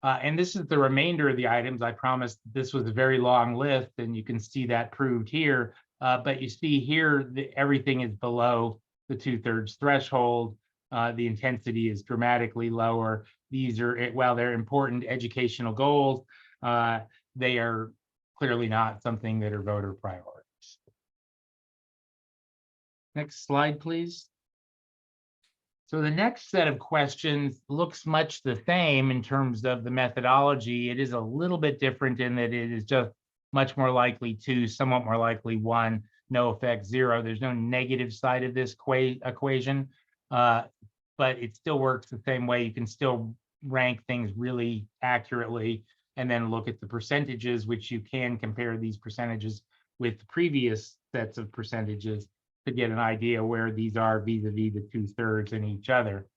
And this is the remainder of the items. I promised this was a very long list, and you can see that proved here. But you see here that everything is below the 2/3 threshold. The intensity is dramatically lower. These are, while they're important educational goals, they are clearly not something that are voter priorities. Next slide, please. So the next set of questions looks much the same in terms of the methodology. It is a little bit different in that it is just much more likely 2, somewhat more likely 1, no effect 0. There's no negative side of this equation, but it still works the same way. You can still rank things really accurately and then look at the percentages, which you can compare these percentages with the previous sets of percentages to get an idea where these are vis-a-vis the 2/3 and each other.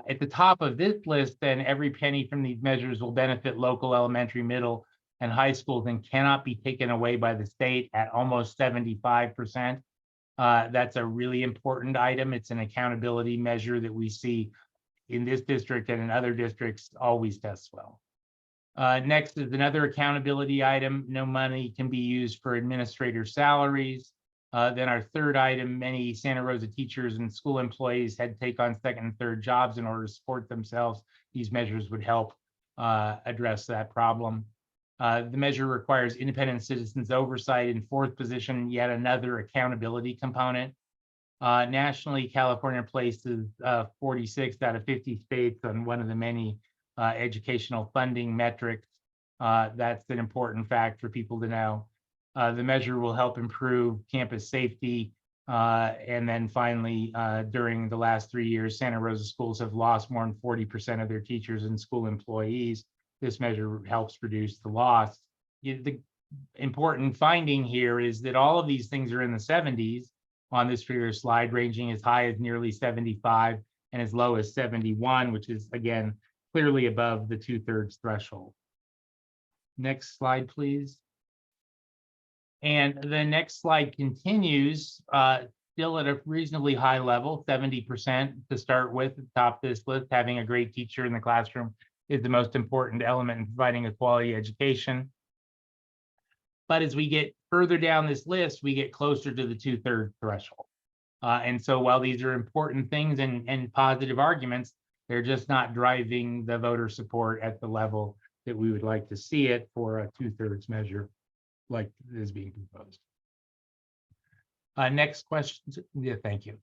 At the top of this list, then, every penny from these measures will benefit local elementary, middle, and high schools and cannot be taken away by the state at almost 75%. That's a really important item. It's an accountability measure that we see in this district and in other districts always tests well. Next is another accountability item. No money can be used for administrator salaries. Then our third item, many Santa Rosa teachers and school employees had to take on second and third jobs in order to support themselves. These measures would help address that problem. The measure requires independent citizens oversight. In fourth position, yet another accountability component. Nationally, California places 46 out of 50 states on one of the many educational funding metrics. That's an important fact for people to know. The measure will help improve campus safety. And then finally, during the last 3 years, Santa Rosa schools have lost more than 40% of their teachers and school employees. This measure helps reduce the loss. The important finding here is that all of these things are in the 70s on this particular slide, ranging as high as nearly 75 and as low as 71, which is, again, clearly above the 2/3 threshold. Next slide, please. And the next slide continues, still at a reasonably high level, 70% to start with at the top of this list. Having a great teacher in the classroom is the most important element in providing a quality education. But as we get further down this list, we get closer to the 2/3 threshold. And so while these are important things and positive arguments, they're just not driving the voter support at the level that we would like to see it for a 2/3 measure like is being proposed. Next question. Yeah, thank you.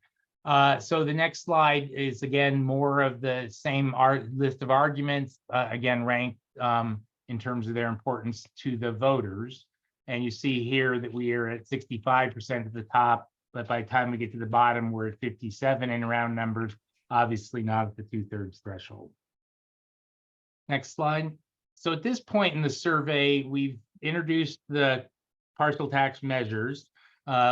So the next slide is again more of the same list of arguments, again ranked in terms of their importance to the voters. And you see here that we are at 65% at the top, but by the time we get to the bottom, we're at 57 in round numbers, obviously not at the 2/3 threshold. Next slide. So at this point in the survey, we've introduced the parcel tax measures.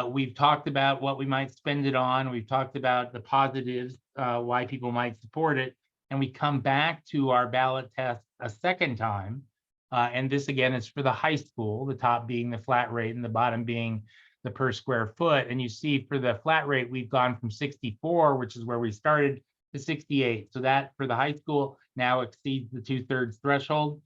We've talked about what we might spend it on. We've talked about the positives, why people might support it. And we come back to our ballot test a second time. And this again is for the high school, the top being the flat rate and the bottom being the per square foot. And you see for the flat rate, we've gone from 64, which is where we started, to 68. So that for the high school now exceeds the 2/3 threshold.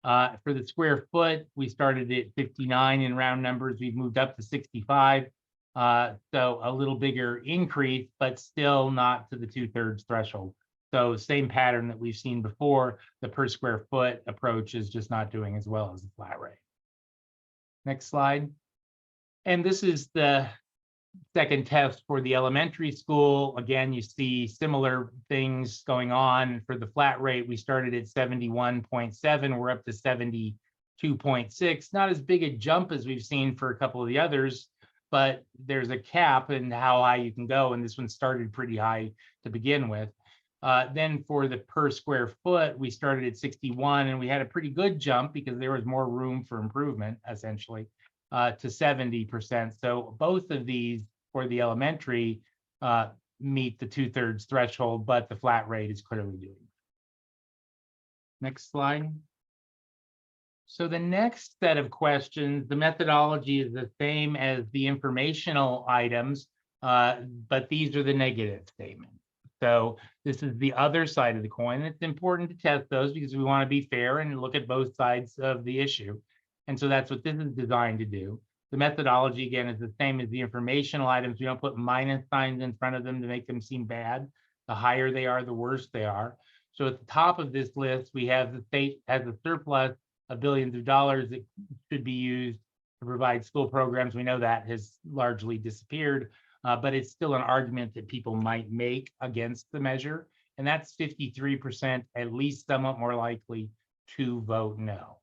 For the square foot, we started at 59 in round numbers. We've moved up to 65. So a little bigger increase, but still not to the 2/3 threshold. So same pattern that we've seen before, the per square foot approach is just not doing as well as the flat rate. Next slide. And this is the second test for the elementary school. Again, you see similar things going on. For the flat rate, we started at 71.7. We're up to 72.6. Not as big a jump as we've seen for a couple of the others, but there's a cap in how high you can go. And this one started pretty high to begin with. Then for the per square foot, we started at 61 and we had a pretty good jump because there was more room for improvement, essentially, to 70%. So both of these for the elementary meet the 2/3 threshold, but the flat rate is clearly doing. Next slide. So the next set of questions, the methodology is the same as the informational items, but these are the negative statements. So this is the other side of the coin. It's important to test those because we want to be fair and look at both sides of the issue. And so that's what this is designed to do. The methodology, again, is the same as the informational items. We don't put minus signs in front of them to make them seem bad. The higher they are, the worse they are. So at the top of this list, we have the state has a surplus of billions of dollars that should be used to provide school programs. We know that has largely disappeared. But it's still an argument that people might make against the measure. And that's 53%, at least somewhat more likely to vote no.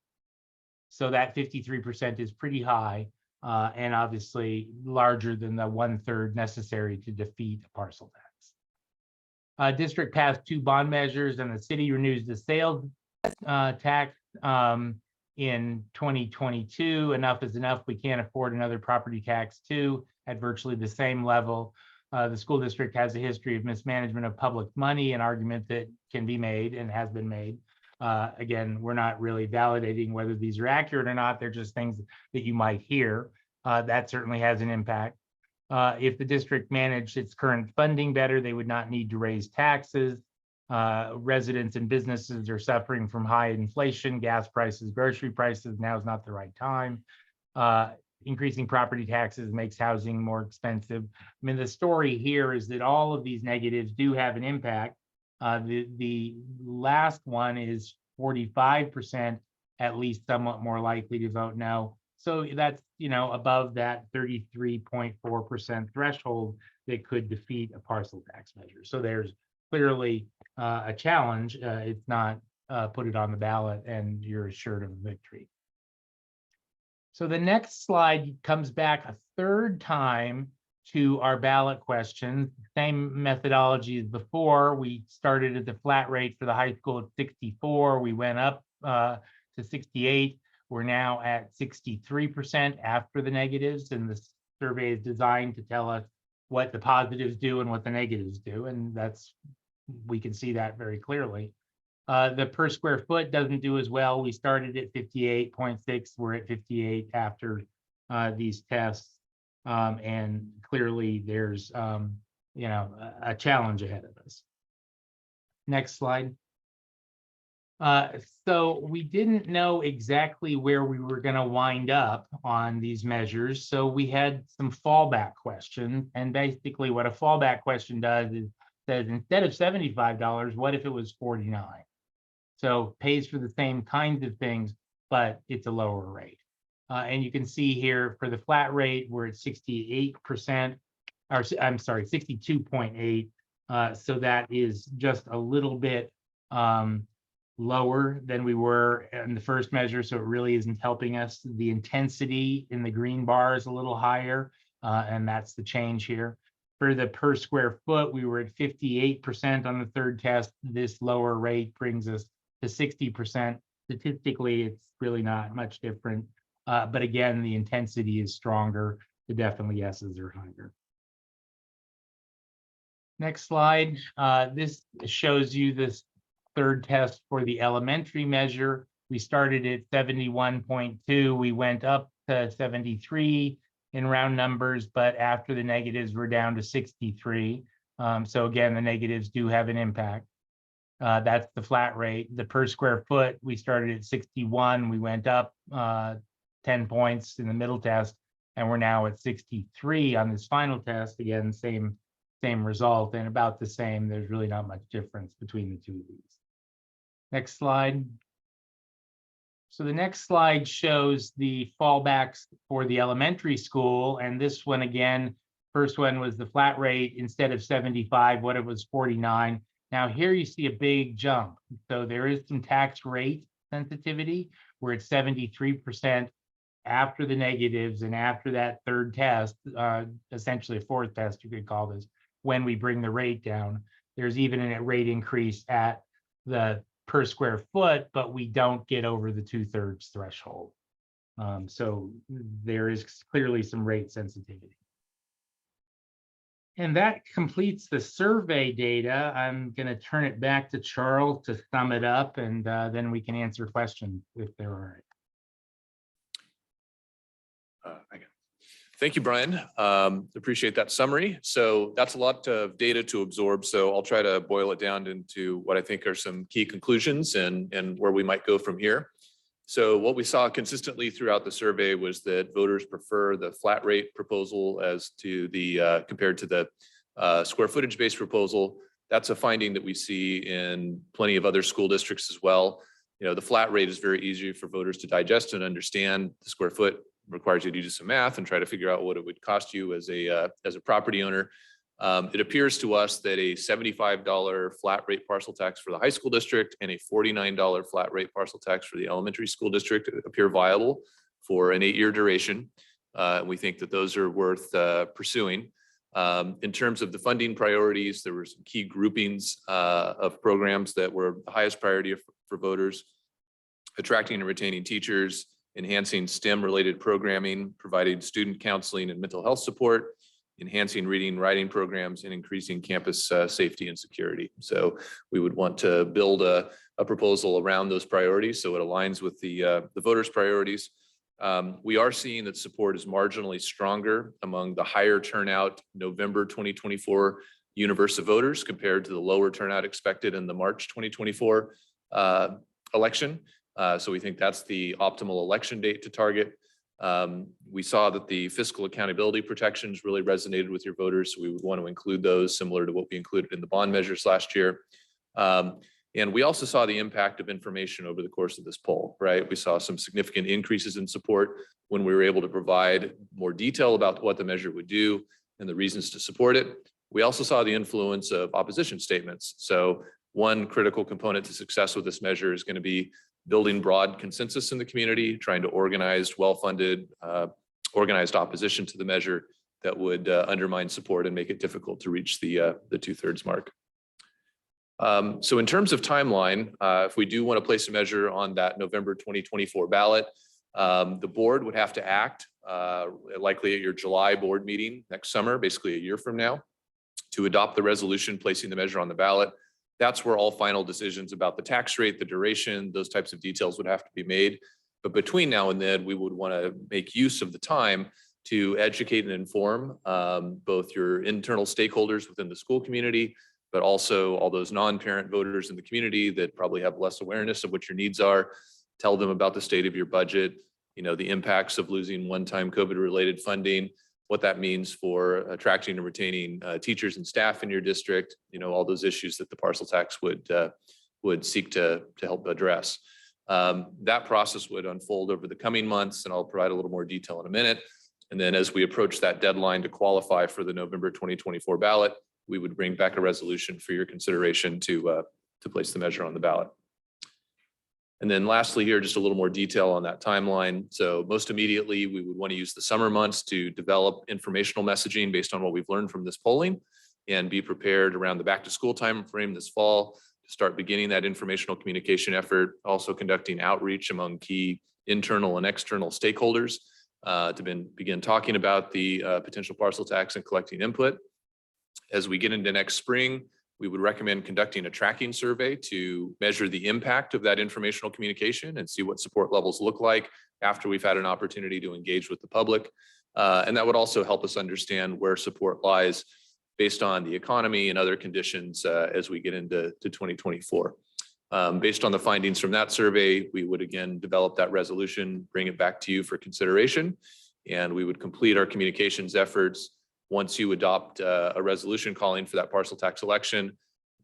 So that 53% is pretty high and obviously larger than the 1/3 necessary to defeat a parcel tax. District passed 2 bond measures and the city renews the sales tax in 2022. Enough is enough. We can't afford another property tax too. At virtually the same level. The school district has a history of mismanagement of public money, an argument that can be made and has been made. Again, we're not really validating whether these are accurate or not. They're just things that you might hear. That certainly has an impact. If the district managed its current funding better, they would not need to raise taxes. Residents and businesses are suffering from high inflation, gas prices, grocery prices. Now is not the right time. Increasing property taxes makes housing more expensive. I mean, the story here is that all of these negatives do have an impact. The last one is 45%, at least somewhat more likely to vote no. So that's, above that 33.4% threshold that could defeat a parcel tax measure. So there's clearly a challenge. It's not put it on the ballot and you're assured of victory. So the next slide comes back a third time to our ballot questions. Same methodology as before. We started at the flat rate for the high school at 64. We went up to 68. We're now at 63% after the negatives, and the survey is designed to tell us what the positives do and what the negatives do, and we can see that very clearly. The per square foot doesn't do as well. We started at 58.6. We're at 58 after these tests. And clearly there's, a challenge ahead of us. Next slide. So we didn't know exactly where we were going to wind up on these measures. So we had some fallback questions. And basically what a fallback question does is says instead of $75, what if it was $49? So pays for the same kinds of things, but it's a lower rate. And you can see here for the flat rate, we're at 68%, or I'm sorry, 62.8. So that is just a little bit lower than we were in the first measure. So it really isn't helping us. The intensity in the green bar is a little higher, and that's the change here. For the per square foot, we were at 58% on the third test. This lower rate brings us to 60%. Statistically, it's really not much different. But again, the intensity is stronger. The definitely yeses are higher. Next slide. This shows you this third test for the elementary measure. We started at 71.2. We went up to 73 in round numbers, but after the negatives, we're down to 63. So again, the negatives do have an impact. That's the flat rate. The per square foot, we started at 61. We went up 10 points in the middle test, and we're now at 63 on this final test. Again, same result and about the same. There's really not much difference between the two of these. Next slide. So the next slide shows the fallbacks for the elementary school. And this one again, first one was the flat rate instead of 75, what it was 49. Now here you see a big jump. So there is some tax rate sensitivity. We're at 73% after the negatives and after that third test, essentially a fourth test, you could call this, when we bring the rate down. There's even a rate increase at the per square foot, but we don't get over the 2/3 threshold. So there is clearly some rate sensitivity. And that completes the survey data. I'm going to turn it back to Charles to sum it up, and then we can answer questions if there are. Thank you, Brian. Appreciate that summary. So that's a lot of data to absorb. So I'll try to boil it down into what I think are some key conclusions and where we might go from here. So what we saw consistently throughout the survey was that voters prefer the flat rate proposal as to the compared to the square footage based proposal. That's a finding that we see in plenty of other school districts as well. You know, the flat rate is very easy for voters to digest and understand. The square foot requires you to do some math and try to figure out what it would cost you as a property owner. It appears to us that a $75 flat rate parcel tax for the high school district and a $49 flat rate parcel tax for the elementary school district appear viable for an 8-year duration. We think that those are worth pursuing. In terms of the funding priorities, there were some key groupings of programs that were the highest priority for voters: attracting and retaining teachers, enhancing STEM-related programming, providing student counseling and mental health support, enhancing reading and writing programs, and increasing campus safety and security. So we would want to build a proposal around those priorities so it aligns with the voters' priorities. We are seeing that support is marginally stronger among the higher turnout November 2024 universe of voters compared to the lower turnout expected in the March 2024 election. So we think that's the optimal election date to target. We saw that the fiscal accountability protections really resonated with your voters. So we would want to include those similar to what we included in the bond measures last year. And we also saw the impact of information over the course of this poll, right? We saw some significant increases in support when we were able to provide more detail about what the measure would do and the reasons to support it. We also saw the influence of opposition statements. So one critical component to success with this measure is going to be building broad consensus in the community, trying to organize well-funded, organized opposition to the measure that would undermine support and make it difficult to reach the 2/3 mark. So in terms of timeline, if we do want to place a measure on that November 2024 ballot, the board would have to act likely at your July board meeting next summer, basically a year from now, to adopt the resolution placing the measure on the ballot. That's where all final decisions about the tax rate, the duration, those types of details would have to be made. But between now and then, we would want to make use of the time to educate and inform both your internal stakeholders within the school community, but also all those non-parent voters in the community that probably have less awareness of what your needs are. Tell them about the state of your budget, the impacts of losing one-time COVID-related funding, what that means for attracting and retaining teachers and staff in your district, all those issues that the parcel tax would seek to help address. That process would unfold over the coming months, and I'll provide a little more detail in a minute. And then as we approach that deadline to qualify for the November 2024 ballot, we would bring back a resolution for your consideration to place the measure on the ballot. And then lastly here, just a little more detail on that timeline. So most immediately, we would want to use the summer months to develop informational messaging based on what we've learned from this polling and be prepared around the back to school timeframe this fall to start beginning that informational communication effort, also conducting outreach among key internal and external stakeholders to begin talking about the potential parcel tax and collecting input. As we get into next spring, we would recommend conducting a tracking survey to measure the impact of that informational communication and see what support levels look like after we've had an opportunity to engage with the public. And that would also help us understand where support lies based on the economy and other conditions as we get into 2024. Based on the findings from that survey, we would again develop that resolution, bring it back to you for consideration, and we would complete our communications efforts. Once you adopt a resolution calling for that parcel tax election,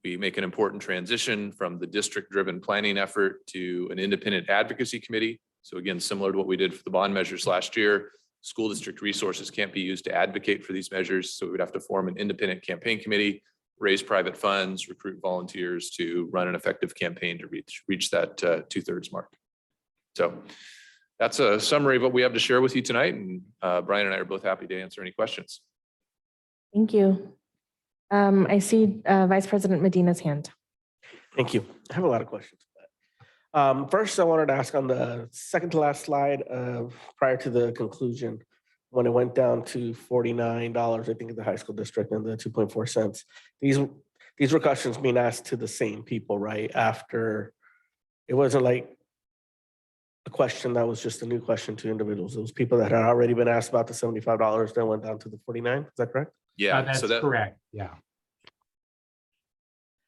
we make an important transition from the district-driven planning effort to an independent advocacy committee. So again, similar to what we did for the bond measures last year, school district resources can't be used to advocate for these measures. So we would have to form an independent campaign committee, raise private funds, recruit volunteers to run an effective campaign to reach that 2/3 mark. So that's a summary of what we have to share with you tonight. And Brian and I are both happy to answer any questions. Thank you. I see Vice President Medina's hand. Thank you. I have a lot of questions. First, I wanted to ask on the second to last slide prior to the conclusion, when it went down to $49, I think in the high school district and the 2.4 cents. These were questions being asked to the same people, right? After, it wasn't like a question that was just a new question to individuals. It was people that had already been asked about the $75, then went down to the 49. Is that correct? Yeah, That's so that correct. Yeah.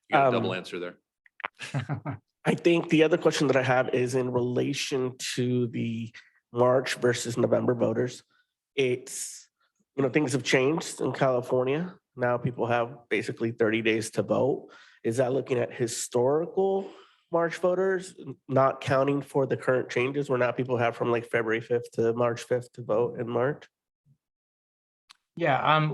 you got a double answer there. I think the other question that I have is in relation to the March versus November voters. It's, things have changed in California. Now people have basically 30 days to vote. Is that looking at historical March voters, not counting for the current changes where now people have from like February 5th to March 5th to vote in March? Yeah,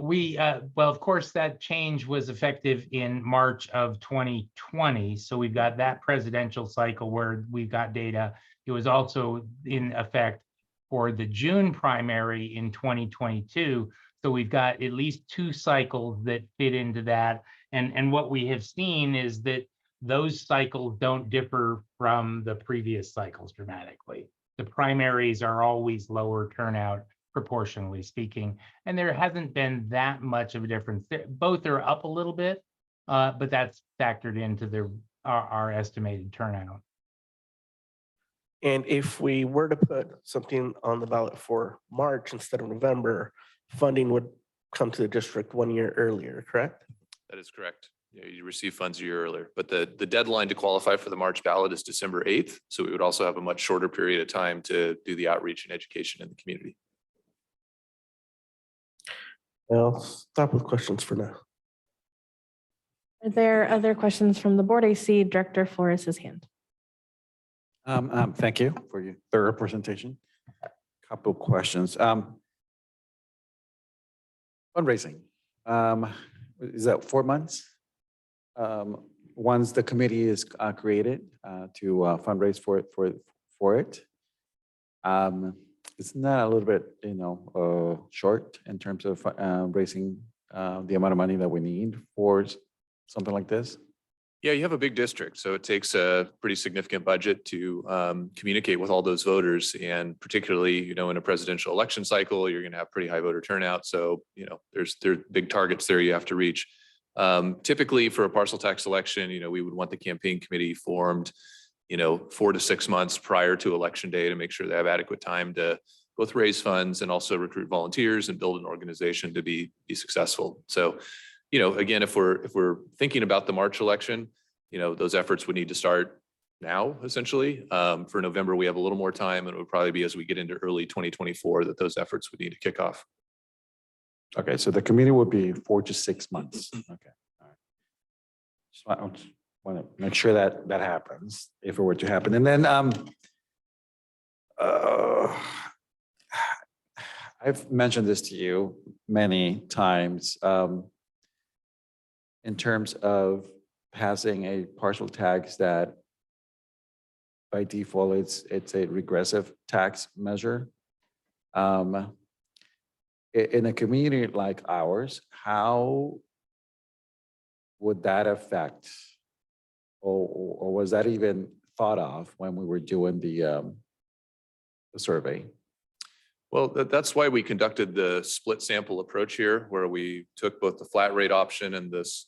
well, of course, that change was effective in March of 2020. So we've got that presidential cycle where we've got data. It was also in effect for the June primary in 2022. So we've got at least 2 cycles that fit into that. And what we have seen is that those cycles don't differ from the previous cycles dramatically. The primaries are always lower turnout, proportionally speaking, and there hasn't been that much of a difference. Both are up a little bit, but that's factored into our estimated turnout. And if we were to put something on the ballot for March instead of November, funding would come to the district 1 year earlier, correct? That is correct. Yeah, you receive funds a year earlier, but the deadline to qualify for the March ballot is December 8th. So we would also have a much shorter period of time to do the outreach and education in the community. I'll stop with questions for now. Are there other questions from the board? I see Director Flores' hand. Thank you for your thorough presentation. Couple questions. Fundraising. Is that 4 months? Once the committee is created to fundraise for it. Isn't that a little bit, short in terms of raising the amount of money that we need for something like this? Yeah, you have a big district, so it takes a pretty significant budget to communicate with all those voters, and particularly, in a presidential election cycle, you're going to have pretty high voter turnout. So, there's big targets there you have to reach. Typically, for a parcel tax election, we would want the campaign committee formed, 4 to 6 months prior to election day to make sure they have adequate time to both raise funds and also recruit volunteers and build an organization to be successful. So again, if we're thinking about the March election, those efforts would need to start now, essentially. For November, we have a little more time, and it would probably be as we get into early 2024 that those efforts would need to kick off. Okay, so the committee would be 4 to 6 months. Okay. All right. Just want to make sure that that happens if it were to happen. And then I've mentioned this to you many times in terms of passing a partial tax that by default it's a regressive tax measure. In a community like ours, how would that affect, or was that even thought of when we were doing the survey? Well, that's why we conducted the split sample approach here, where we took both the flat rate option and this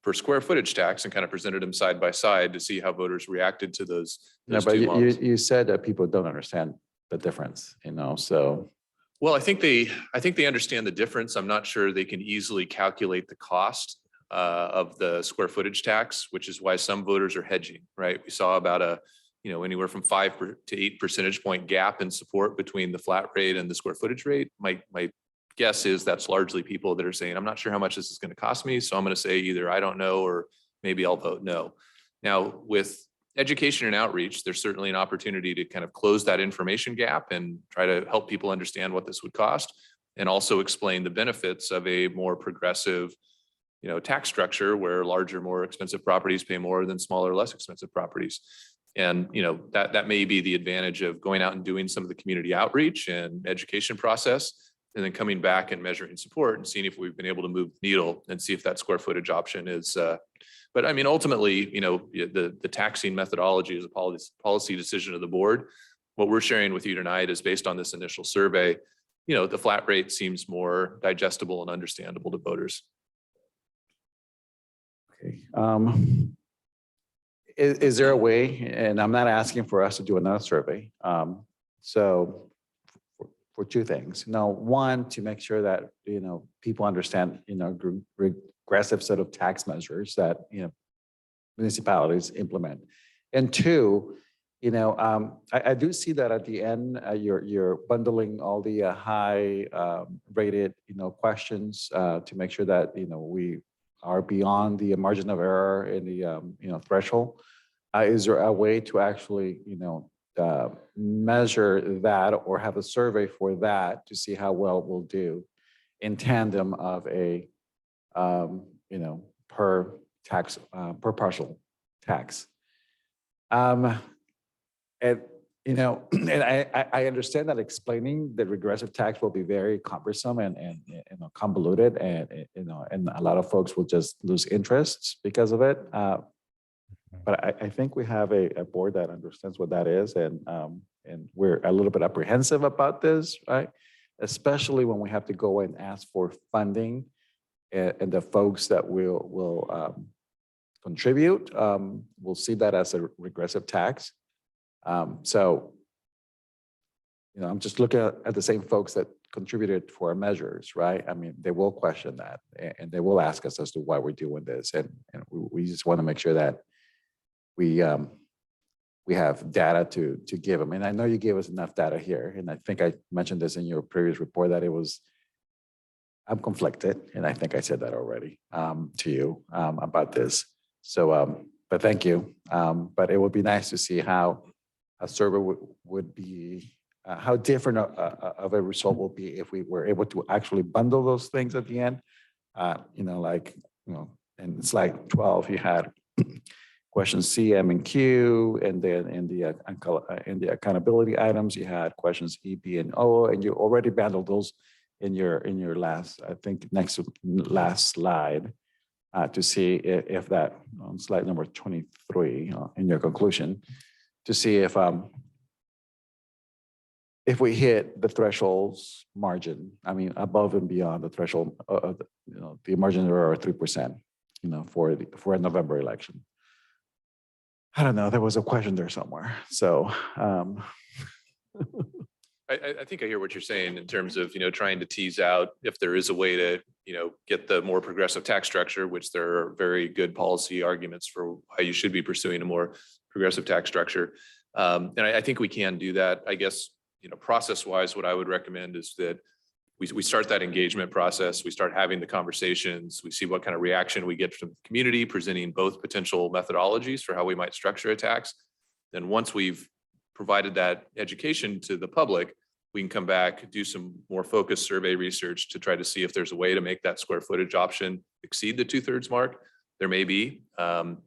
per square footage tax and kind of presented them side by side to see how voters reacted to those No, but two models. you said that people don't understand the difference, so. Well, I think they understand the difference. I'm not sure they can easily calculate the cost of the square footage tax, which is why some voters are hedging, right? We saw about anywhere from 5 to 8 percentage point gap in support between the flat rate and the square footage rate. My guess is that's largely people that are saying, I'm not sure how much this is going to cost me, so I'm going to say either I don't know or maybe I'll vote no. Now, with education and outreach, there's certainly an opportunity to kind of close that information gap and try to help people understand what this would cost, and also explain the benefits of a more progressive, tax structure where larger, more expensive properties pay more than smaller, less expensive properties. And, that may be the advantage of going out and doing some of the community outreach and education process, and then coming back and measuring support and seeing if we've been able to move the needle and see if that square footage option is, but I mean, ultimately, the taxing methodology is a policy decision of the board. What we're sharing with you tonight is based on this initial survey. The flat rate seems more digestible and understandable to voters. Okay. Is there a way, and I'm not asking for us to do another survey. So for two things. Now, one, to make sure that, people understand, regressive set of tax measures that, municipalities implement. And two, I do see that at the end, you're bundling all the high rated, questions to make sure that, we are beyond the margin of error in the, threshold. Is there a way to actually, measure that or have a survey for that to see how well we'll do in tandem of a, per partial tax? And, and I understand that explaining the regressive tax will be very cumbersome and convoluted, and a lot of folks will just lose interests because of it. But I think we have a board that understands what that is, and we're a little bit apprehensive about this, right? Especially when we have to go and ask for funding, and the folks that will contribute will see that as a regressive tax. So, I'm just looking at the same folks that contributed for our measures, right? I mean, they will question that, and they will ask us as to why we're doing this, and we just want to make sure that we have data to give them. And I know you gave us enough data here, and I think I mentioned this in your previous report that I'm conflicted, and I think I said that already to you about this. So, but thank you. But it would be nice to see how a survey would be, how different of a result will be if we were able to actually bundle those things at the end. In slide 12, you had questions C, M, and Q, and then in the accountability items, you had questions E, B, and O, and you already bundled those in your last, I think, next to last slide to see if that, on slide number 23, in your conclusion, to see if we hit the thresholds margin, I mean, above and beyond the threshold of the margin of error 3%, for a November election. I don't know, there was a question there somewhere. So I think I hear what you're saying in terms of, trying to tease out if there is a way to, get the more progressive tax structure, which there are very good policy arguments for why you should be pursuing a more progressive tax structure. And I think we can do that. I guess, process wise, what I would recommend is that we start that engagement process. We start having the conversations. We see what kind of reaction we get from the community, presenting both potential methodologies for how we might structure a tax. Then once we've provided that education to the public, we can come back, do some more focused survey research to try to see if there's a way to make that square footage option exceed the 2/3 mark. There may be, but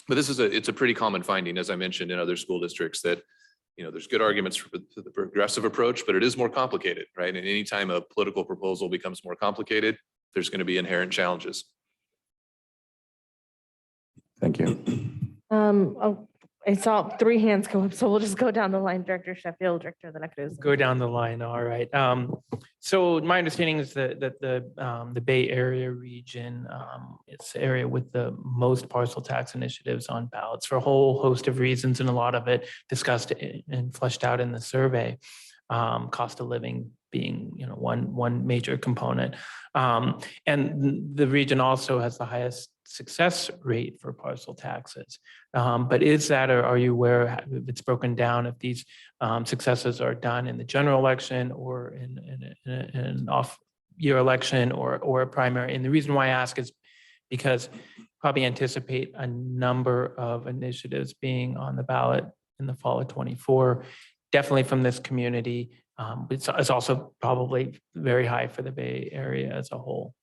it's a pretty common finding, as I mentioned, in other school districts, that there's good arguments for the progressive approach, but it is more complicated, right? And anytime a political proposal becomes more complicated, there's going to be inherent challenges. Thank you. I saw 3 hands go up, so we'll just go down the line. Director Sheffield, Director de la Cruz. Go down the line. All right. So my understanding is that the Bay Area region, it's the area with the most parcel tax initiatives on ballots for a whole host of reasons, and a lot of it discussed and fleshed out in the survey. Cost of living being, one major component, and the region also has the highest success rate for parcel taxes. But is that, or are you aware if it's broken down, if these successes are done in the general election or in an off-year election or a primary? And the reason why I ask is because probably anticipate a number of initiatives being on the ballot in the fall of 24, definitely from this community. It's also probably very high for the Bay Area as a whole.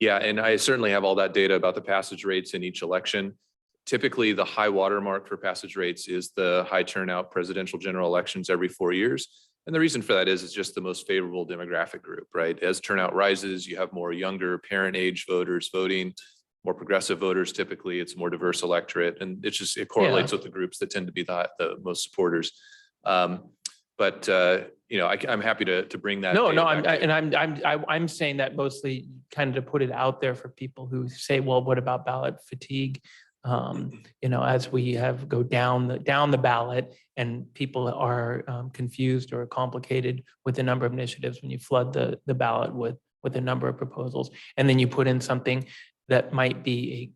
Yeah, and I certainly have all that data about the passage rates in each election. Typically, the high watermark for passage rates is the high turnout presidential general elections every 4 years. And the reason for that is it's just the most favorable demographic group, right? As turnout rises, you have more younger parent age voters voting, more progressive voters. Typically, it's more diverse electorate, and it correlates with the groups that tend to be the most supporters. I'm happy to bring that. I'm saying that mostly kind of to put it out there for people who say, well, what about ballot fatigue? As we go down the ballot and people are confused or complicated with the number of initiatives when you flood the ballot with a number of proposals, and then you put in something that might be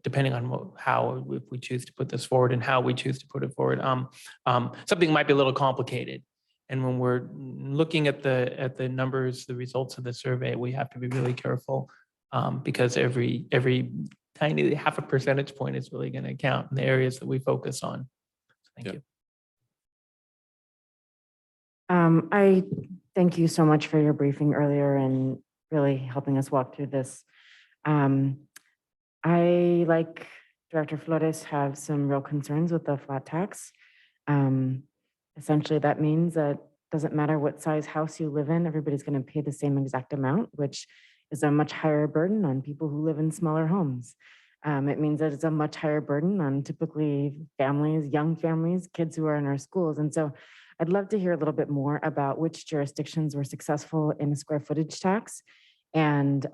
depending on how, if we choose to put this forward and how we choose to put it forward, something might be a little complicated. And when we're looking at the numbers, the results of the survey, we have to be really careful because every tiny half a percentage point is really going to count in the areas that we focus on. Thank you. I thank you so much for your briefing earlier and really helping us walk through this. I, like Director Flores, have some real concerns with the flat tax. Essentially, that means that it doesn't matter what size house you live in, everybody's going to pay the same exact amount, which is a much higher burden on people who live in smaller homes. It means that it's a much higher burden on typically families, young families, kids who are in our schools. And so I'd love to hear a little bit more about which jurisdictions were successful in a square footage tax and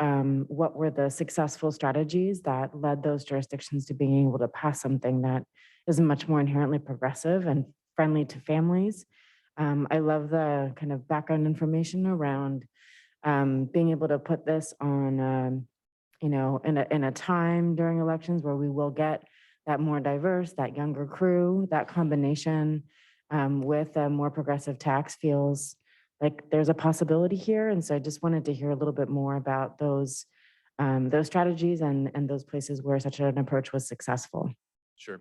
what were the successful strategies that led those jurisdictions to being able to pass something that is much more inherently progressive and friendly to families. I love the kind of background information around being able to put this on, in a time during elections where we will get that more diverse, that younger crew, that combination with a more progressive tax feels like there's a possibility here. And so I just wanted to hear a little bit more about those strategies and those places where such an approach was successful. Sure.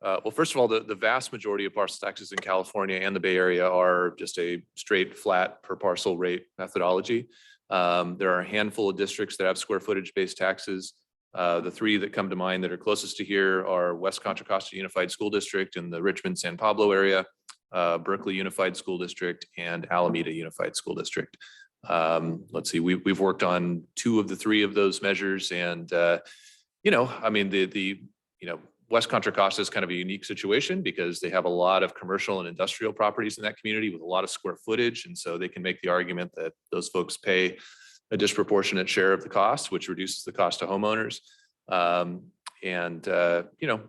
Well, first of all, the vast majority of parcel taxes in California and the Bay Area are just a straight flat per parcel rate methodology. There are a handful of districts that have square footage based taxes. The 3 that come to mind that are closest to here are West Contra Costa Unified School District in the Richmond San Pablo area, Berkeley Unified School District, and Alameda Unified School District. Let's see, we've worked on 2 of the 3 of those measures, and West Contra Costa is kind of a unique situation because they have a lot of commercial and industrial properties in that community with a lot of square footage. And so they can make the argument that those folks pay a disproportionate share of the cost, which reduces the cost to homeowners.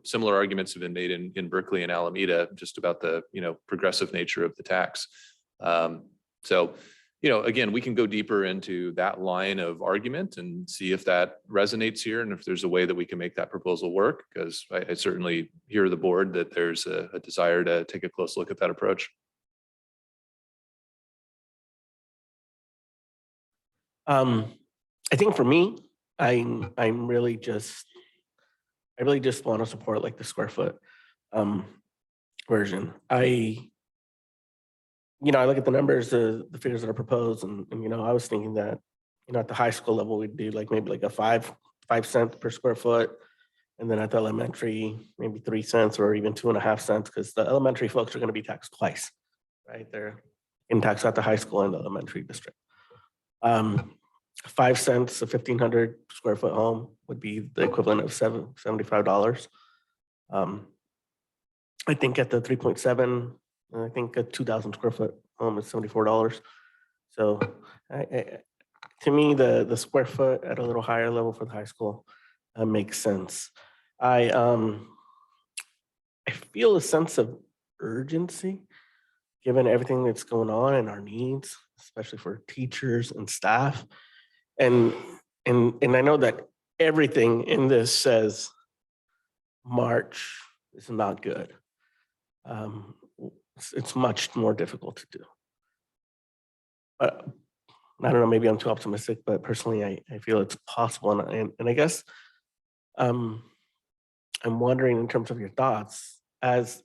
Similar arguments have been made in Berkeley and Alameda just about the, progressive nature of the tax. again, we can go deeper into that line of argument and see if that resonates here and if there's a way that we can make that proposal work, because I certainly hear the board that there's a desire to take a close look at that approach. I think for me, I really just want to support like the square foot version. I look at the numbers, the figures that are proposed, and I was thinking that, at the high school level, we'd do like maybe like a 5 cents per square foot. And then at the elementary, maybe 3 cents or even 2.5 cents, because the elementary folks are going to be taxed twice, right? They're in tax at the high school and the elementary district. 5 cents, a 1,500 square foot home would be the equivalent of $75. I think at the 3.7, I think a 2,000 square foot home is $74. So to me, the square foot at a little higher level for the high school makes sense. I feel a sense of urgency given everything that's going on and our needs, especially for teachers and staff. And I know that everything in this says March is not good. It's much more difficult to do. But I don't know, maybe I'm too optimistic, but personally, I feel it's possible. And I guess I'm wondering in terms of your thoughts, as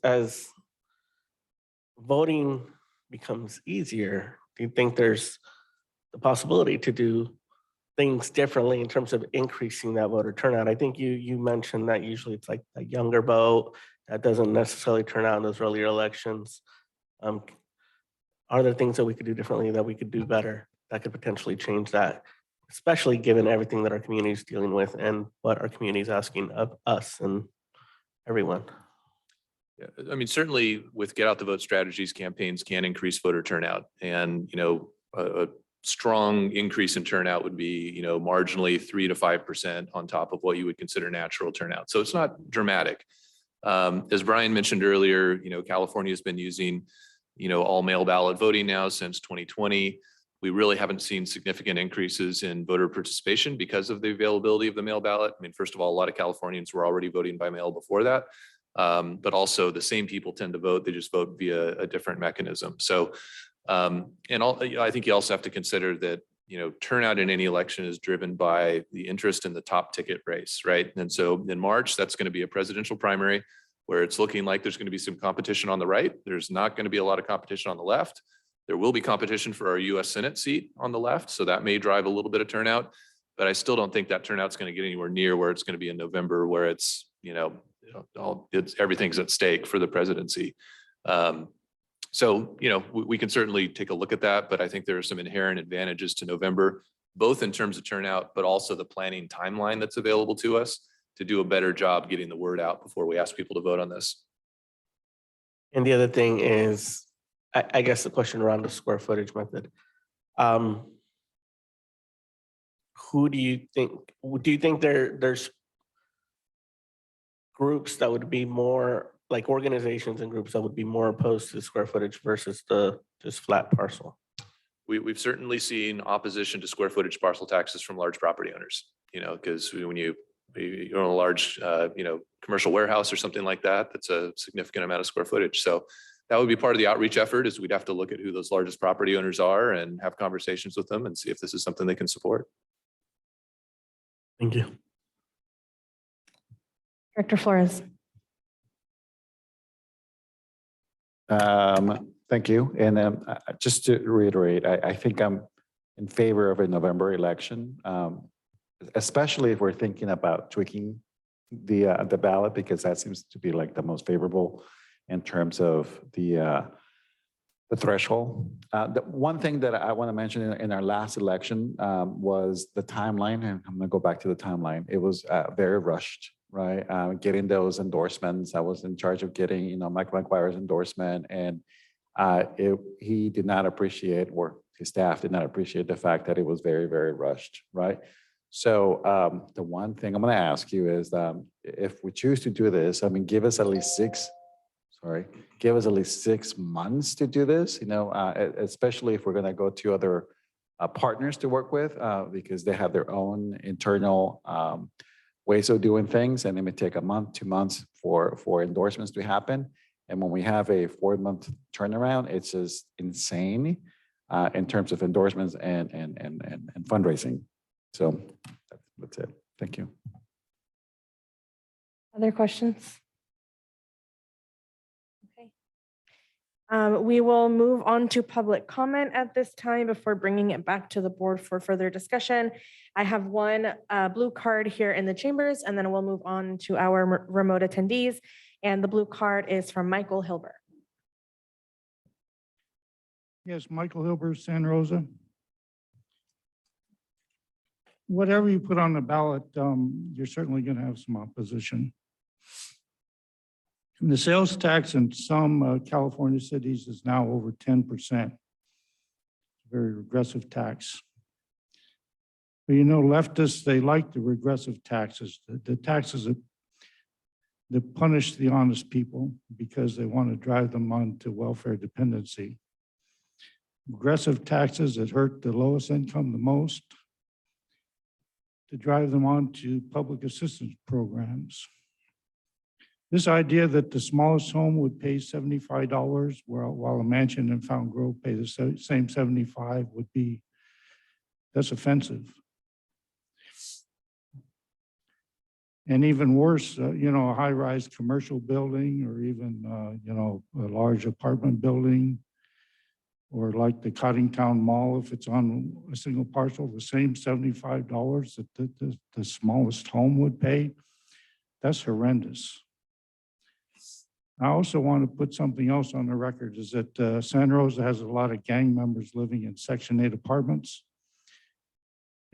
voting becomes easier, do you think there's the possibility to do things differently in terms of increasing that voter turnout? I think you mentioned that usually it's like a younger vote that doesn't necessarily turn out in those earlier elections. Are there things that we could do differently, that we could do better, that could potentially change that, especially given everything that our community is dealing with and what our community is asking of us and everyone? Yeah, I mean, certainly with get out the vote strategies, campaigns can increase voter turnout, and a strong increase in turnout would be marginally 3 to 5% on top of what you would consider natural turnout. So it's not dramatic. As Brian mentioned earlier, California has been using all mail ballot voting now since 2020. We really haven't seen significant increases in voter participation because of the availability of the mail ballot. I mean, first of all, a lot of Californians were already voting by mail before that. But also the same people tend to vote, they just vote via a different mechanism. So, I think you also have to consider that, turnout in any election is driven by the interest in the top ticket race, right? And so in March, that's going to be a presidential primary where it's looking like there's going to be some competition on the right. There's not going to be a lot of competition on the left. There will be competition for our US Senate seat on the left. So that may drive a little bit of turnout, but I still don't think that turnout's going to get anywhere near where it's going to be in November, where it's, everything's at stake for the presidency. So, we can certainly take a look at that, but I think there are some inherent advantages to November, both in terms of turnout, but also the planning timeline that's available to us to do a better job getting the word out before we ask people to vote on this. And the other thing is, I guess the question around the square footage method. Who do you think there's groups that would be more, like organizations and groups that would be more opposed to square footage versus the just flat parcel? We've certainly seen opposition to square footage parcel taxes from large property owners, because when you own a large, commercial warehouse or something like that, that's a significant amount of square footage. So that would be part of the outreach effort, is we'd have to look at who those largest property owners are and have conversations with them and see if this is something they can support. Thank you. Director Flores. Thank you. And just to reiterate, I think I'm in favor of a November election, especially if we're thinking about tweaking the ballot, because that seems to be like the most favorable in terms of the threshold. The one thing that I want to mention in our last election was the timeline, and I'm going to go back to the timeline. It was very rushed, right? Getting those endorsements. I was in charge of getting, Mike McGuire's endorsement, and he did not appreciate, or his staff did not appreciate the fact that it was very, very rushed, right? So the one thing I'm going to ask you is, if we choose to do this, give us at least 6 sorry, give us at least 6 months to do this, especially if we're going to go to other partners to work with, because they have their own internal ways of doing things, and it may take a month, 2 months for endorsements to happen. And when we have a 4-month turnaround, it's just insane in terms of endorsements and fundraising. So that's it. Thank you. Other questions? Okay. We will move on to public comment at this time before bringing it back to the board for further discussion. I have one blue card here in the chambers, and then we'll move on to our remote attendees. And the blue card is from Michael Hilbert. Yes, Michael Hilbert, Santa Rosa. Whatever you put on the ballot, you're certainly going to have some opposition. And the sales tax in some California cities is now over 10%. It's a very regressive tax. But leftists, they like the regressive taxes, the taxes that punish the honest people because they want to drive them on to welfare dependency. Regressive taxes that hurt the lowest income the most, to drive them on to public assistance programs. This idea that the smallest home would pay $75 while a mansion in Fountain Grove pay the same $75 that's offensive. And even worse, a high-rise commercial building or even, a large apartment building, or like the Cottingtown Mall, if it's on a single parcel, the same $75 that the smallest home would pay, that's horrendous. I also want to put something else on the record, is that Santa Rosa has a lot of gang members living in Section 8 apartments.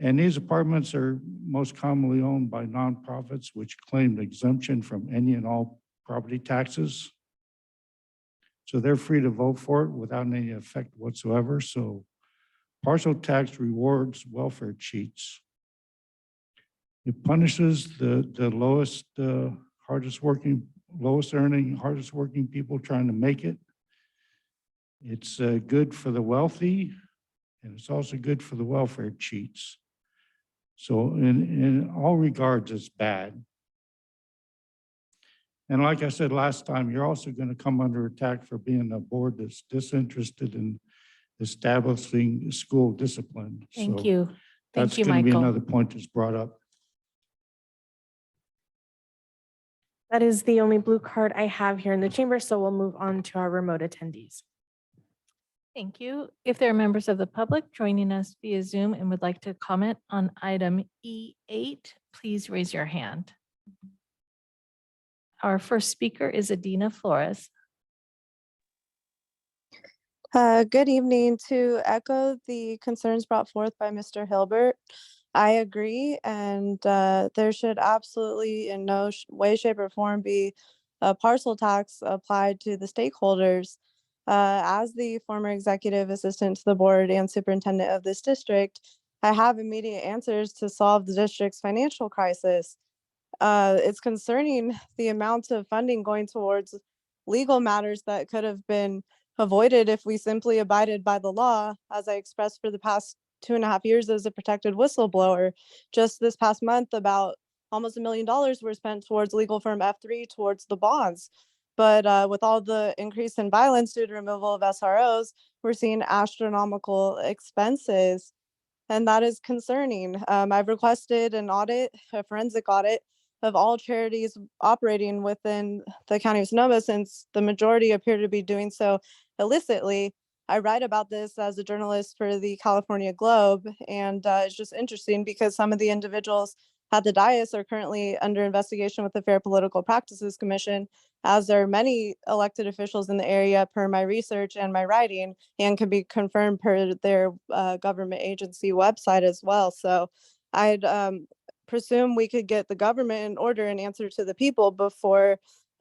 And these apartments are most commonly owned by nonprofits, which claim exemption from any and all property taxes. So they're free to vote for it without any effect whatsoever. So partial tax rewards welfare cheats. It punishes the lowest, lowest earning, hardest working people trying to make it. It's good for the wealthy, and it's also good for the welfare cheats. So in all regards, it's bad. And like I said last time, you're also going to come under attack for being a board that's disinterested in establishing school discipline. Thank you. That's Thank you, going to be Michael. another point that's brought up. That is the only blue card I have here in the chamber, so we'll move on to our remote attendees. Thank you. If there are members of the public joining us via Zoom and would like to comment on item E8, please raise your hand. Our first speaker is Adina Flores. Good evening. To echo the concerns brought forth by Mr. Hilbert, I agree, and there should absolutely in no way, shape, or form be a parcel tax applied to the stakeholders. As the former executive assistant to the board and superintendent of this district, I have immediate answers to solve the district's financial crisis. It's concerning the amount of funding going towards legal matters that could have been avoided if we simply abided by the law, as I expressed for the past 2.5 years as a protected whistleblower. Just this past month, about almost $1 million were spent towards legal firm F3 towards the bonds. But with all the increase in violence due to removal of SROs, we're seeing astronomical expenses, and that is concerning. I've requested an audit, a forensic audit of all charities operating within the county of Sonoma, since the majority appear to be doing so illicitly. I write about this as a journalist for the California Globe, and it's just interesting because some of the individuals at the dais are currently under investigation with the Fair Political Practices Commission, as there are many elected officials in the area per my research and my writing, and can be confirmed per their government agency website as well. So I'd presume we could get the government in order and answer to the people before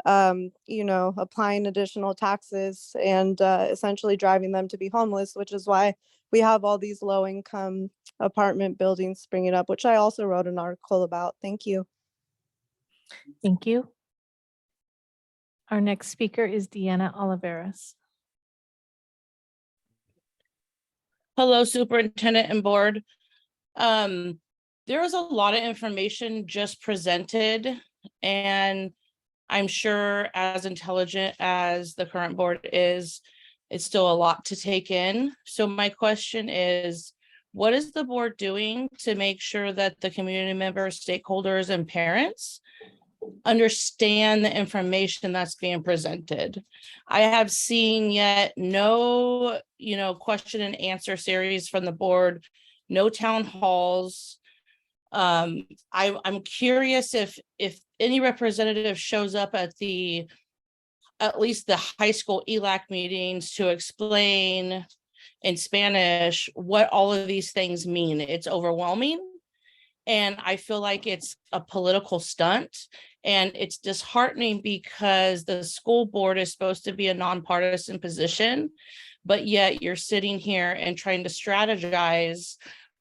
applying additional taxes and essentially driving them to be homeless, which is why we have all these low income apartment buildings springing up, which I also wrote an article about. Thank you. Thank you. Our next speaker is Deanna Oliveras. Hello, Superintendent and Board. There was a lot of information just presented, and I'm sure as intelligent as the current board is, it's still a lot to take in. So my question is, what is the board doing to make sure that the community members, stakeholders, and parents understand the information that's being presented? I have seen yet no, question and answer series from the board, no town halls. I'm curious if any representative shows up at least the high school ELAC meetings to explain in Spanish what all of these things mean. It's overwhelming. And I feel like it's a political stunt, and it's disheartening because the school board is supposed to be a nonpartisan position, but yet you're sitting here and trying to strategize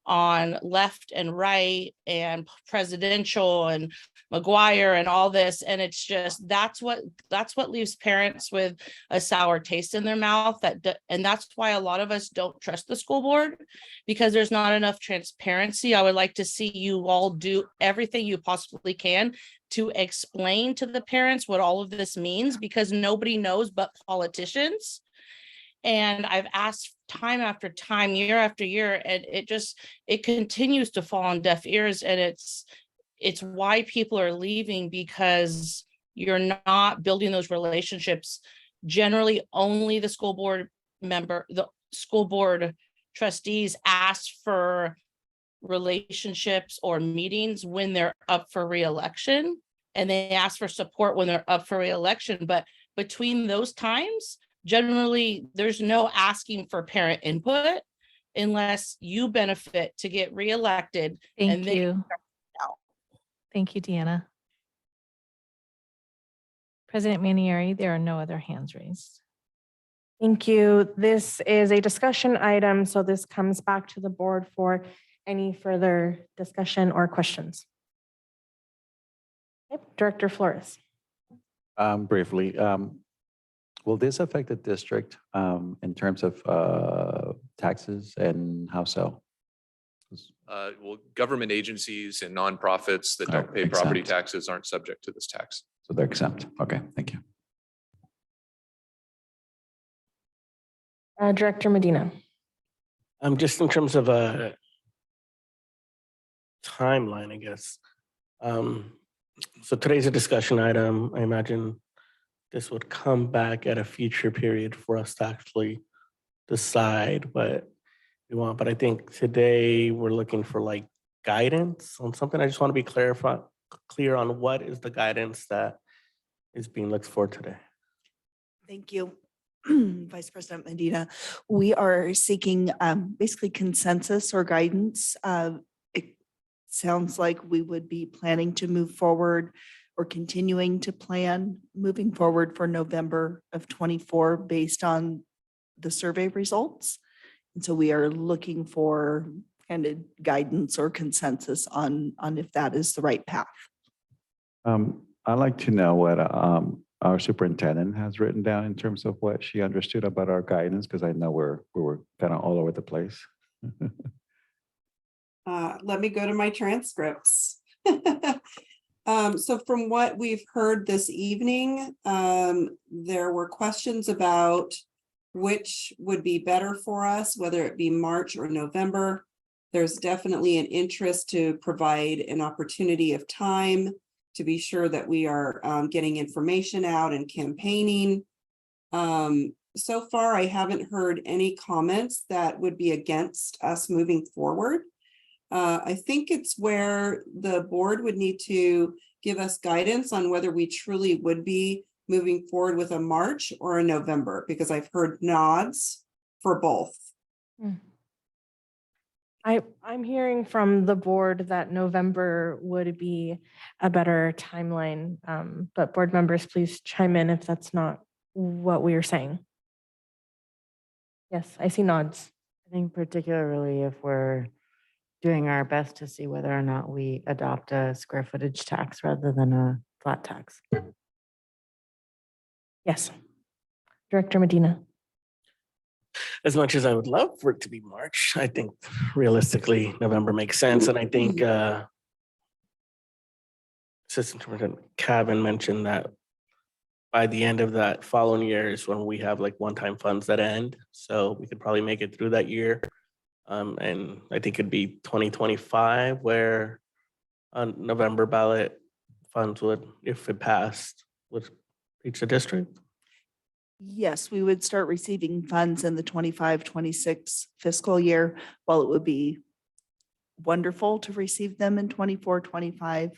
on left and right and presidential and McGuire and all this. And it's just, that's what leaves parents with a sour taste in their mouth. And that's why a lot of us don't trust the school board, because there's not enough transparency. I would like to see you all do everything you possibly can to explain to the parents what all of this means, because nobody knows but politicians. And I've asked time after time, year after year, and it continues to fall on deaf ears. And it's why people are leaving, because you're not building those relationships. Generally, only the school board trustees ask for relationships or meetings when they're up for reelection, and they ask for support when they're up for reelection. But between those times, generally, there's no asking for parent input unless you benefit to get reelected. Thank you. Thank you, Deanna. President Manieri, there are no other hands raised. Thank you. This is a discussion item, so this comes back to the board for any further discussion or questions. Yep, Director Flores. Briefly, will this affect the district in terms of taxes, and how so? Well, government agencies and nonprofits that don't pay property taxes aren't subject to this tax. So they're exempt. Okay, thank you. Director Medina. Just in terms of a timeline, I guess. So today's a discussion item. I imagine this would come back at a future period for us to actually decide what we want. But I think today we're looking for like guidance on something. I just want to be clear on what is the guidance that is being looked for today. Thank you, Vice President Medina. We are seeking basically consensus or guidance. It sounds like we would be planning to move forward or continuing to plan moving forward for November of 24 based on the survey results. And so we are looking for kind of guidance or consensus on if that is the right path. I'd like to know what our superintendent has written down in terms of what she understood about our guidance, because I know we were kind of all over the place. Let me go to my transcripts. So from what we've heard this evening, there were questions about which would be better for us, whether it be March or November. There's definitely an interest to provide an opportunity of time to be sure that we are getting information out and campaigning. So far, I haven't heard any comments that would be against us moving forward. I think it's where the board would need to give us guidance on whether we truly would be moving forward with a March or a November, because I've heard nods for both. I'm hearing from the board that November would be a better timeline, but board members, please chime in if that's not what we are saying. Yes, I see nods. I think particularly if we're doing our best to see whether or not we adopt a square footage tax rather than a flat tax. Yes. Director Medina. As much as I would love for it to be March, I think realistically November makes sense. And I think Assistant Superintendent Cavan mentioned that by the end of that following year is when we have like one-time funds that end. So we could probably make it through that year. And I think it'd be 2025 where a November ballot funds would, if it passed, would reach the district. Yes, we would start receiving funds in the 25-26 fiscal year. While it would be wonderful to receive them in 24-25,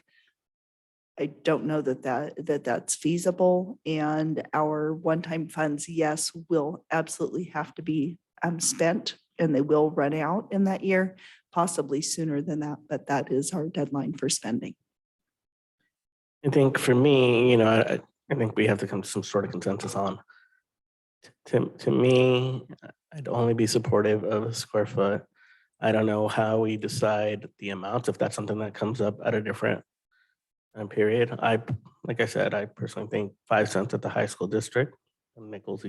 I don't know that's feasible. And our one-time funds, yes, will absolutely have to be spent, and they will run out in that year, possibly sooner than that, but that is our deadline for spending. I think for me, I think we have to come to some sort of consensus on. To me, I'd only be supportive of a square foot. I don't know how we decide the amounts, if that's something that comes up at a different time period. Like I said, I personally think 5 cents at the high school district. Nickels,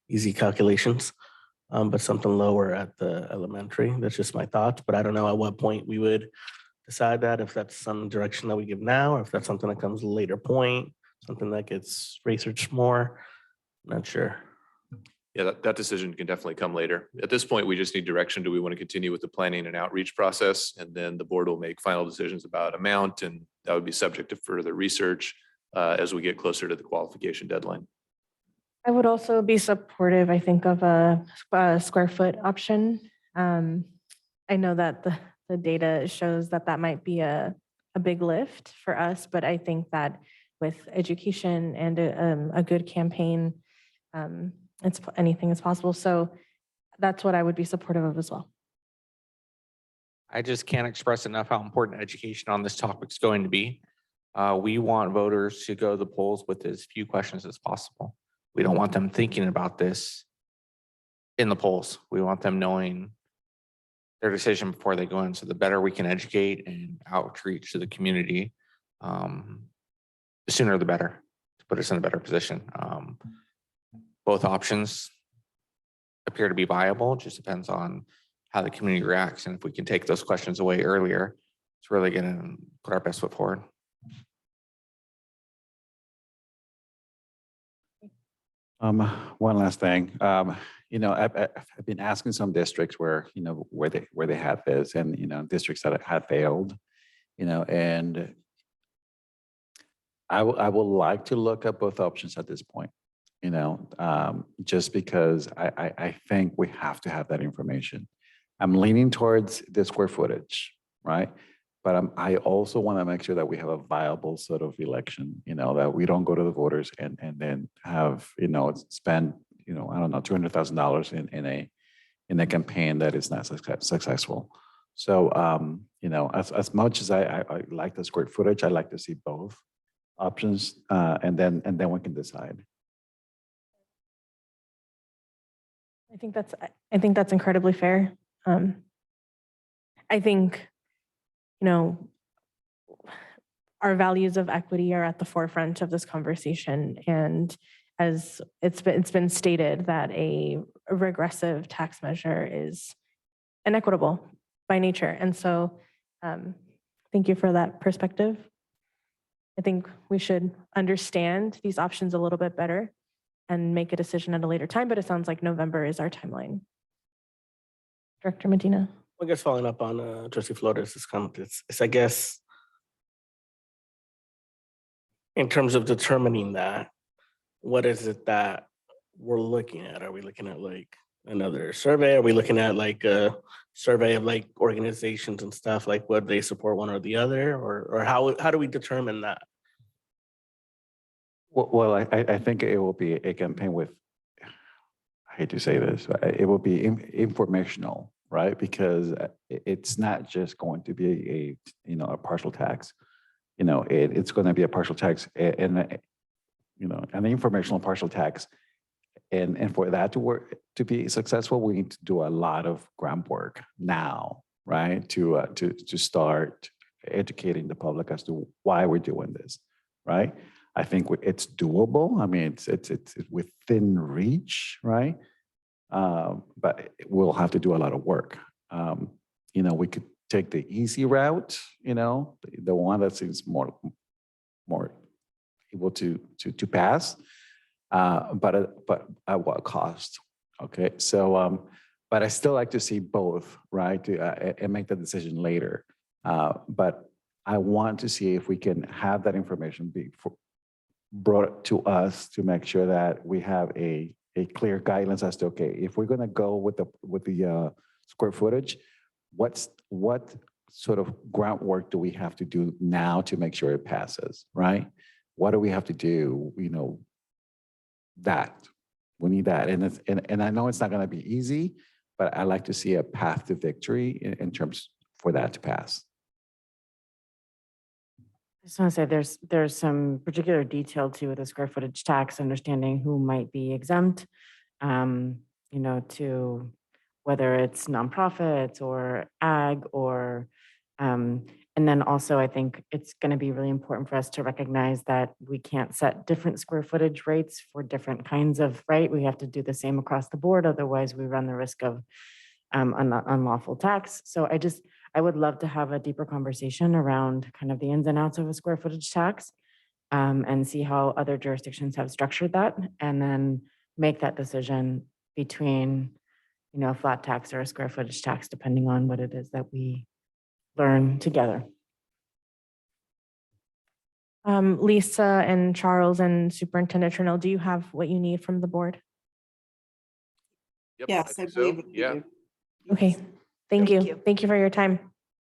easy calculations. But something lower at the elementary. That's just my thoughts, but I don't know at what point we would decide that, if that's some direction that we give now, or if that's something that comes a later point, something that gets researched more. I'm not sure. Yeah, that decision can definitely come later. At this point, we just need direction. Do we want to continue with the planning and outreach process? And then the board will make final decisions about amount, and that would be subject to further research as we get closer to the qualification deadline. I would also be supportive, I think, of a square foot option. I know that the data shows that might be a big lift for us, but I think that with education and a good campaign, anything is possible. So that's what I would be supportive of as well. I just can't express enough how important education on this topic is going to be. We want voters to go to the polls with as few questions as possible. We don't want them thinking about this in the polls. We want them knowing their decision before they go in. So the better we can educate and outreach to the community, the sooner the better, to put us in a better position. Both options appear to be viable. Just depends on how the community reacts. And if we can take those questions away earlier, it's really going to put our best foot forward. One last thing. I've been asking some districts where they had this, and districts that had failed, and I would like to look at both options at this point. Just because I think we have to have that information. I'm leaning towards the square footage, right? But I also want to make sure that we have a viable sort of election, that we don't go to the voters and then have, spend, I don't know, $200,000 in a campaign that is not successful. So, as much as I like the square footage, I like to see both options, and then we can decide. I think that's incredibly fair. I think, our values of equity are at the forefront of this conversation. And as it's been stated that a regressive tax measure is inequitable by nature. And so thank you for that perspective. I think we should understand these options a little bit better and make a decision at a later time, but it sounds like November is our timeline. Director Medina. I guess following up on Trustee Flores' comment, it's I guess, in terms of determining that, what is it that we're looking at? Are we looking at like another survey? Are we looking at like a survey of like organizations and stuff, like would they support one or the other, or how do we determine that? Well, I think it will be a campaign with, I hate to say this, but it will be informational, right? Because it's not just going to be a partial tax. It's going to be a partial tax and an informational partial tax. And for that to be successful, we need to do a lot of groundwork now, right? To start educating the public as to why we're doing this, right? I think it's doable. I mean, it's within reach, right? But we'll have to do a lot of work. We could take the easy route, the one that seems more able to pass, but at what cost? Okay, so but I still like to see both, right, and make the decision later. But I want to see if we can have that information be brought to us to make sure that we have a clear guidance as to, okay, if we're going to go with the square footage, what sort of groundwork do we have to do now to make sure it passes, right? What do we have to do? That we need that, and I know it's not going to be easy, but I like to see a path to victory in terms for that to pass. I just want to say there's some particular detail to the square footage tax, understanding who might be exempt, to whether it's nonprofits or ag or, and then also I think it's going to be really important for us to recognize that we can't set different square footage rates for different kinds of, right? We have to do the same across the board. Otherwise we run the risk of unlawful tax. So I would love to have a deeper conversation around kind of the ins and outs of a square footage tax, and see how other jurisdictions have structured that, and then make that decision between, a flat tax or a square footage tax, depending on what it is that we learn together. Lisa and Charles and Superintendent Trinnell, do you have what you need from the board? Yep, Yes, I think so. believe. we Yeah. do. Okay, thank Thank you. you. Thank you for your time.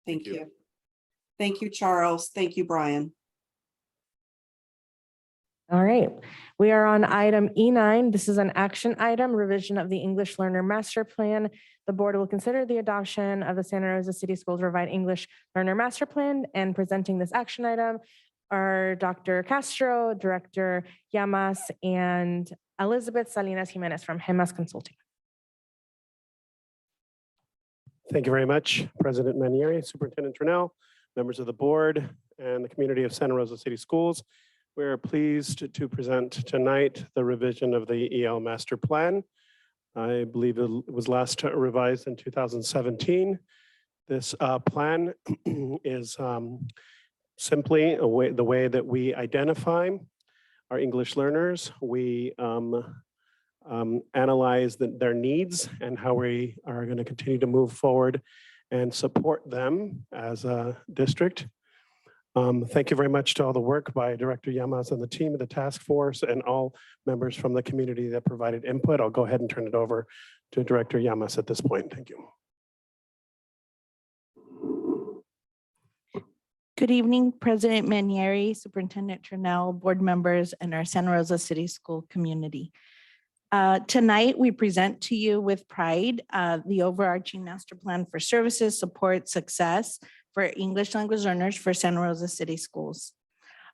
Thank you. Thank you, Charles. Thank you, Brian. All right, we are on item E9. This is an action item, revision of the English Learner Master Plan. The board will consider the adoption of the Santa Rosa City Schools Revised English Learner Master Plan, and presenting this action item are Dr. Castro, Director Llamas, and Elizabeth Salinas Jimenez from Gemas Consulting. Thank you very much, President Manieri, Superintendent Trinnell, members of the board, and the community of Santa Rosa City Schools. We're pleased to present tonight the revision of the EL Master Plan. I believe it was last revised in 2017. This plan is simply the way that we identify our English learners. We analyze their needs and how we are going to continue to move forward and support them as a district. Thank you very much to all the work by Director Llamas and the team of the task force and all members from the community that provided input. I'll go ahead and turn it over to Director Llamas at this point. Thank you. Good evening, President Manieri, Superintendent Trinnell, board members, and our Santa Rosa City School community. Tonight, we present to you with pride the overarching master plan for services, support, success for English language learners for Santa Rosa City Schools.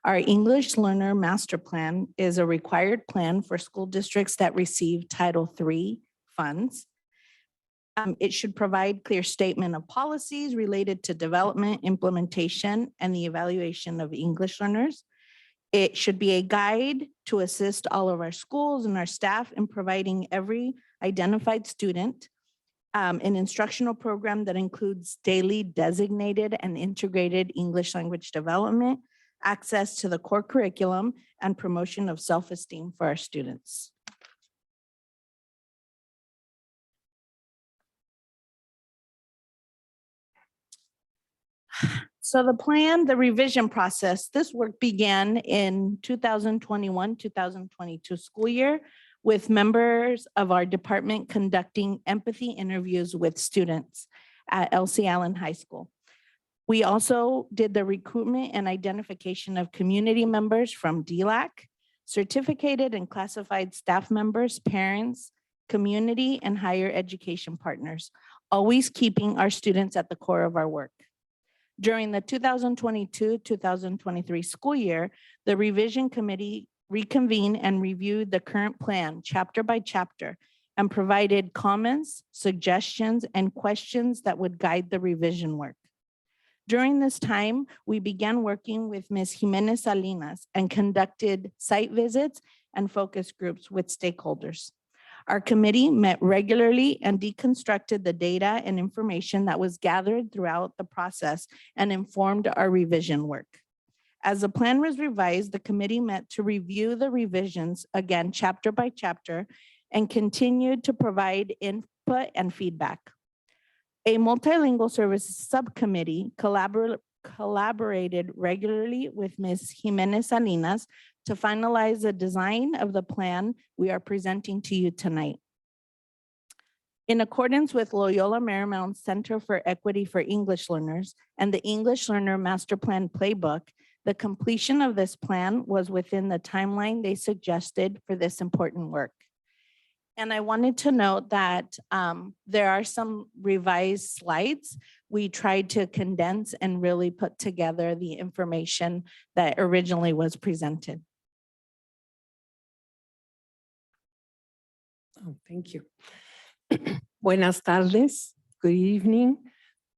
Our English Learner Master Plan is a required plan for school districts that receive Title III funds. It should provide clear statement of policies related to development, implementation, and the evaluation of English learners. It should be a guide to assist all of our schools and our staff in providing every identified student an instructional program that includes daily designated and integrated English language development, access to the core curriculum, and promotion of self-esteem for our students. So the plan, the revision process, this work began in 2021-2022 school year with members of our department conducting empathy interviews with students at Elsie Allen High School. We also did the recruitment and identification of community members from DLAC, certificated and classified staff members, parents, community, and higher education partners, always keeping our students at the core of our work. During the 2022-2023 school year, the revision committee reconvened and reviewed the current plan chapter by chapter and provided comments, suggestions, and questions that would guide the revision work. During this time, we began working with Ms. Jimenez Salinas and conducted site visits and focus groups with stakeholders. Our committee met regularly and deconstructed the data and information that was gathered throughout the process and informed our revision work. As the plan was revised, the committee met to review the revisions, again, chapter by chapter, and continued to provide input and feedback. A multilingual services subcommittee collaborated regularly with Ms. Jimenez Salinas to finalize the design of the plan we are presenting to you tonight. In accordance with Loyola Marymount Center for Equity for English Learners and the English Learner Master Plan Playbook, the completion of this plan was within the timeline they suggested for this important work. And I wanted to note that there are some revised slides. We tried to condense and really put together the information that originally was presented. Oh, thank you. Buenas tardes. Good evening.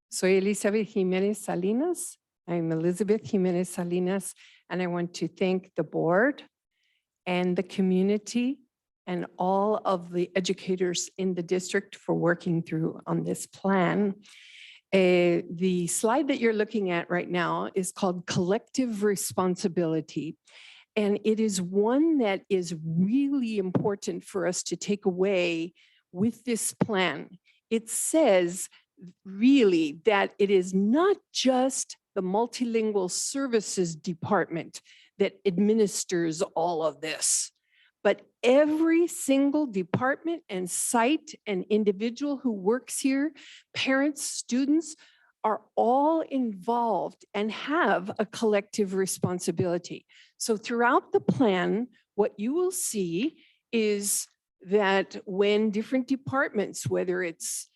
Soy Elizabeth Jimenez Salinas. I'm Elizabeth Jimenez Salinas, and I want to thank the board and the community and all of the educators in the district for working through on this plan. The slide that you're looking at right now is called Collective Responsibility. And it is one that is really important for us to take away with this plan. It says really that it is not just the multilingual services department that administers all of this, but every single department and site and individual who works here, parents, students, are all involved and have a collective responsibility. So throughout the plan, what you will see is that when different departments, whether it's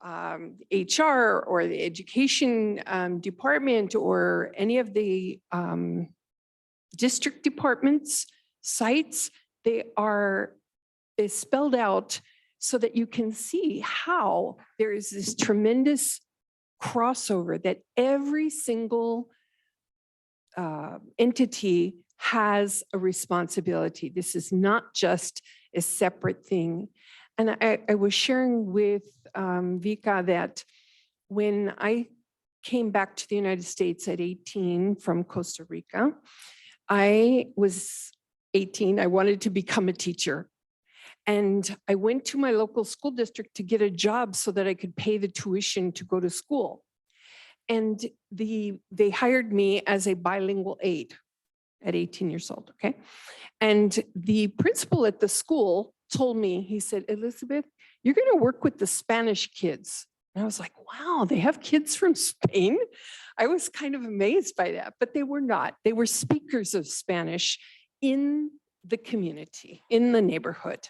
HR or the education department or any of the district departments, sites, they are spelled out so that you can see how there is this tremendous crossover that every single entity has a responsibility. This is not just a separate thing. And I was sharing with Vika that when I came back to the United States at 18 from Costa Rica, I was 18, I wanted to become a teacher. And I went to my local school district to get a job so that I could pay the tuition to go to school. And they hired me as a bilingual aide at 18 years old, okay? And the principal at the school told me, he said, Elizabeth, you're gonna work with the Spanish kids. And I was like, wow, they have kids from Spain? I was kind of amazed by that, but they were not. They were speakers of Spanish in the community, in the neighborhood.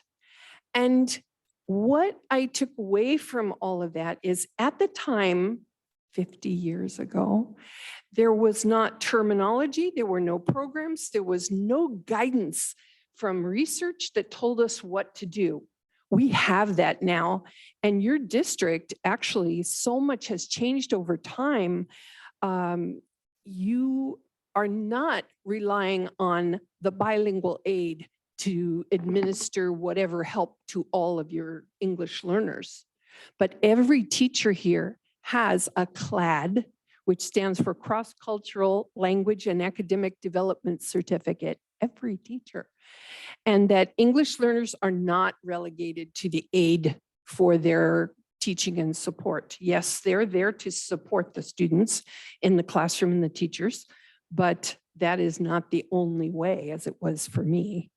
And what I took away from all of that is at the time, 50 years ago, there was not terminology, there were no programs, there was no guidance from research that told us what to do. We have that now, and your district, actually, so much has changed over time. You are not relying on the bilingual aid to administer whatever help to all of your English learners. But every teacher here has a CLAD, which stands for Cross-Cultural Language and Academic Development Certificate, every teacher. And that English learners are not relegated to the aid for their teaching and support. Yes, they're there to support the students in the classroom and the teachers, but that is not the only way, as it was for me.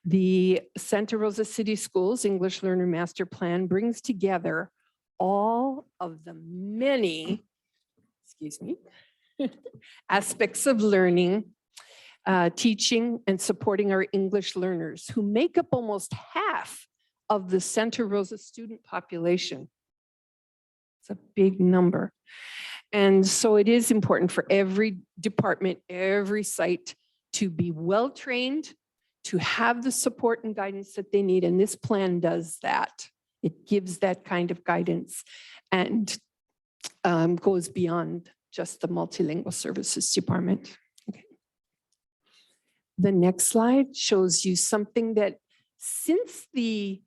The Santa Rosa City Schools English Learner Master Plan brings together all of the many, aspects of learning, teaching, and supporting our English learners who make up almost half of the Santa Rosa student population. It's a big number. And so it is important for every department, every site to be well-trained, to have the support and guidance that they need. And this plan does that. It gives that kind of guidance and goes beyond just the Multilingual Services Department. Okay. The next slide shows you something that since the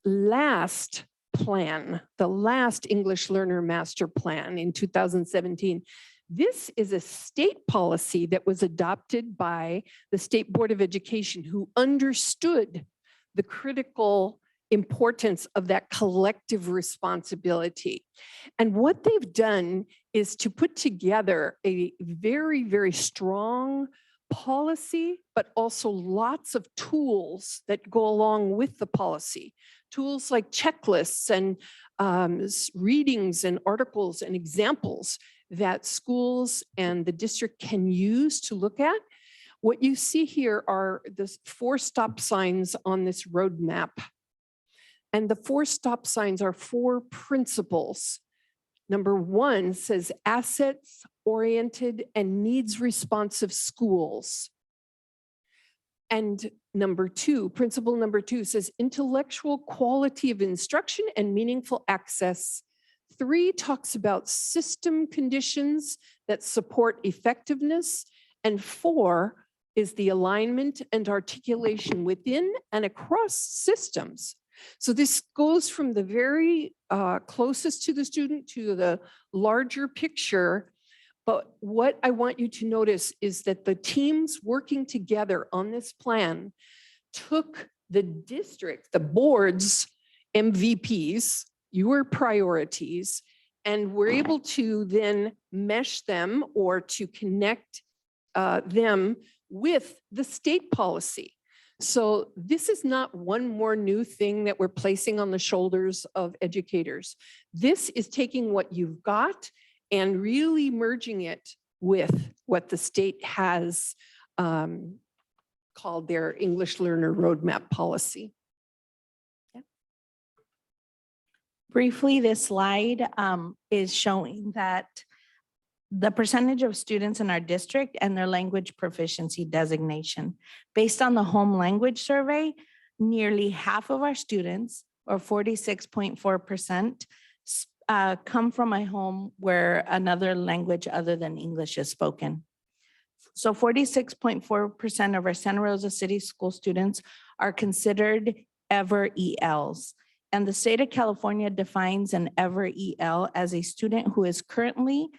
last plan, the last English Learner Master Plan in 2017, this is a state policy that was adopted by the State Board of Education, who understood the critical importance of that collective responsibility. And what they've done is to put together a very, very strong policy, but also lots of tools that go along with the policy. Tools like checklists and readings and articles and examples that schools and the district can use to look at. What you see here are the 4 stop signs on this roadmap. And the 4 stop signs are 4 principles. Number 1 says assets-oriented and needs-responsive schools. And number 2, principle number 2 says intellectual quality of instruction and meaningful access. 3 talks about system conditions that support effectiveness. And 4 is the alignment and articulation within and across systems. So this goes from the very closest to the student to the larger picture. But what I want you to notice is that the teams working together on this plan took the district, the board's MVPs, your priorities, and were able to then mesh them or to connect them with the state policy. So this is not one more new thing that we're placing on the shoulders of educators. This is taking what you've got and really merging it with what the state has called their English Learner Roadmap Policy. Briefly, this slide is showing that the percentage of students in our district and their language proficiency designation. Based on the home language survey, nearly half of our students, or 46.4%, come from a home where another language other than English is spoken. So 46.4% of our Santa Rosa City School students are considered EVER ELs. And the state of California defines an EVER EL as a student who is currently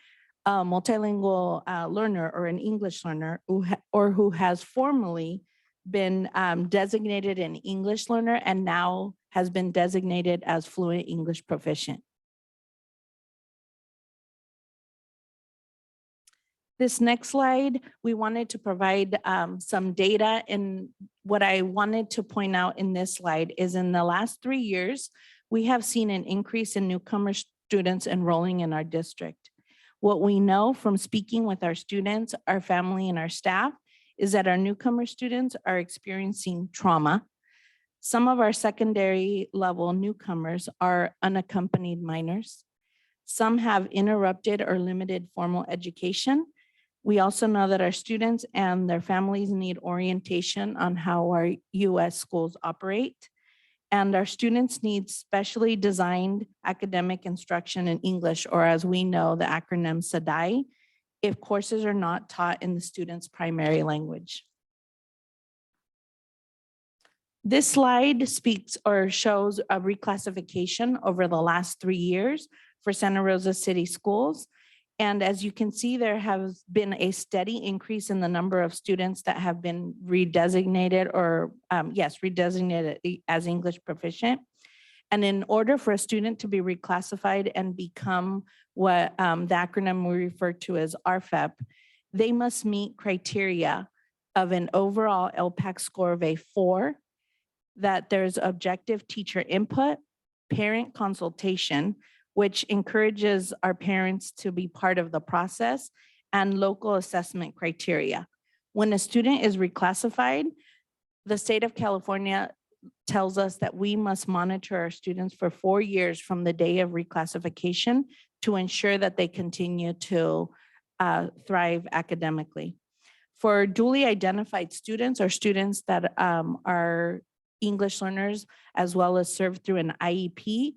a multilingual learner or an English learner who has formerly been designated an English learner and now has been designated as fluent English proficient. This next slide, we wanted to provide some data, and what I wanted to point out in this slide is in the last 3 years, we have seen an increase in newcomer students enrolling in our district. What we know from speaking with our students, our family, and our staff is that our newcomer students are experiencing trauma. Some of our secondary level newcomers are unaccompanied minors. Some have interrupted or limited formal education. We also know that our students and their families need orientation on how our US schools operate. And our students need specially designed academic instruction in English, or as we know, the acronym SADAI, if courses are not taught in the student's primary language. This slide speaks or shows a reclassification over the last 3 years for Santa Rosa City Schools. And as you can see, there has been a steady increase in the number of students that have been redesignated or redesignated as English proficient. And in order for a student to be reclassified and become what the acronym we refer to as RFEP, they must meet criteria of an overall LPAC score of a 4, that there's objective teacher input, parent consultation, which encourages our parents to be part of the process, and local assessment criteria. When a student is reclassified, the state of California tells us that we must monitor our students for 4 years from the day of reclassification to ensure that they continue to thrive academically. For duly identified students or students that are English learners, as well as served through an IEP,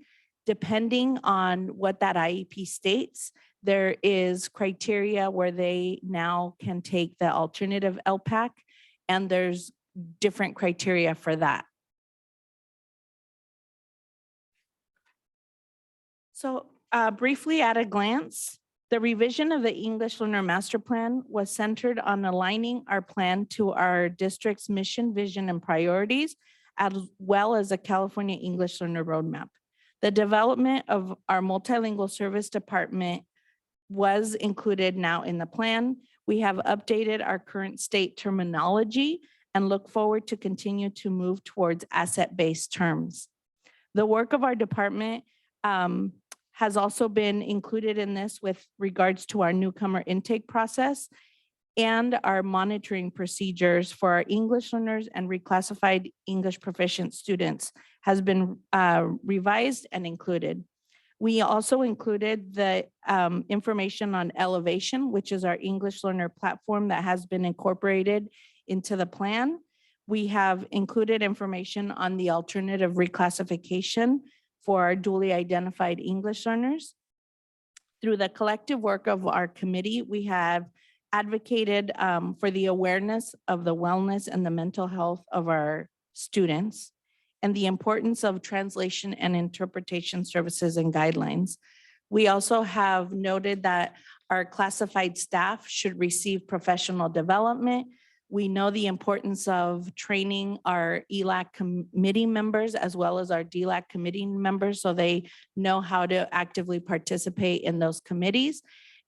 depending on what that IEP states, There is criteria where they now can take the alternative LPAC, and there's different criteria for that. So briefly at a glance, the revision of the English Learner Master Plan was centered on aligning our plan to our district's mission, vision, and priorities, as well as a California English Learner Roadmap. The development of our multilingual service department was included now in the plan. We have updated our current state terminology and look forward to continue to move towards asset-based terms. The work of our department has also been included in this with regards to our newcomer intake process and our monitoring procedures for our English learners and reclassified English proficient students has been revised and included. We also included the information on Elevation, which is our English learner platform that has been incorporated into the plan. We have included information on the alternative reclassification for our dually identified English learners. Through the collective work of our committee, we have advocated for the awareness of the wellness and the mental health of our students and the importance of translation and interpretation services and guidelines. We also have noted that our classified staff should receive professional development. We know the importance of training our ELAC committee members as well as our DLAC committee members so they know how to actively participate in those committees.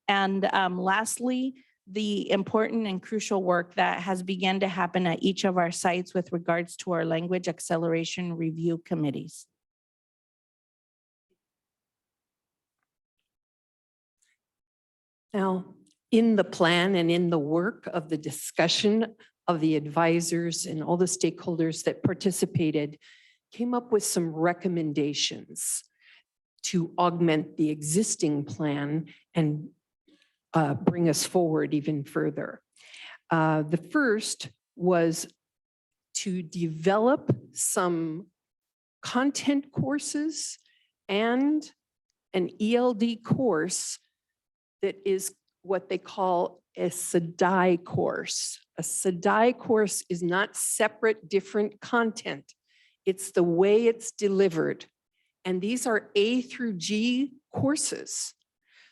And lastly, the important and crucial work that has begun to happen at each of our sites with regards to our language acceleration review committees. Now, in the plan and in the work of the discussion of the advisors and all the stakeholders that participated, came up with some recommendations to augment the existing plan and bring us forward even further. The first was to develop some content courses and an ELD course that is what they call a SEDI course. A SEDI course is not separate, different content. It's the way it's delivered. And these are A through G courses.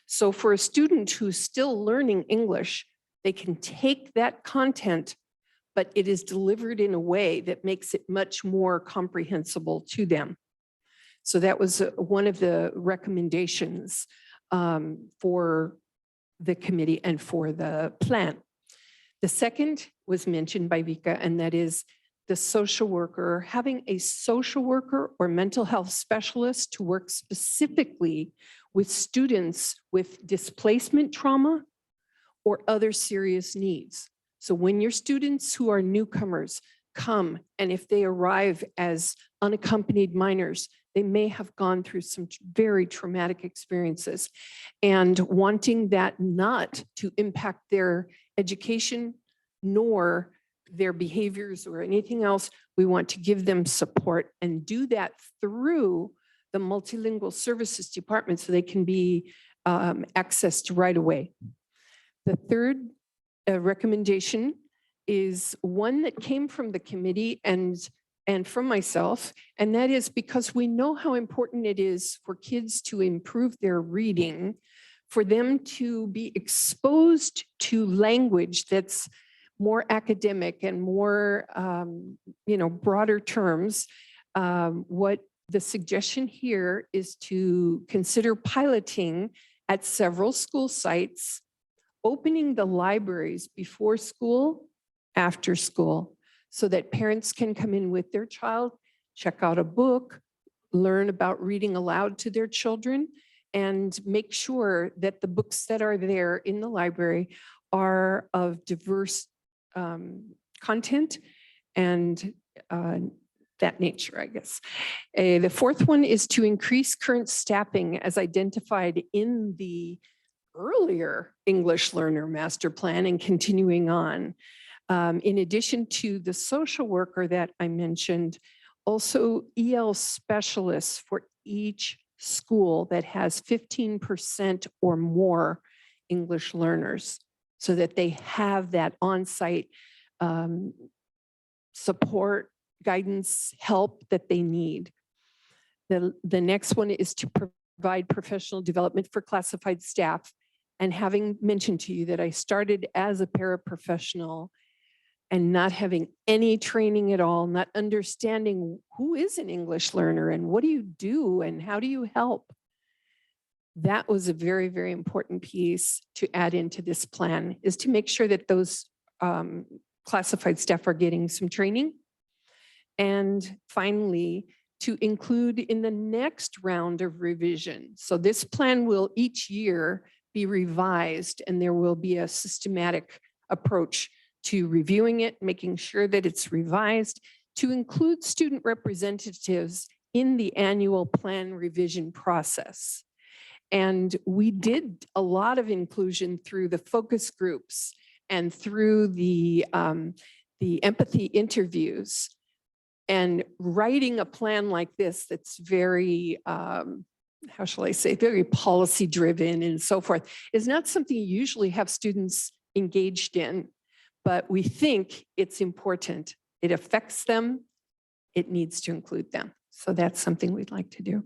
So for a student who's still learning English, they can take that content, but it is delivered in a way that makes it much more comprehensible to them. So that was one of the recommendations for the committee and for the plan. The second was mentioned by Vika, and that is the social worker, having a social worker or mental health specialist to work specifically with students with displacement trauma or other serious needs. So when your students who are newcomers come, and if they arrive as unaccompanied minors, they may have gone through some very traumatic experiences, and wanting that not to impact their education nor their behaviors or anything else, we want to give them support and do that through the multilingual services department so they can be accessed right away. The third recommendation is one that came from the committee and from myself, and that is because we know how important it is for kids to improve their reading, for them to be exposed to language that's more academic and more, broader terms. What the suggestion here is to consider piloting at several school sites, opening the libraries before school, after school, so that parents can come in with their child, check out a book, learn about reading aloud to their children, and make sure that the books that are there in the library are of diverse content and that nature, I guess. The fourth one is to increase current staffing as identified in the earlier English Learner Master Plan and continuing on. In addition to the social worker that I mentioned, also EL specialists for each school that has 15% or more English learners so that they have that on-site support, guidance, help that they need. The next one is to provide professional development for classified staff. And having mentioned to you that I started as a paraprofessional and not having any training at all, not understanding who is an English learner and what do you do and how do you help? That was a very, very important piece to add into this plan, is to make sure that those classified staff are getting some training. And finally, to include in the next round of revision. So this plan will each year be revised, and there will be a systematic approach to reviewing it, making sure that it's revised, to include student representatives in the annual plan revision process. And we did a lot of inclusion through the focus groups and through the empathy interviews. And writing a plan like this that's very, how shall I say, very policy driven and so forth is not something you usually have students engaged in, but we think it's important. It affects them. It needs to include them. So that's something we'd like to do.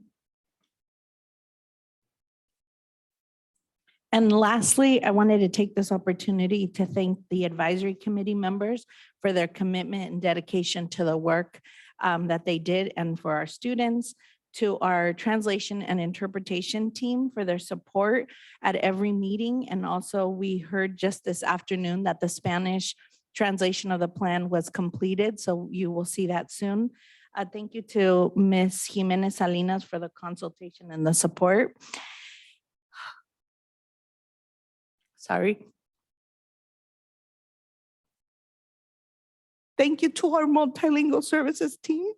And lastly, I wanted to take this opportunity to thank the advisory committee members for their commitment and dedication to the work that they did, and for our students, to our translation and interpretation team for their support at every meeting. And also we heard just this afternoon that the Spanish translation of the plan was completed, so you will see that soon. Thank you to Ms. Jimenez Salinas for the consultation and the support. Sorry. Thank you to our multilingual services team.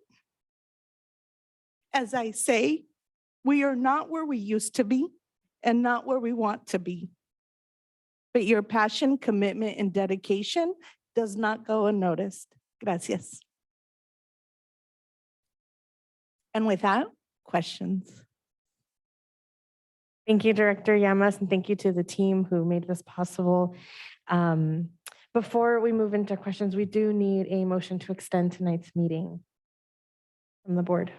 As I say, we are not where we used to be and not where we want to be. But your passion, commitment, and dedication does not go unnoticed. Gracias. And with that, questions? Thank you, Director Llamas, and thank you to the team who made this possible. Before we move into questions, we do need a motion to extend tonight's meeting from the board.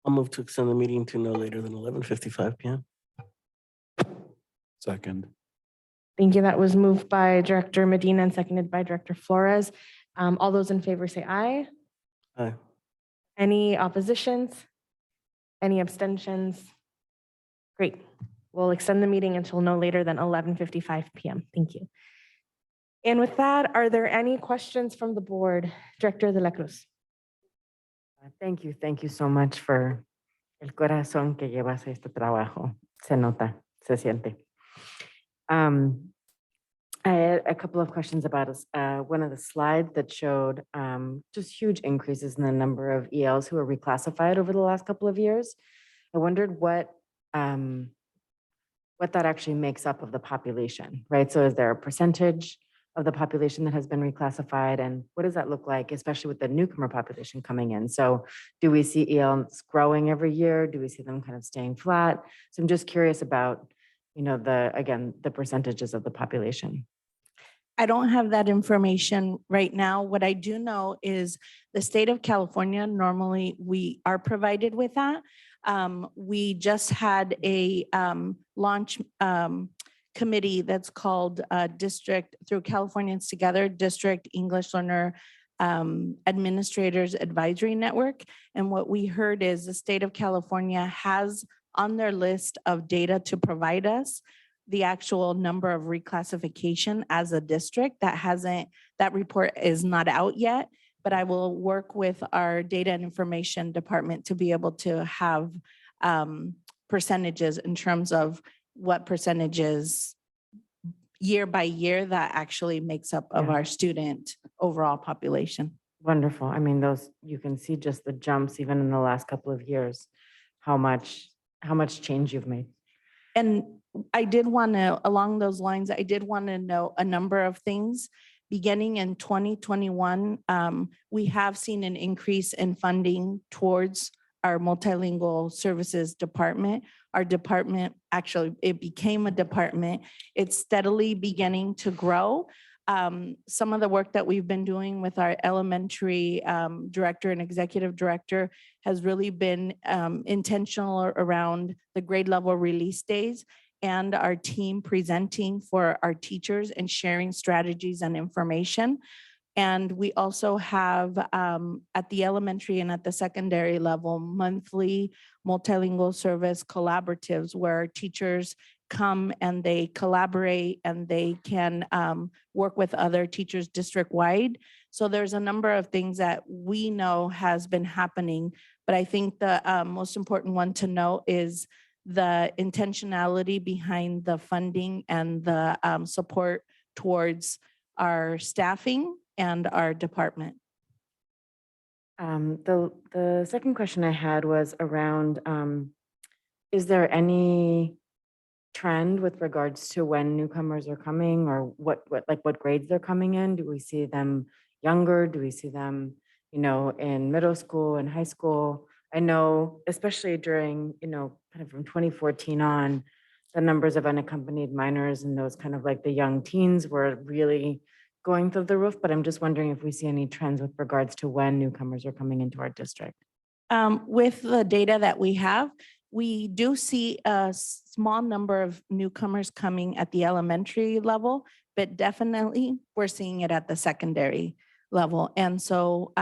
I'll move to extend the meeting to no later than 11:55 p.m. Second. Thank you. That was moved by Director Medina and seconded by Director Flores. All those in favor say aye. Aye. Any oppositions? Any abstentions? Great. We'll extend the meeting until no later than 11:55 p.m. Thank you. And with that, are there any questions from the board? Director de la Cruz. Thank you. Thank you so much for el corazón que llevas a este trabajo. Se nota, se siente. I had a couple of questions about one of the slides that showed just huge increases in the number of ELs who were reclassified over the last couple of years. I wondered what that actually makes up of the population, right? So is there a percentage of the population that has been reclassified, and what does that look like, especially with the newcomer population coming in? So do we see ELs growing every year? Do we see them kind of staying flat? So I'm just curious about, the percentages of the population. I don't have that information right now. What I do know is the state of California, normally we are provided with that. We just had a launch committee that's called District through Californians Together, District English Learner Administrators Advisory Network. And what we heard is the state of California has on their list of data to provide us the actual number of reclassification as a district. That report is not out yet, but I will work with our data and information department to be able to have percentages in terms of what percentages year by year that actually makes up of our student overall population. Wonderful. I mean, you can see just the jumps even in the last couple of years, how much change you've made. And I did want to, along those lines, I did want to know a number of things. Beginning in 2021, we have seen an increase in funding towards our multilingual services department. Our department, actually, it became a department. It's steadily beginning to grow. Some of the work that we've been doing with our elementary director and executive director has really been intentional around the grade level release days and our team presenting for our teachers and sharing strategies and information. And we also have at the elementary and at the secondary level, monthly multilingual service collaboratives where teachers come and they collaborate and they can work with other teachers district-wide. So there's a number of things that we know has been happening, but I think the most important one to note is the intentionality behind the funding and the support towards our staffing and our department. The second question I had was around, is there any trend with regards to when newcomers are coming or what grades they're coming in? Do we see them younger? Do we see them, in middle school and high school? I know, especially during, kind of from 2014 on, the numbers of unaccompanied minors and those kind of like the young teens were really going through the roof, but I'm just wondering if we see any trends with regards to when newcomers are coming into our district. With the data that we have, we do see a small number of newcomers coming at the elementary level, but definitely we're seeing it at the secondary level. And so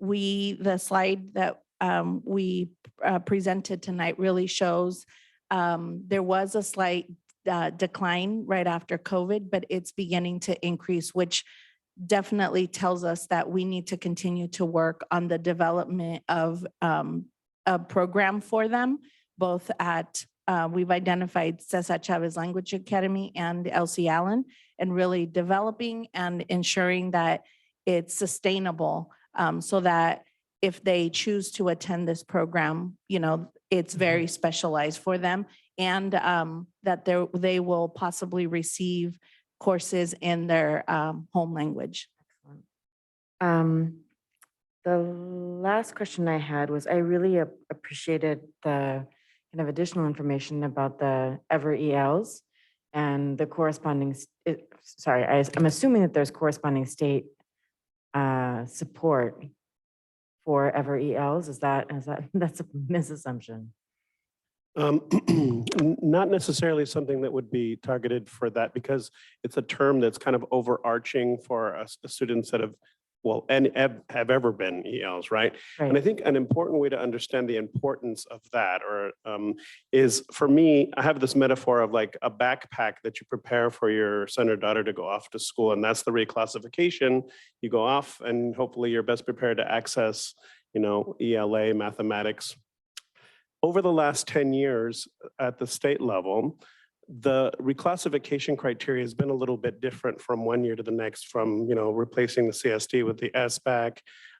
the slide that we presented tonight really shows there was a slight decline right after COVID, but it's beginning to increase, which definitely tells us that we need to continue to work on the development of a program for them, both at, we've identified Cesar Chavez Language Academy and Elsie Allen, and really developing and ensuring that it's sustainable so that if they choose to attend this program, it's very specialized for them, and that they will possibly receive courses in their home language. The last question I had was, I really appreciated the kind of additional information about the Ever ELs and the corresponding, I'm assuming that there's corresponding state support for Ever ELs. That's a misassumption? Not necessarily something that would be targeted for that, because it's a term that's kind of overarching for us, students that have ever been ELs, right? And I think an important way to understand the importance of that is, for me, I have this metaphor of like a backpack that you prepare for your son or daughter to go off to school, and that's the reclassification. You go off and hopefully you're best prepared to access, ELA, mathematics. Over the last 10 years at the state level, the reclassification criteria has been a little bit different from one year to the next, from replacing the CSD with the SBAC,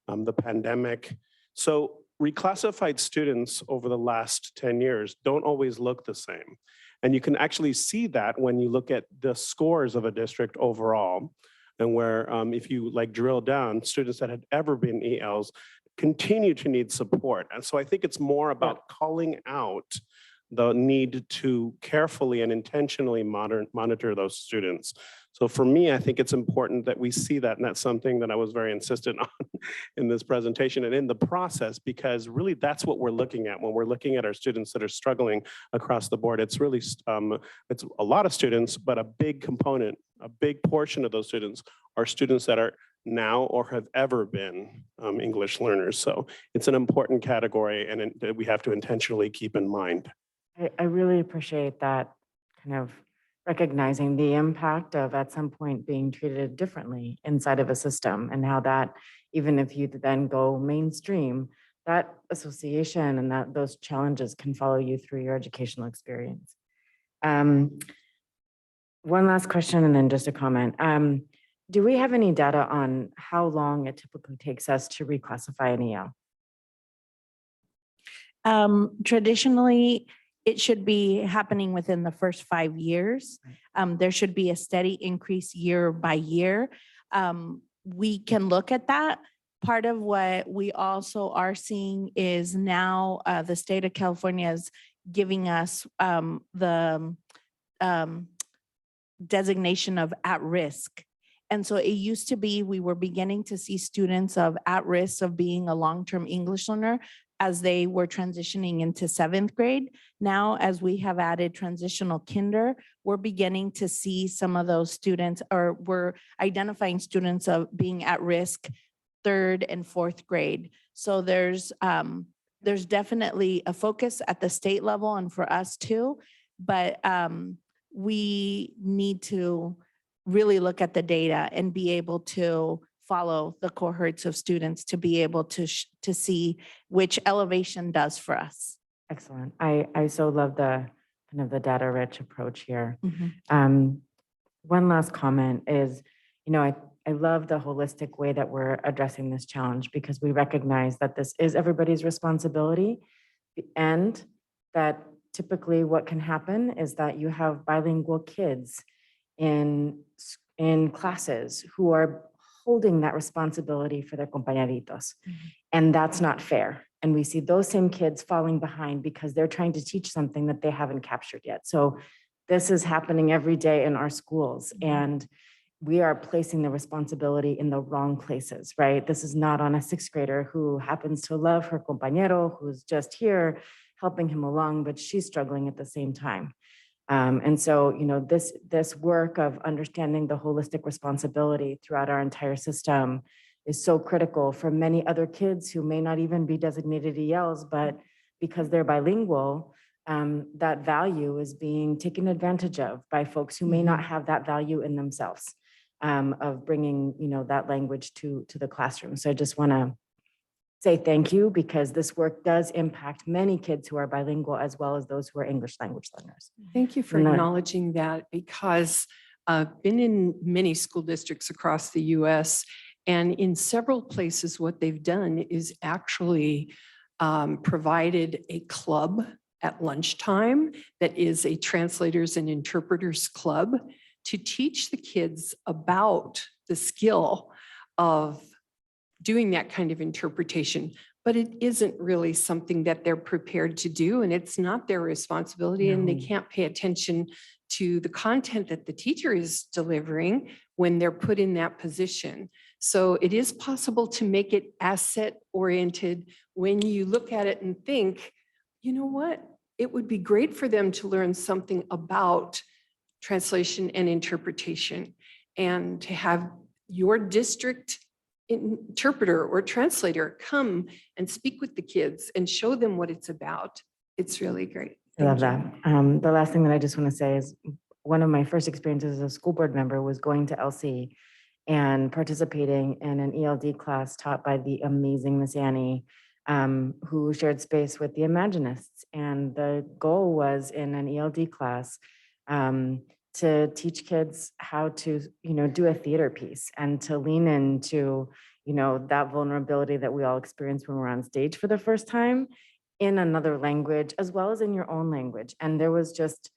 the pandemic. So reclassified students over the last 10 years don't always look the same. And you can actually see that when you look at the scores of a district overall, and where if you drill down, students that had ever been ELs continue to need support. And so I think it's more about calling out the need to carefully and intentionally monitor those students. So for me, I think it's important that we see that, and that's something that I was very insistent on in this presentation and in the process, because really that's what we're looking at when we're looking at our students that are struggling across the board. It's really, it's a lot of students, but a big component, a big portion of those students are students that are now or have ever been English learners. So it's an important category, and that we have to intentionally keep in mind. I really appreciate that, kind of recognizing the impact of at some point being treated differently inside of a system, and how that, even if you then go mainstream, that association and those challenges can follow you through your educational experience. One last question and then just a comment. Do we have any data on how long it typically takes us to reclassify an EL? Traditionally, it should be happening within the first 5 years. There should be a steady increase year by year. We can look at that, part of what we also are seeing is now the state of California is giving us the designation of at risk. And so it used to be, we were beginning to see students of at risk of being a long-term English learner as they were transitioning into 7th grade. Now, as we have added transitional kinder, we're beginning to see some of those students, or we're identifying students of being at risk 3rd and 4th grade. So there's definitely a focus at the state level and for us too, but we need to really look at the data and be able to follow the cohorts of students to be able to see which elevation does for us. Excellent. I so love the kind of the data rich approach here. One last comment is, I love the holistic way that we're addressing this challenge, because we recognize that this is everybody's responsibility, and that typically what can happen is that you have bilingual kids in classes who are holding that responsibility for their compañeritos. And that's not fair. And we see those same kids falling behind because they're trying to teach something that they haven't captured yet. So this is happening every day in our schools, and we are placing the responsibility in the wrong places, right? This is not on a 6th grader who happens to love her compañero, who's just here helping him along, but she's struggling at the same time. And so, this work of understanding the holistic responsibility throughout our entire system is so critical for many other kids who may not even be designated ELs, but because they're bilingual, that value is being taken advantage of by folks who may not have that value in themselves, of bringing, that language to the classroom. So I just want to say thank you, because this work does impact many kids who are bilingual as well as those who are English language learners. Thank you for acknowledging that, because I've been in many school districts across the US, and in several places, what they've done is actually provided a club at lunchtime that is a translators and interpreters club to teach the kids about the skill of doing that kind of interpretation. But it isn't really something that they're prepared to do, and it's not their responsibility, and they can't pay attention to the content that the teacher is delivering when they're put in that position. So it is possible to make it asset oriented when you look at it and think, you know what, it would be great for them to learn something about translation and interpretation, and to have your district interpreter or translator come and speak with the kids and show them what it's about. It's really great. I love that. The last thing that I just want to say is, one of my first experiences as a school board member was going to LC and participating in an ELD class taught by the amazing Miss Annie, who shared space with the Imaginists. And the goal was, in an ELD class, to teach kids how to, do a theater piece, and to lean into, that vulnerability that we all experience when we're on stage for the first time in another language, as well as in your own language. And there was just,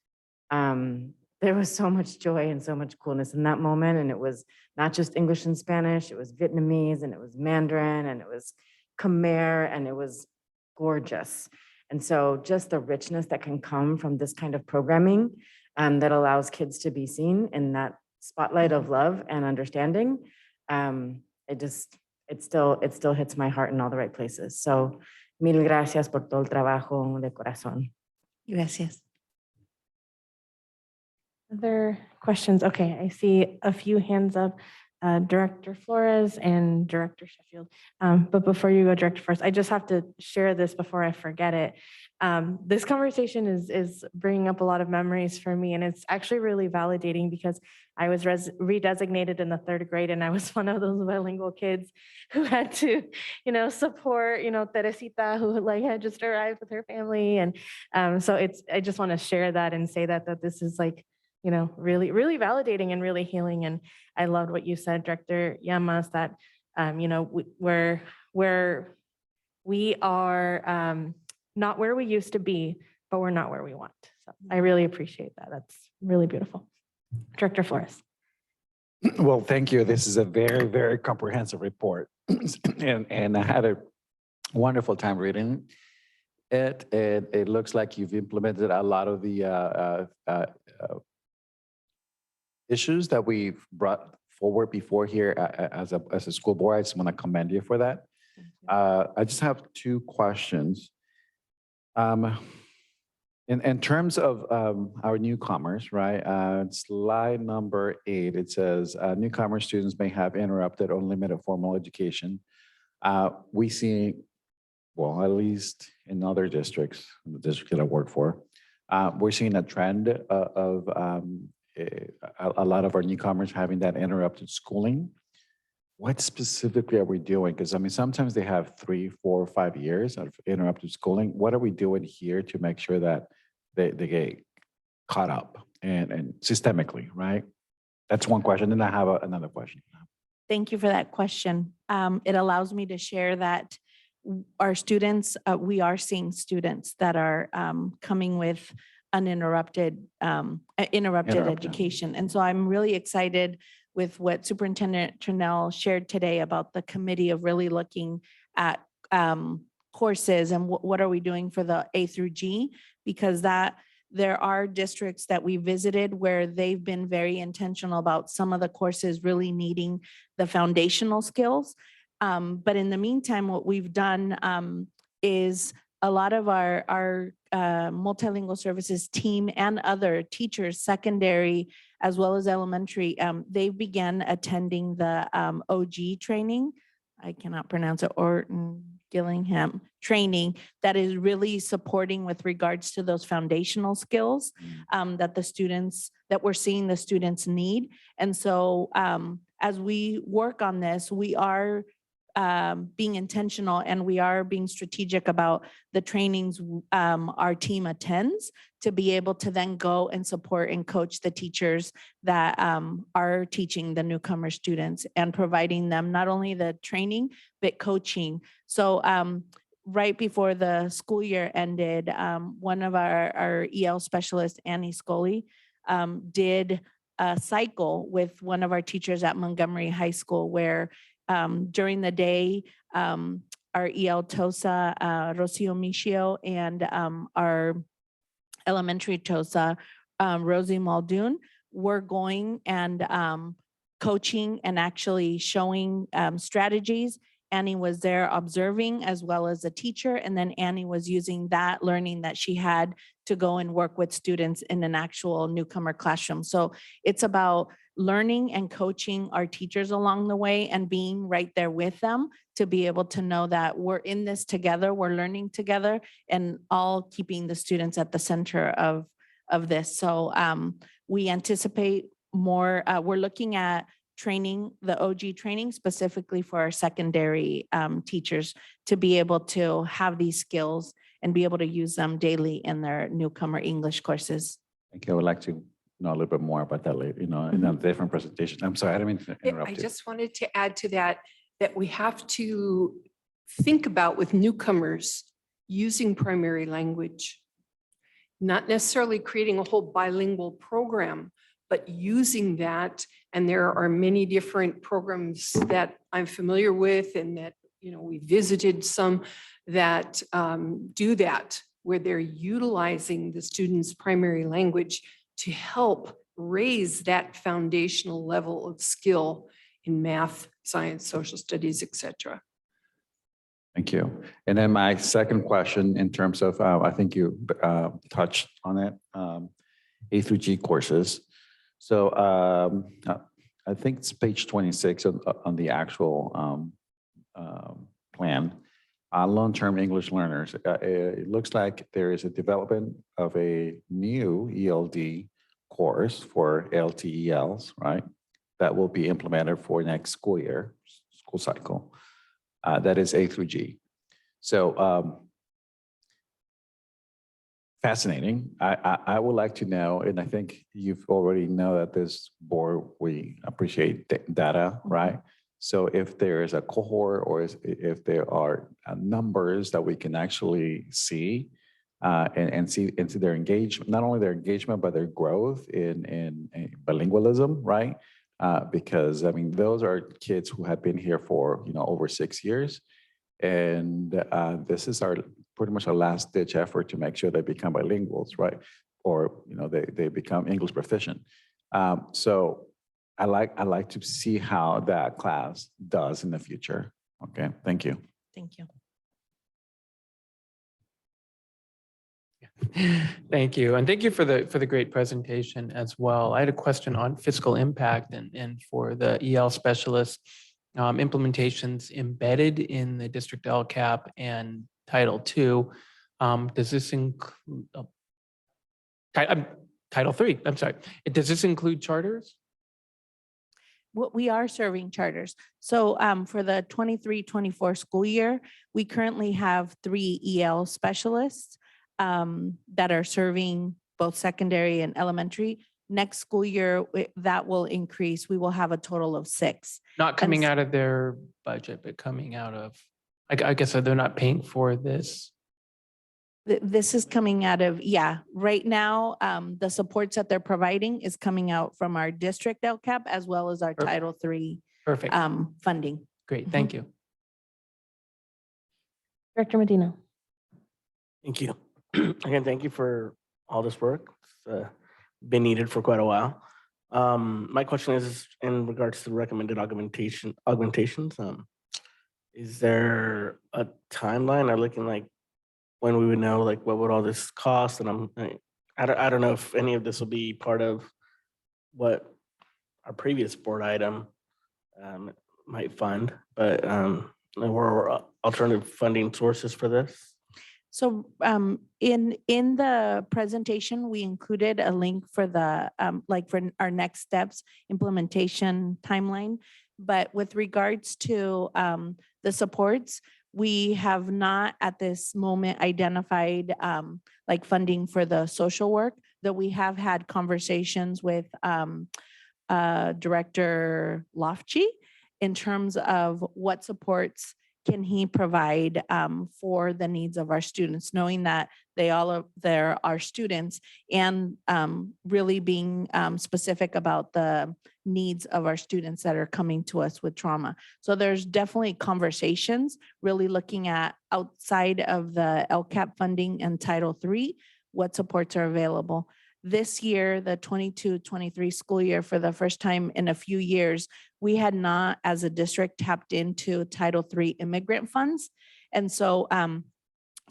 there was so much joy and so much coolness in that moment. And it was not just English and Spanish, it was Vietnamese, and it was Mandarin, and it was Khmer, and it was gorgeous. And so just the richness that can come from this kind of programming, that allows kids to be seen in that spotlight of love and understanding, it still hits my heart in all the right places. So mil gracias por todo el trabajo de corazón. Gracias. Other questions? Okay, I see a few hands up. Director Flores and Director Sheffield. But before you go, Director Flores, I just have to share this before I forget it. This conversation is bringing up a lot of memories for me, and it's actually really validating, because I was redesignated in the 3rd grade, and I was one of those bilingual kids who had to, support, Teresita, who had just arrived with her family. And so I just want to share that and say that this is really, really validating and really healing. And I loved what you said, Director Llamas, that, we are not where we used to be, but we're not where we want. So I really appreciate that. That's really beautiful. Director Flores. Well, thank you. This is a very, very comprehensive report. And I had a wonderful time reading it. It looks like you've implemented a lot of the issues that we've brought forward before here as a school board. I just want to commend you for that. I just have two questions. In terms of our newcomers, right? Slide number 8, it says newcomer students may have interrupted or limited formal education. We see, well, at least in other districts, the district that I work for, we're seeing a trend of a lot of our newcomers having that interrupted schooling. What specifically are we doing? Because I mean, sometimes they have 3, 4, 5 years of interrupted schooling. What are we doing here to make sure that they get caught up and systemically, right? That's one question. Then I have another question. Thank you for that question. It allows me to share that our students, we are seeing students that are coming with uninterrupted, interrupted education. And so I'm really excited with what Superintendent Trinnell shared today about the committee of really looking at courses and what are we doing for the A through G, because there are districts that we visited where they've been very intentional about some of the courses really needing the foundational skills. But in the meantime, what we've done is a lot of our multilingual services team and other teachers, secondary as well as elementary, they began attending the OG training. I cannot pronounce it, Orton Gillingham training that is really supporting with regards to those foundational skills that we're seeing the students need. And so as we work on this, we are being intentional and we are being strategic about the trainings our team attends to be able to then go and support and coach the teachers that are teaching the newcomer students and providing them not only the training, but coaching. So right before the school year ended, one of our EL specialists, Annie Scully, did a cycle with one of our teachers at Montgomery High School where during the day, our EL TOSA, Rocio Michio, and our elementary TOSA, Rosie Muldoon, were going and coaching and actually showing strategies. Annie was there observing as well as a teacher, and then Annie was using that learning that she had to go and work with students in an actual newcomer classroom. So it's about learning and coaching our teachers along the way and being right there with them to be able to know that we're in this together, we're learning together, and all keeping the students at the center of this. So we anticipate more, we're looking at training, the OG training specifically for our secondary teachers to be able to have these skills and be able to use them daily in their newcomer English courses. Thank you. I would like to know a little bit more about that later, in a different presentation. I'm sorry, I didn't mean to interrupt I you. just wanted to add to that we have to think about with newcomers using primary language, not necessarily creating a whole bilingual program, but using that. And there are many different programs that I'm familiar with and that, we visited some that do that, where they're utilizing the students' primary language to help raise that foundational level of skill in math, science, social studies, etc. Thank you. And then my second question in terms of, I think you touched on it, A through G courses. So I think it's page 26 on the actual plan. Long-term English learners, it looks like there is a development of a new ELD course for LTELs, right? That will be implemented for next school year, school cycle. That is A through G. So fascinating. I would like to know, and I think you've already know that this board, we appreciate data, right? So if there is a cohort or if there are numbers that we can actually see and see their engagement, not only their engagement, but their growth in bilingualism, right? Because I mean, those are kids who have been here for, over 6 years. And this is pretty much our last ditch effort to make sure they become bilinguals, right? Or, they become English proficient. So I like to see how that class does in the future. Okay, thank you. Thank you. Thank you. And thank you for the great presentation as well. I had a question on fiscal impact and for the EL specialists, implementations embedded in the district LCAP and Title II. Does this include Title III? I'm sorry. Does this include charters? What we are serving charters. So for the 23-24 school year, we currently have 3 EL specialists that are serving both secondary and elementary. Next school year, that will increase. We will have a total of 6. Not coming out of their budget, but coming out of, I guess they're not paying for this. This is coming out of, right now, the supports that they're providing is coming out from our district LCAP as well as our Perfect. Title III Perfect. funding. Great. Thank you. Director Medina. Thank you. Again, thank you for all this work. It's been needed for quite a while. My question is in regards to recommended augmentations. Is there a timeline? Are looking like when we would know like what would all this cost? And I don't know if any of this will be part of what our previous board item might fund, but or alternative funding sources for this. So in the presentation, we included a link for the for our next steps implementation timeline. But with regards to the supports, we have not at this moment identified like funding for the social work, that we have had conversations with Director Lofty in terms of what supports can he provide for the needs of our students, knowing that they're our students, and really being specific about the needs of our students that are coming to us with trauma. So there's definitely conversations really looking at outside of the LCAP funding and Title III, what supports are available. This year, the 22-23 school year, for the first time in a few years, we had not, as a district, tapped into Title III immigrant funds. And so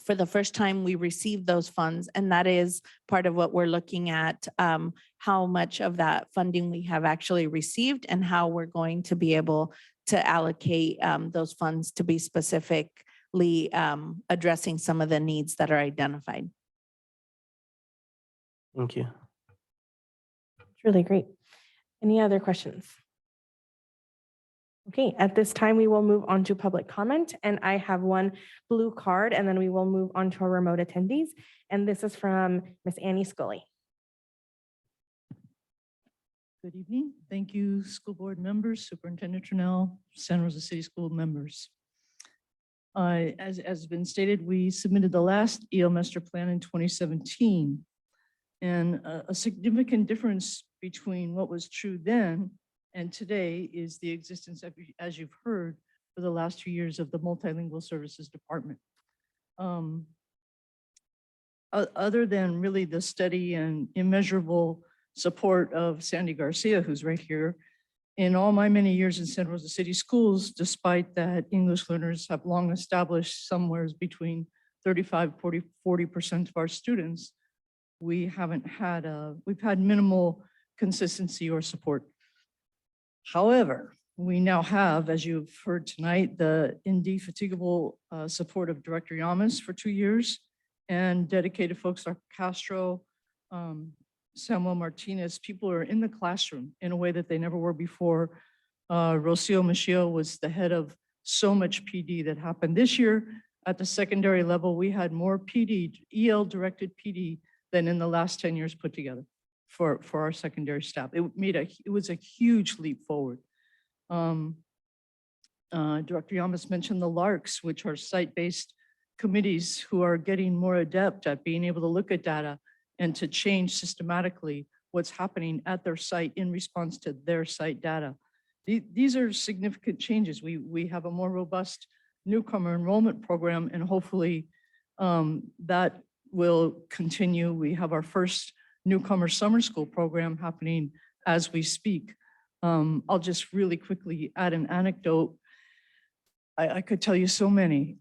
for the first time, we received those funds, and that is part of what we're looking at, how much of that funding we have actually received and how we're going to be able to allocate those funds to be specifically addressing some of the needs that are identified. Thank you. It's really great. Any other questions? Okay, at this time, we will move on to public comment, and I have one blue card, and then we will move on to our remote attendees. And this is from Miss Annie Scully. Good evening. Thank you, school board members, Superintendent Turnell, Santa Rosa City School members. As has been stated, we submitted the last EL master plan in 2017. And a significant difference between what was true then and today is the existence, as you've heard, for the last 2 years of the Multilingual Services Department. Other than really the steady and immeasurable support of Sandy Garcia, who's right here, in all my many years in Santa Rosa City Schools, despite that English learners have long established somewhere between 35, 40% of our students, we've had minimal consistency or support. However, we now have, as you've heard tonight, the indefatigable support of Director Yamas for 2 years, and dedicated folks like Castro, Samuel Martinez. People are in the classroom in a way that they never were before. Rocio Machio was the head of so much PD that happened this year. At the secondary level, we had more PD, EL-directed PD than in the last 10 years put together for our secondary staff. It was a huge leap forward. Director Yamas mentioned the LARCs, which are site-based committees who are getting more adept at being able to look at data and to change systematically what's happening at their site in response to their site data. These are significant changes. We have a more robust newcomer enrollment program, and hopefully that will continue. We have our first newcomer summer school program happening as we speak. I'll just really quickly add an anecdote. I could tell you so many.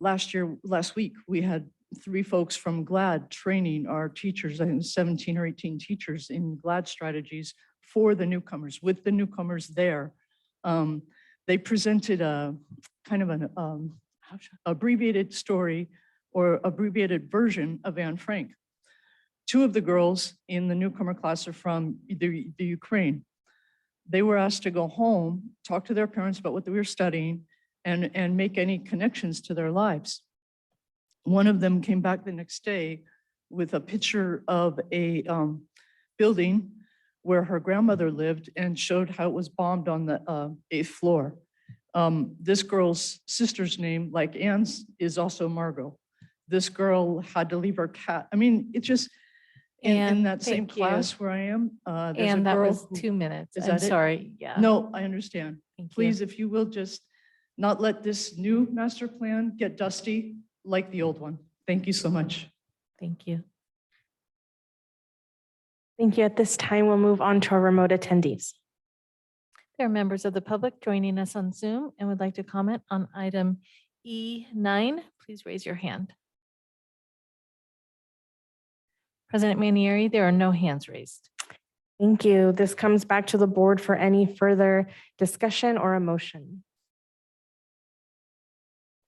Last week, we had 3 folks from GLAD training our teachers, I think 17 or 18 teachers in GLAD strategies for the newcomers, with the newcomers there. They presented a kind of an abbreviated story or abbreviated version of Anne Frank. 2 of the girls in the newcomer class are from the Ukraine. They were asked to go home, talk to their parents about what they were studying, and make any connections to their lives. One of them came back the next day with a picture of a building where her grandmother lived and showed how it was bombed on the 8th floor. This girl's sister's name, like Anne's, is also Margot. This girl had to leave her cat. I mean, it just, in that same thank you. class where I am, there's a And that girl was who- 2 minutes. Is I'm that it? sorry. Yeah. No, I understand. Thank you. Please, if you will, just not let this new master plan get dusty like the old one. Thank you so much. Thank you. Thank you. At this time, we'll move on to our remote attendees. There are members of the public joining us on Zoom and would like to comment on item E9. Please raise your hand. President Manieri, there are no hands raised. Thank you. This comes back to the board for any further discussion or a motion.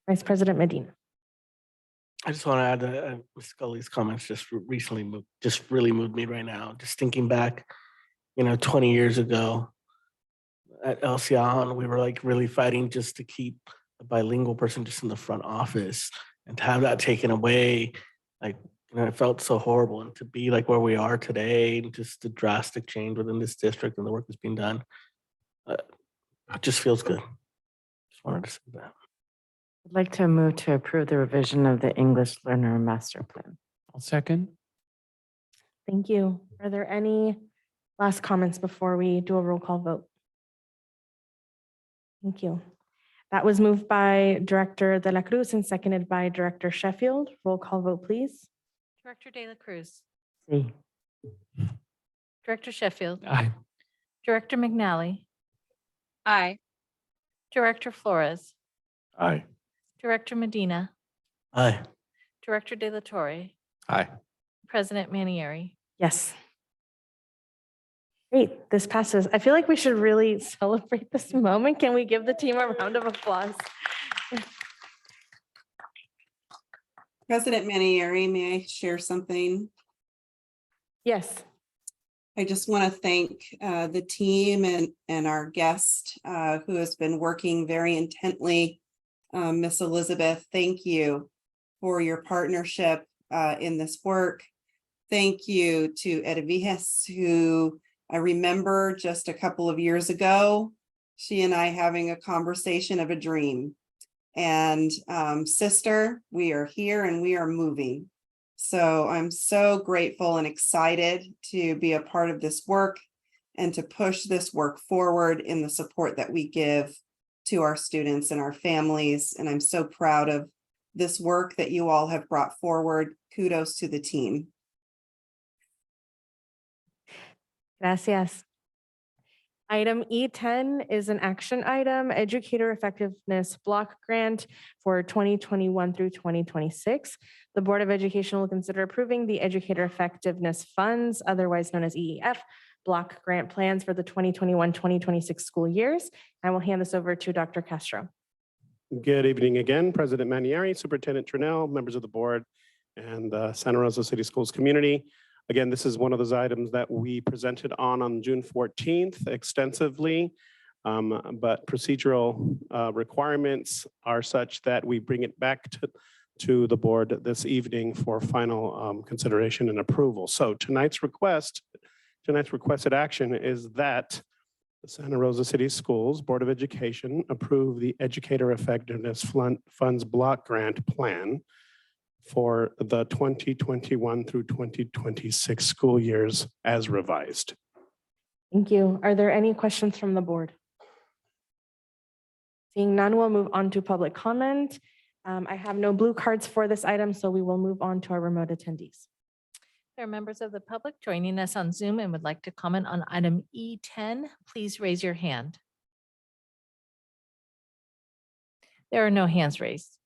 Vice President Medina. I just want to add that Ms. Scully's comments just really moved me right now. Just thinking back, 20 years ago at El Cian, we were like really fighting just to keep a bilingual person just in the front office, and to have that taken away, it felt so horrible. And to be like where we are today, and just the drastic change within this district and the work that's being done, it just feels good. Just wanted to say that. I'd like to move to approve the revision of the English Learner Master Plan. I'll second. Thank you. Are there any last comments before we do a roll call vote? Thank you. That was moved by Director De La Cruz and seconded by Director Sheffield. Roll call vote, please. Director De La Cruz. See. Director Sheffield. Aye. Director McNally. Aye. Director Flores. Aye. Director Medina. Aye. Director De La Torre. Aye. President Manieri. Yes. Great, this passes. I feel like we should really celebrate this moment. Can we give the team a round of applause? President Manieri, may I share something? Yes. I just want to thank the team and our guest who has been working very intently. Miss Elizabeth, thank you for your partnership in this work. Thank you to Edviges, who I remember just a couple of years ago, she and I having a conversation of a dream. And sister, we are here and we are moving. So I'm so grateful and excited to be a part of this work and to push this work forward in the support that we give to our students and our families. And I'm so proud of this work that you all have brought forward. Kudos to the team. Gracias. Item E10 is an action item, Educator Effectiveness Block Grant for 2021 through 2026. The Board of Education will consider approving the Educator Effectiveness Funds, otherwise known as EEF, block grant plans for the 2021-2026 school years. I will hand this over to Dr. Castro. Good evening again, President Manieri, Superintendent Trinnell, members of the board, and the Santa Rosa City Schools community. Again, this is one of those items that we presented on June 14th extensively, but procedural requirements are such that we bring it back to the board this evening for final consideration and approval. So tonight's requested action is that the Santa Rosa City Schools Board of Education approve the Educator Effectiveness Funds Block Grant Plan for the 2021 through 2026 school years as revised. Thank you. Are there any questions from the board? Seeing none, we'll move on to public comment. I have no blue cards for this item, so we will move on to our remote attendees. There are members of the public joining us on Zoom and would like to comment on item E10. Please raise your hand. There are no hands raised.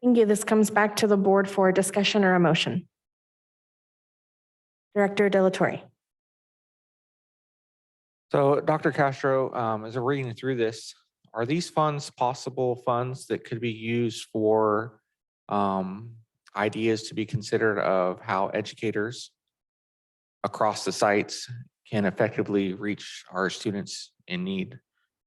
Thank you. This comes back to the board for a discussion or a motion. Director De La Torre. So Dr. Castro, as we're reading through this, are these funds possible funds that could be used for ideas to be considered of how educators across the sites can effectively reach our students in need?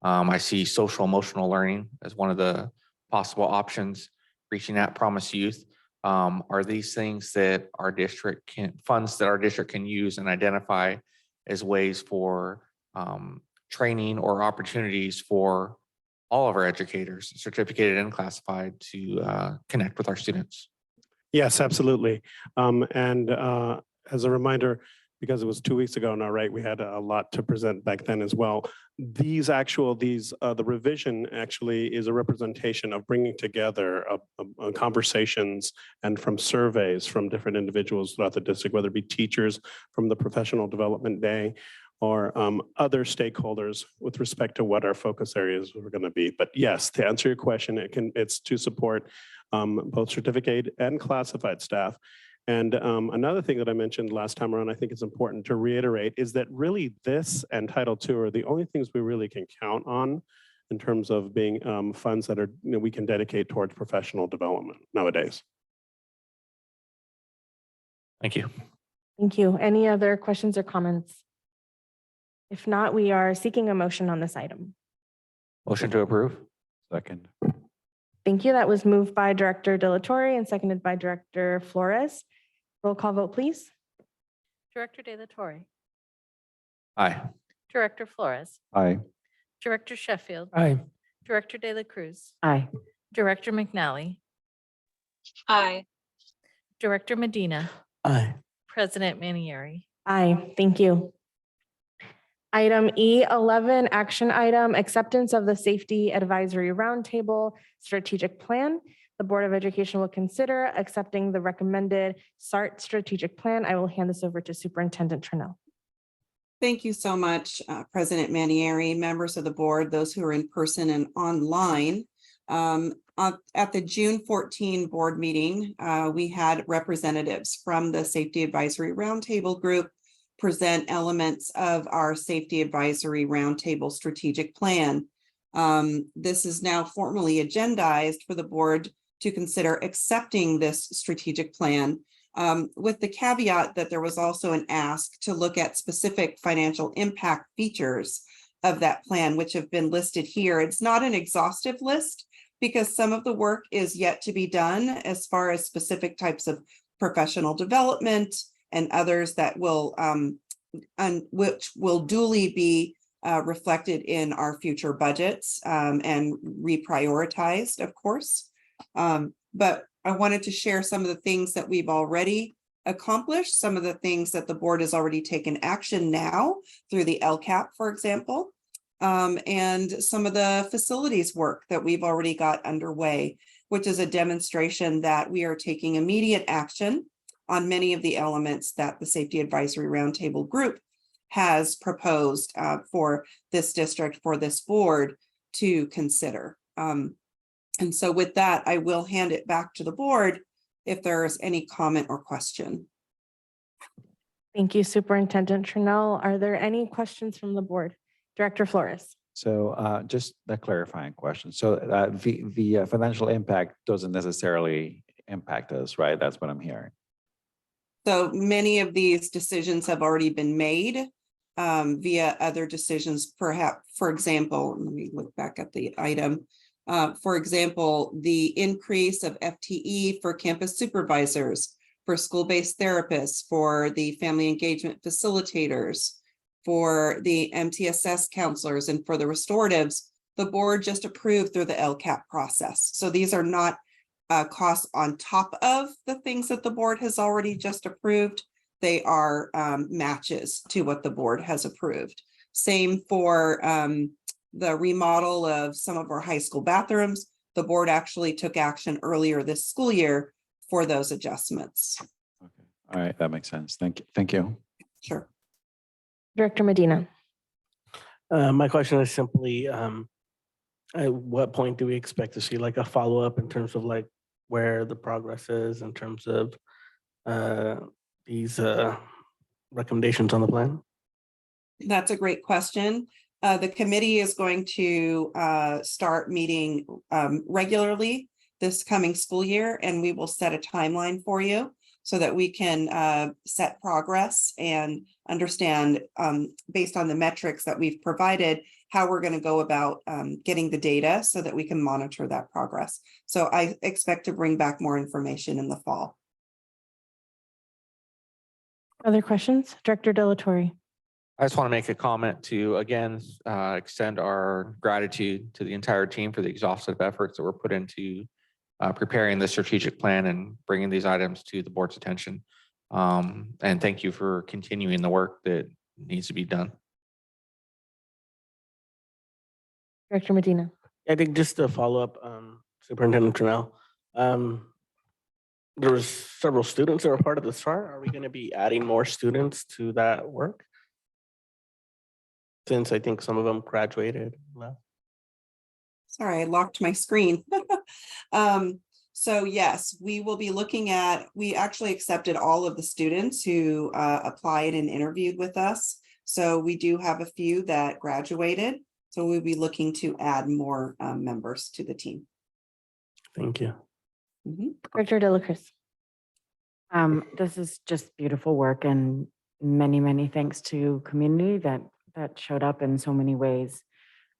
I see social emotional learning as one of the possible options, reaching out Promise Youth. Are these things that our district funds that our district can use and identify as ways for training or opportunities for all of our educators, certificated and classified, to connect with our students? Yes, absolutely. As a reminder, because it was 2 weeks ago now, right? We had a lot to present back then as well. The revision actually is a representation of bringing together conversations and from surveys from different individuals throughout the district, whether it be teachers from the professional development day or other stakeholders with respect to what our focus areas are going to be. But yes, to answer your question, it's to support both certificate and classified staff. And another thing that I mentioned last time around, I think it's important to reiterate, is that really this and Title II are the only things we really can count on in terms of being funds that are we can dedicate towards professional development nowadays. Thank you. Thank you. Any other questions or comments? If not, we are seeking a motion on this item. Motion to approve. Second. Thank you. That was moved by Director De La Torre and seconded by Director Flores. Roll call vote, please. Director De La Torre, Aye. Director Flores, Aye. Director Sheffield, Aye. Director De La Cruz, Aye. Director McNally, Aye. Director Medina, Aye. President Manieri. Aye, thank you. Item E11, action item, acceptance of the Safety Advisory Roundtable Strategic Plan. The Board of Education will consider accepting the recommended SART strategic plan. I will hand this over to Superintendent Trinnell. Thank you so much, President Manieri, members of the board, those who are in person and online. At the June 14 board meeting, we had representatives from the Safety Advisory Roundtable Group present elements of our Safety Advisory Roundtable strategic plan. This is now formally agendized for the board to consider accepting this strategic plan, with the caveat that there was also an ask to look at specific financial impact features of that plan, which have been listed here. It's not an exhaustive list because some of the work is yet to be done as far as specific types of professional development and others that will, which will duly be reflected in our future budgets and reprioritized, of course. But I wanted to share some of the things that we've already accomplished, some of the things that the board has already taken action now through the LCAP, for example, and some of the facilities work that we've already got underway, which is a demonstration that we are taking immediate action on many of the elements that the Safety Advisory Roundtable Group has proposed for this district, for this board to consider. And so with that, I will hand it back to the board if there's any comment or question. Thank you, Superintendent Trinnell. Are there any questions from the board? Director Flores. So just a clarifying question. So the financial impact doesn't necessarily impact us, right? That's what I'm hearing. So many of these decisions have already been made via other decisions, perhaps, for example, let me look back at the item. For example, the increase of FTE for campus supervisors, for school-based therapists, for the family engagement facilitators, for the MTSS counselors, and for the restoratives, the board just approved through the LCAP process. So these are not costs on top of the things that the board has already just approved. They are matches to what the board has approved. Same for the remodel of some of our high school bathrooms. The board actually took action earlier this school year for those adjustments. Okay. All right, that makes sense. Thank you. Thank you. Sure. Director Medina. My question is simply, at what point do we expect to see like a follow-up in terms of like where the progress is in terms of these recommendations on the plan? That's a great question. The committee is going to start meeting regularly this coming school year, and we will set a timeline for you so that we can set progress and understand, based on the metrics that we've provided, how we're going to go about getting the data so that we can monitor that progress. So I expect to bring back more information in the fall. Other questions? Director Delatorre. I just want to make a comment to, again, extend our gratitude to the entire team for the exhaustive efforts that were put into preparing the strategic plan and bringing these items to the board's attention. And thank you for continuing the work that needs to be done. Director Medina. I think just to follow up, Superintendent Tranel, there was several students that were part of the SAR. Are we going to be adding more students to that work? Since I think some of them graduated. Sorry, I locked my screen. So yes, we will be looking at, we actually accepted all of the students who applied and interviewed with us. So we do have a few that graduated. So we'll be looking to add more members to the team. Thank you. Director Delacruz. This is just beautiful work, and many, many thanks to community that showed up in so many ways.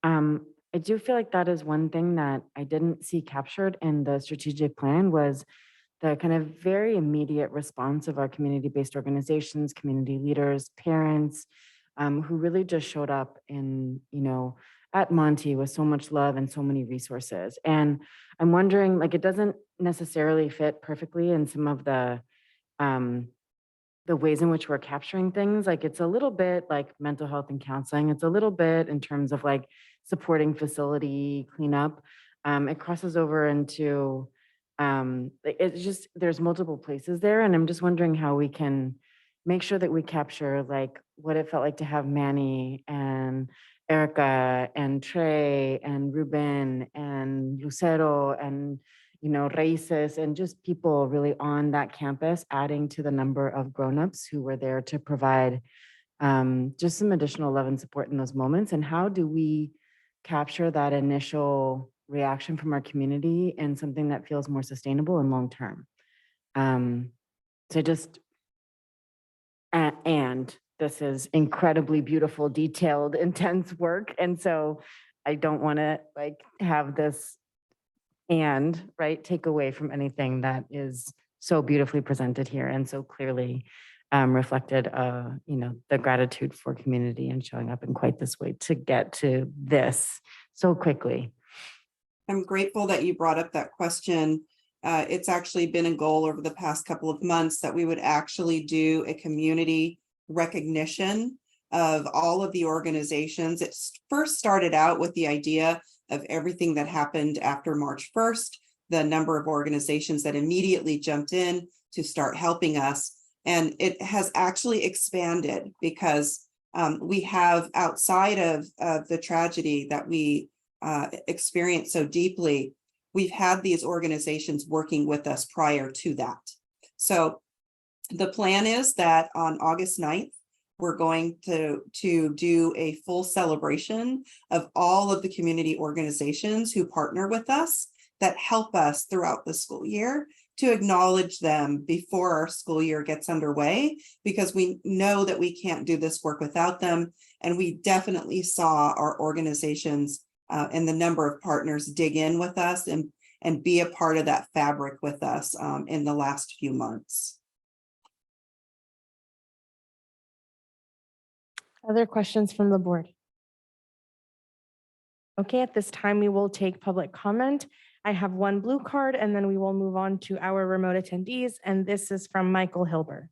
I do feel like that is one thing that I didn't see captured in the strategic plan was the kind of very immediate response of our community-based organizations, community leaders, parents, who really just showed up in, at Monty with so much love and so many resources. And I'm wondering, like, it doesn't necessarily fit perfectly in some of the ways in which we're capturing things. Like, it's a little bit like mental health and counseling. It's a little bit in terms of like supporting facility cleanup. It crosses over into, it's just, there's multiple places there. And I'm just wondering how we can make sure that we capture like what it felt like to have Manny and Erica and Trey and Ruben and Lucero and Raices and just people really on that campus, adding to the number of grownups who were there to provide just some additional love and support in those moments. And how do we capture that initial reaction from our community in something that feels more sustainable and long-term? So just, and this is incredibly beautiful, detailed, intense work. And so I don't want to like have this take away from anything that is so beautifully presented here and so clearly reflected, the gratitude for community and showing up in quite this way to get to this so quickly. I'm grateful that you brought up that question. It's actually been a goal over the past couple of months that we would actually do a community recognition of all of the organizations. It first started out with the idea of everything that happened after March 1st, the number of organizations that immediately jumped in to start helping us. And it has actually expanded because we have, outside of the tragedy that we experienced so deeply, we've had these organizations working with us prior to that. So the plan is that on August 9th, we're going to do a full celebration of all of the community organizations who partner with us that help us throughout the school year, to acknowledge them before our school year gets underway, because we know that we can't do this work without them. And we definitely saw our organizations and the number of partners dig in with us and be a part of that fabric with us in the last few months. Other questions from the board? Okay, at this time, we will take public comment. I have one blue card, and then we will move on to our remote attendees, and this is from Michael Hilber.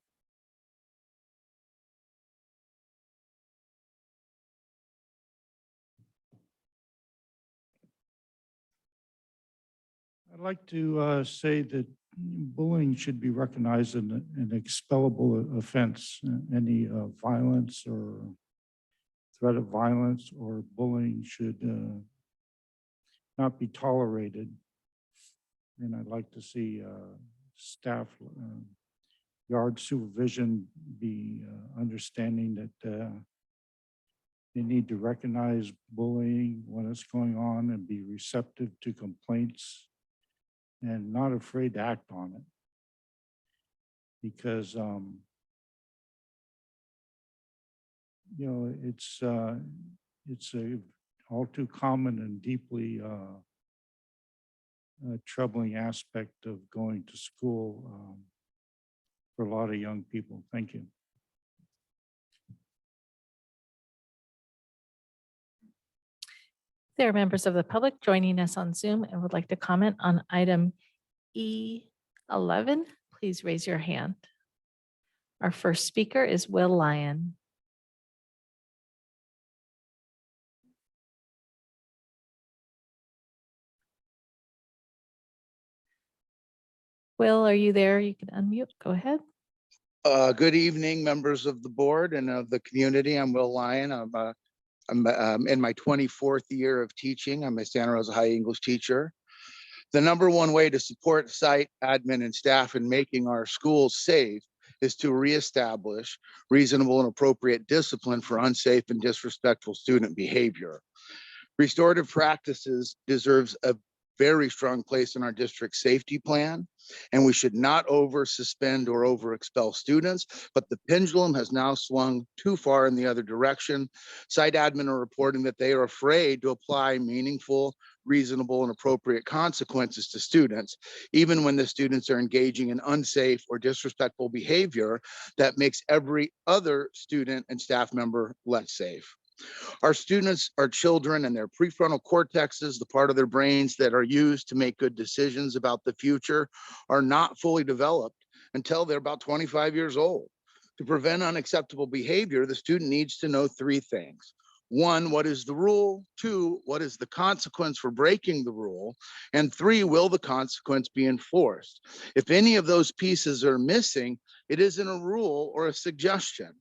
I'd like to say that bullying should be recognized as an expellable offense. Any violence or threat of violence or bullying should not be tolerated. And I'd like to see staff yard supervision be understanding that they need to recognize bullying when it's going on and be receptive to complaints and not afraid to act on it. Because, you know, it's a all too common and deeply troubling aspect of going to school for a lot of young people. Thank you. There are members of the public joining us on Zoom and would like to comment on item E11. Please raise your hand. Our first speaker is Will Lyon. Will, are you there? You can unmute. Go ahead. Good evening, members of the board and of the community. I'm Will Lyon. I'm in my 24th year of teaching. I'm a Santa Rosa High English teacher. The number one way to support site admin and staff in making our schools safe is to reestablish reasonable and appropriate discipline for unsafe and disrespectful student behavior. Restorative practices deserves a very strong place in our district safety plan, and we should not over suspend or over expel students, but the pendulum has now swung too far in the other direction. Site admin are reporting that they are afraid to apply meaningful, reasonable, and appropriate consequences to students, even when the students are engaging in unsafe or disrespectful behavior that makes every other student and staff member less safe. Our students are children, and their prefrontal cortexes, the part of their brains that are used to make good decisions about the future, are not fully developed until they're about 25 years old. To prevent unacceptable behavior, the student needs to know three things. One, what is the rule? Two, what is the consequence for breaking the rule? And three, will the consequence be enforced? If any of those pieces are missing, it isn't a rule or a suggestion.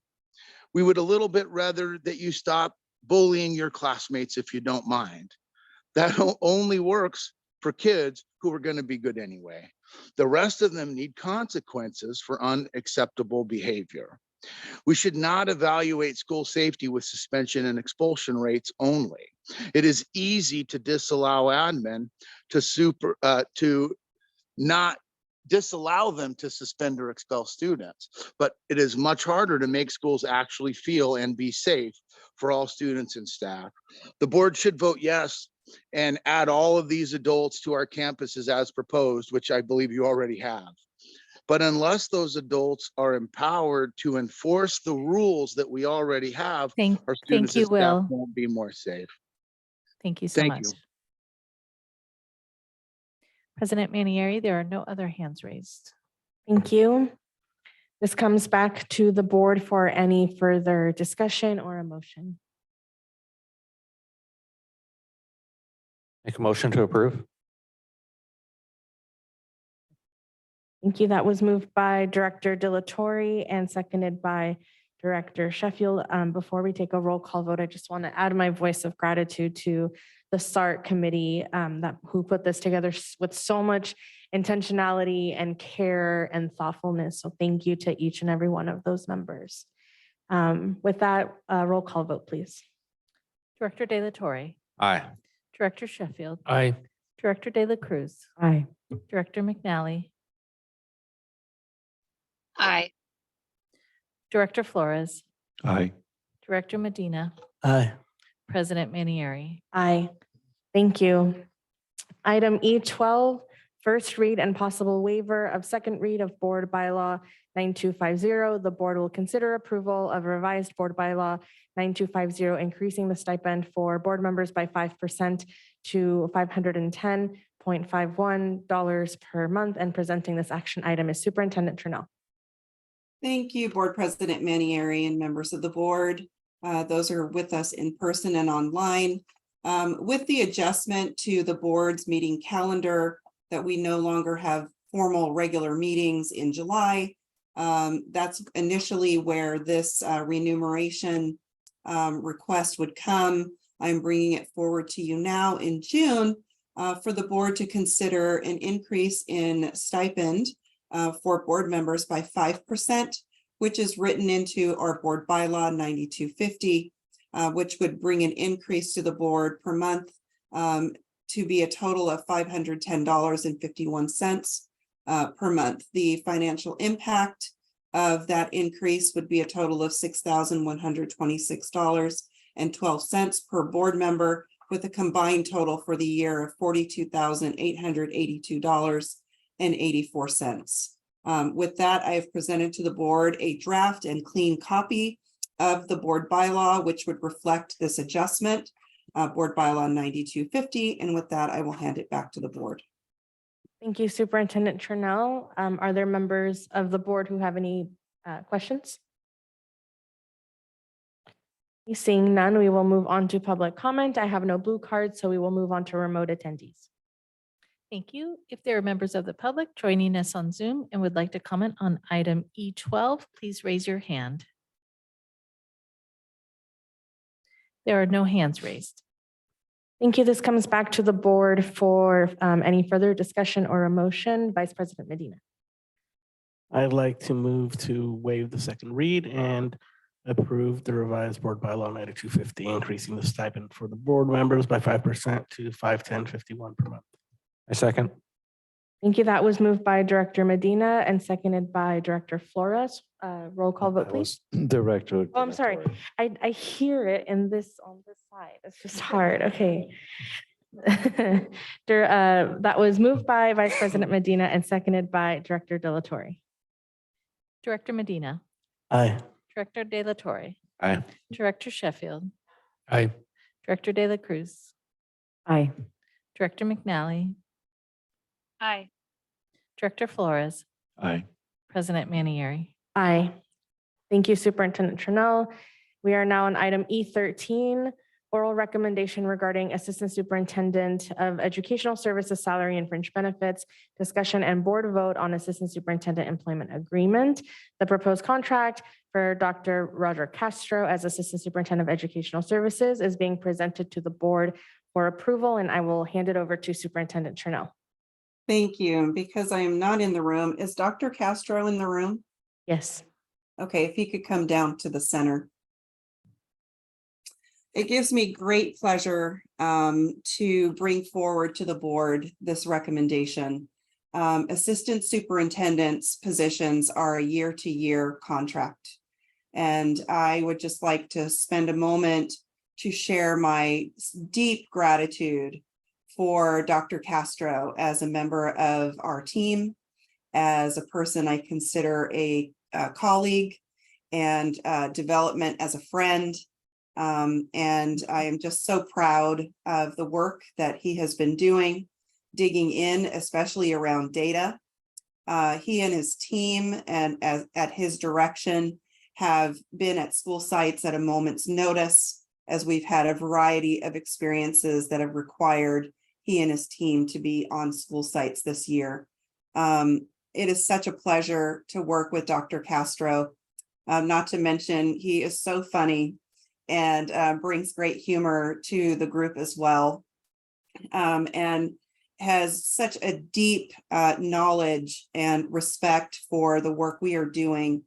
We would a little bit rather that you stop bullying your classmates if you don't mind. That only works for kids who are going to be good anyway. The rest of them need consequences for unacceptable behavior. We should not evaluate school safety with suspension and expulsion rates only. It is easy to disallow admin to not disallow them to suspend or expel students, but it is much harder to make schools actually feel and be safe for all students and staff. The board should vote yes and add all of these adults to our campuses as proposed, which I believe you already have. But unless those adults are empowered to enforce the rules that we already have, our students and staff won't be more safe. Thank you so much. Thank you. President Manieri, there are no other hands raised. Thank you. This comes back to the board for any further discussion or a motion. Make a motion to approve. Thank you. That was moved by Director De La Torre and seconded by Director Sheffield. Before we take a roll call vote, I just want to add my voice of gratitude to the SART committee who put this together with so much intentionality and care and thoughtfulness. So thank you to each and every one of those members. With that, roll call vote, please. Director De La Torre. Aye. Director Sheffield. Aye. Director De La Cruz. Aye. Director McNally. Aye. Director Flores. Aye. Director Medina. Aye. President Manieri. Aye. Thank you. Item E12, first read and possible waiver of second read of Board Bylaw 9250. The board will consider approval of revised Board Bylaw 9250, increasing the stipend for board members by 5% to $510 $0.51 per month. And presenting this action item is Superintendent Trinnell. Thank you, Board President Manieri and members of the board. Those are with us in person and online. With the adjustment to the board's meeting calendar that we no longer have formal regular meetings in July, that's initially where this remuneration request would come. I'm bringing it forward to you now in June for the board to consider an increase in stipend for board members by 5%, which is written into our board bylaw 9250, which would bring an increase to the board per month to be a total of $510.51 per month. The financial impact of that increase would be a total of $6,126.12 per board member, with a combined total for the year of $42,882.84. With that, I have presented to the board a draft and clean copy of the board bylaw, which would reflect this adjustment, board bylaw 9250. And with that, I will hand it back to the board. Thank you, Superintendent Trinnell. Are there members of the board who have any questions? Seeing none, we will move on to public comment. I have no blue cards, so we will move on to remote attendees. Thank you. If there are members of the public joining us on Zoom and would like to comment on item E12, please raise your hand. There are no hands raised. Thank you. This comes back to the board for any further discussion or a motion. Vice President Medina. I'd like to move to waive the second read and approve the revised board bylaw 9250, increasing the stipend for the board members by 5% to $510.51 per month. I second. Thank you. That was moved by Director Medina and seconded by Director Flores. Roll call vote, That please. was Director. Oh, I'm sorry. I hear it in this on this side. It's just hard. Okay. That was moved by Vice President Medina and seconded by Director De La Torre. Director Medina, Aye. Director De La Torre, Aye. Director Sheffield, Aye. Director De La Cruz, Aye. Director McNally, Aye. Director Flores, Aye. President Manieri. Aye. Thank you, Superintendent Trinnell. We are now on item E13, oral recommendation regarding Assistant Superintendent of Educational Services salary and fringe benefits, discussion and board vote on Assistant Superintendent Employment Agreement. The proposed contract for Dr. Roger Castro as Assistant Superintendent of Educational Services is being presented to the board for approval, and I will hand it over to Superintendent Trinnell. Thank you. Because I am not in the room, is Dr. Castro in the room? Yes. Okay, if he could come down to the center. It gives me great pleasure to bring forward to the board this recommendation. Assistant superintendents positions are a year-to-year contract. And I would just like to spend a moment to share my deep gratitude for Dr. Castro as a member of our team, as a person I consider a colleague, and development as a friend. And I am just so proud of the work that he has been doing, digging in, especially around data. He and his team and at his direction have been at school sites at a moment's notice, as we've had a variety of experiences that have required he and his team to be on school sites this year. It is such a pleasure to work with Dr. Castro, not to mention he is so funny and brings great humor to the group as well, and has such a deep knowledge and respect for the work we are doing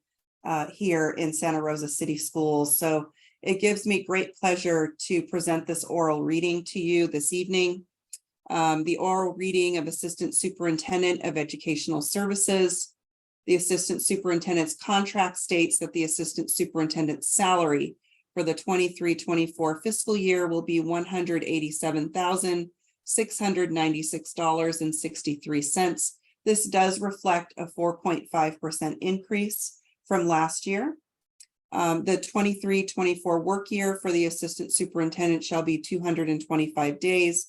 here in Santa Rosa City Schools. So it gives me great pleasure to present this oral reading to you this evening. The oral reading of Assistant Superintendent of Educational Services. The Assistant Superintendent's contract states that the Assistant Superintendent's salary for the 23-24 fiscal year will be $187,696.63. This does reflect a 4.5% increase from last year. The 23-24 work year for the Assistant Superintendent shall be 225 days.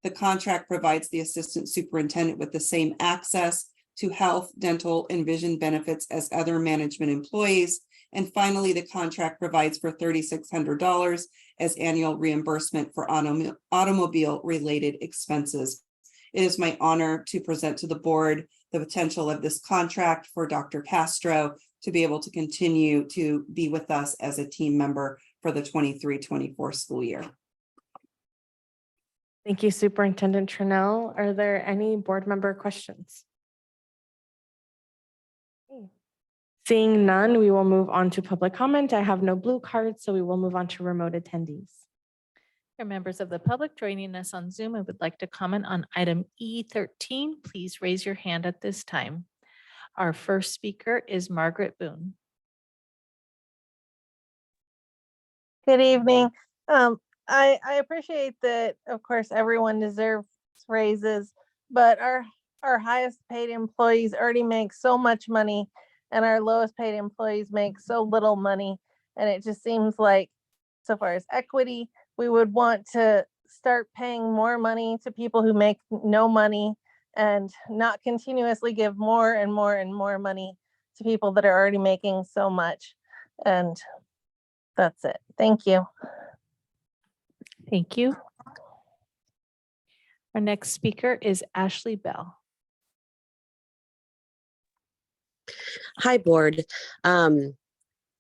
The contract provides the assistant superintendent with the same access to health, dental, and vision benefits as other management employees. And finally, the contract provides for $3,600 as annual reimbursement for automobile-related expenses. It is my honor to present to the board the potential of this contract for Dr. Castro to be able to continue to be with us as a team member for the 23-24 school year. Thank you, Superintendent Trinnell. Are there any board member questions? Okay. Seeing none, we will move on to public comment. I have no blue cards, so we will move on to remote attendees. For members of the public joining us on Zoom and would like to comment on item E13, please raise your hand at this time. Our first speaker is Margaret Boone. Good evening. I appreciate that, of course, everyone deserves raises, but our highest paid employees already make so much money and our lowest paid employees make so little money. And it just seems like, so far as equity, we would want to start paying more money to people who make no money and not continuously give more and more and more money to people that are already making so much. And that's it. Thank you. Thank you. Our next speaker is Ashley Bell. Hi, board.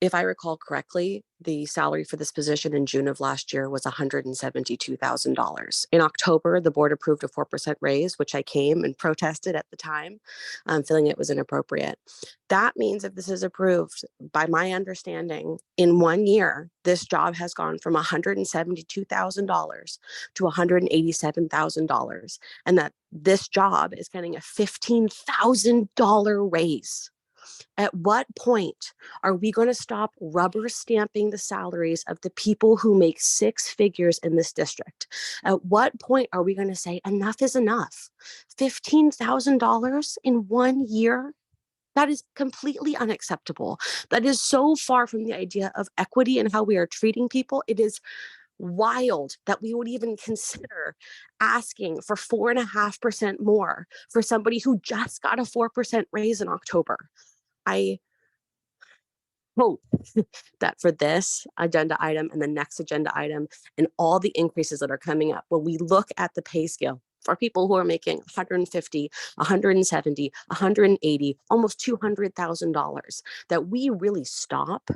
If I recall correctly, the salary for this position in June of last year was $172,000. In October, the board approved a 4% raise, which I came and protested at the time, feeling it was inappropriate. That means if this is approved, by my understanding, in 1 year, this job has gone from $172,000 to $187,000, and that this job is getting a $15,000 raise. At what point are we going to stop rubber stamping the salaries of the people who make six figures in this district? At what point are we going to say enough is enough? $15,000 in 1 year? That is completely unacceptable. That is so far from the idea of equity and how we are treating people. It is wild that we would even consider asking for 4.5% more for somebody who just got a 4% raise in October. I hope that for this agenda item and the next agenda item and all the increases that are coming up, when we look at the pay scale for people who are making $150, $170, $180, almost $200,000, that we really stop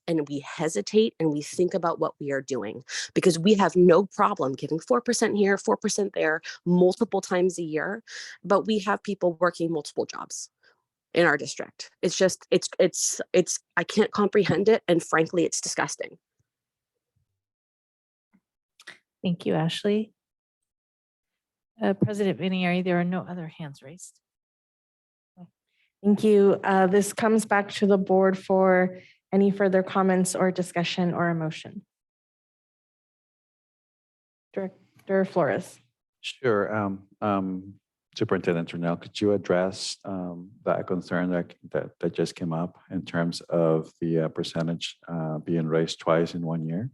and we hesitate and we think about what we are doing, because we have no problem giving 4% here, 4% there, multiple times a year, but we have people working multiple jobs in our district. It's just, I can't comprehend it. And frankly, it's disgusting. Thank you, Ashley. President Vinieri, there are no other hands raised. Thank you. This comes back to the board for any further comments or discussion or a motion. Director Flores. Sure. Superintendent Trinnell, could you address that concern that just came up in terms of the percentage being raised twice in 1 year?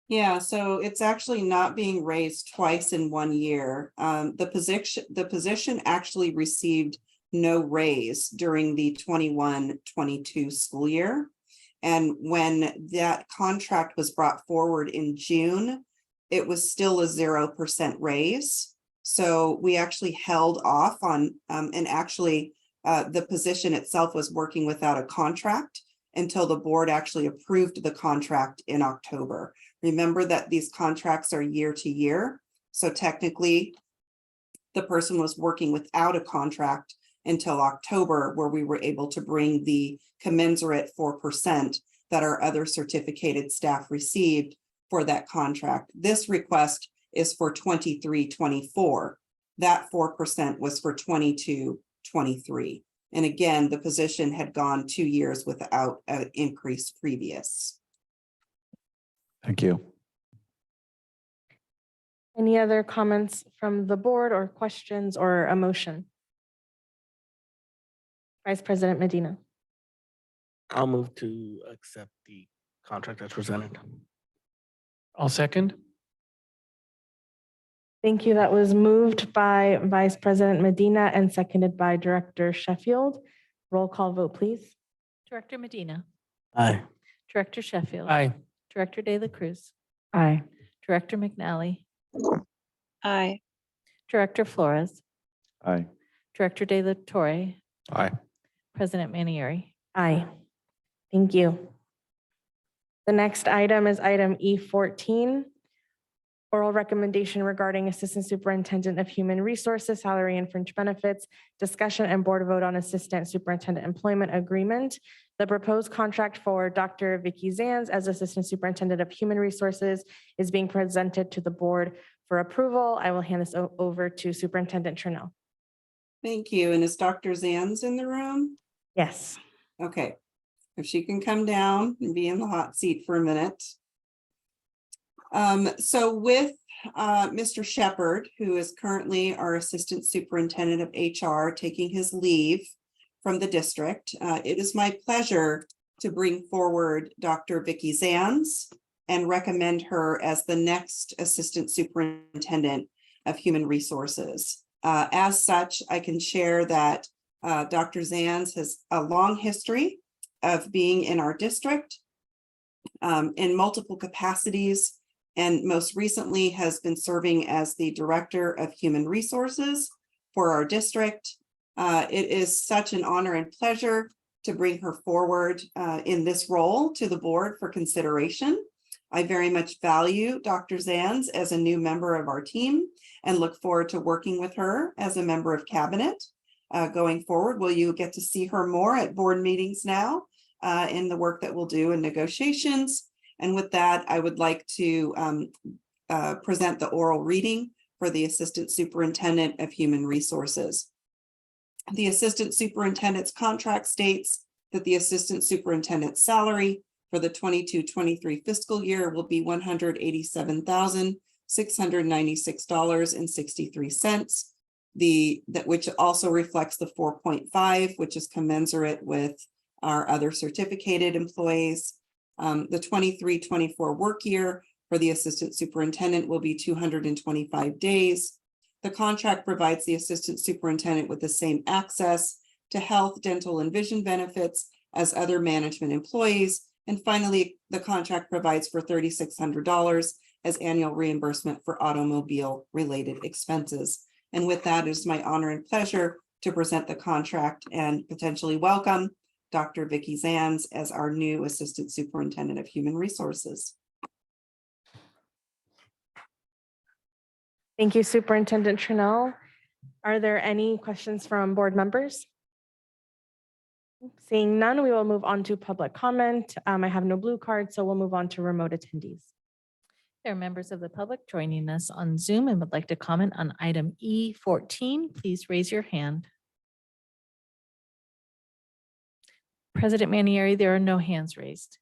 Yeah, so it's actually not being raised twice in 1 year. The position actually received no raise during the 21-22 school year. And when that contract was brought forward in June, it was still a 0% raise. So we actually held off on, and actually the position itself was working without a contract until the board actually approved the contract in October. Remember that these contracts are year to year. So technically, the person was working without a contract until October, where we were able to bring the commensurate 4% that our other certificated staff received for that contract. This request is for 23-24. That 4% was for 22-23. And again, the position had gone 2 years without an increase previous. Thank you. Any other comments from the board or questions or a motion? Vice President Medina. I'll move to accept the contract as presented. I'll second. Thank you. That was moved by Vice President Medina and seconded by Director Sheffield. Roll call vote, please. Director Medina, Aye. Director Sheffield. Aye. Director De La Cruz, Aye. Director McNally, Aye. Director Flores, Aye. Director De La Torre, Aye. President Manieri. Aye. Thank you. The next item is item E14, oral recommendation regarding Assistant Superintendent of Human Resources, salary and fringe benefits, discussion and board vote on Assistant Superintendent Employment Agreement. The proposed contract for Dr. Vicky Zanz as Assistant Superintendent of Human Resources is being presented to the board for approval. I will hand this over to Superintendent Trinnell. Thank you. And is Dr. Zanz in the room? Yes. Okay. If she can come down and be in the hot seat for a minute. So with Mr. Shepherd, who is currently our Assistant Superintendent of HR, taking his leave from the district, it is my pleasure to bring forward Dr. Vicky Zanz and recommend her as the next Assistant Superintendent of Human Resources. As such, I can share that Dr. Zanz has a long history of being in our district in multiple capacities, and most recently has been serving as the Director of Human Resources for our district. It is such an honor and pleasure to bring her forward in this role to the board for consideration. I very much value Dr. Zanz as a new member of our team and look forward to working with her as a member of cabinet going forward. Will you get to see her more at board meetings now in the work that we'll do in negotiations? And with that, I would like to present the oral reading for the Assistant Superintendent of Human Resources. The Assistant Superintendent's contract states that the Assistant Superintendent's salary for the 22-23 fiscal year will be $187,696.63. Which also reflects the 4.5, which is commensurate with our other certificated employees. The 23-24 work year for the Assistant Superintendent will be 225 days. The contract provides the Assistant Superintendent with the same access to health, dental, and vision benefits as other management employees. And finally, the contract provides for $3,600 as annual reimbursement for automobile-related expenses. And with that, it is my honor and pleasure to present the contract and potentially welcome Dr. Vicky Zanz as our new Assistant Superintendent of Human Resources. Thank you, Superintendent Trinnell. Are there any questions from board members? Seeing none, we will move on to public comment. I have no blue card, so we'll move on to remote attendees. There are members of the public joining us on Zoom and would like to comment on item E14. Please raise your hand. President Manieri, there are no hands raised.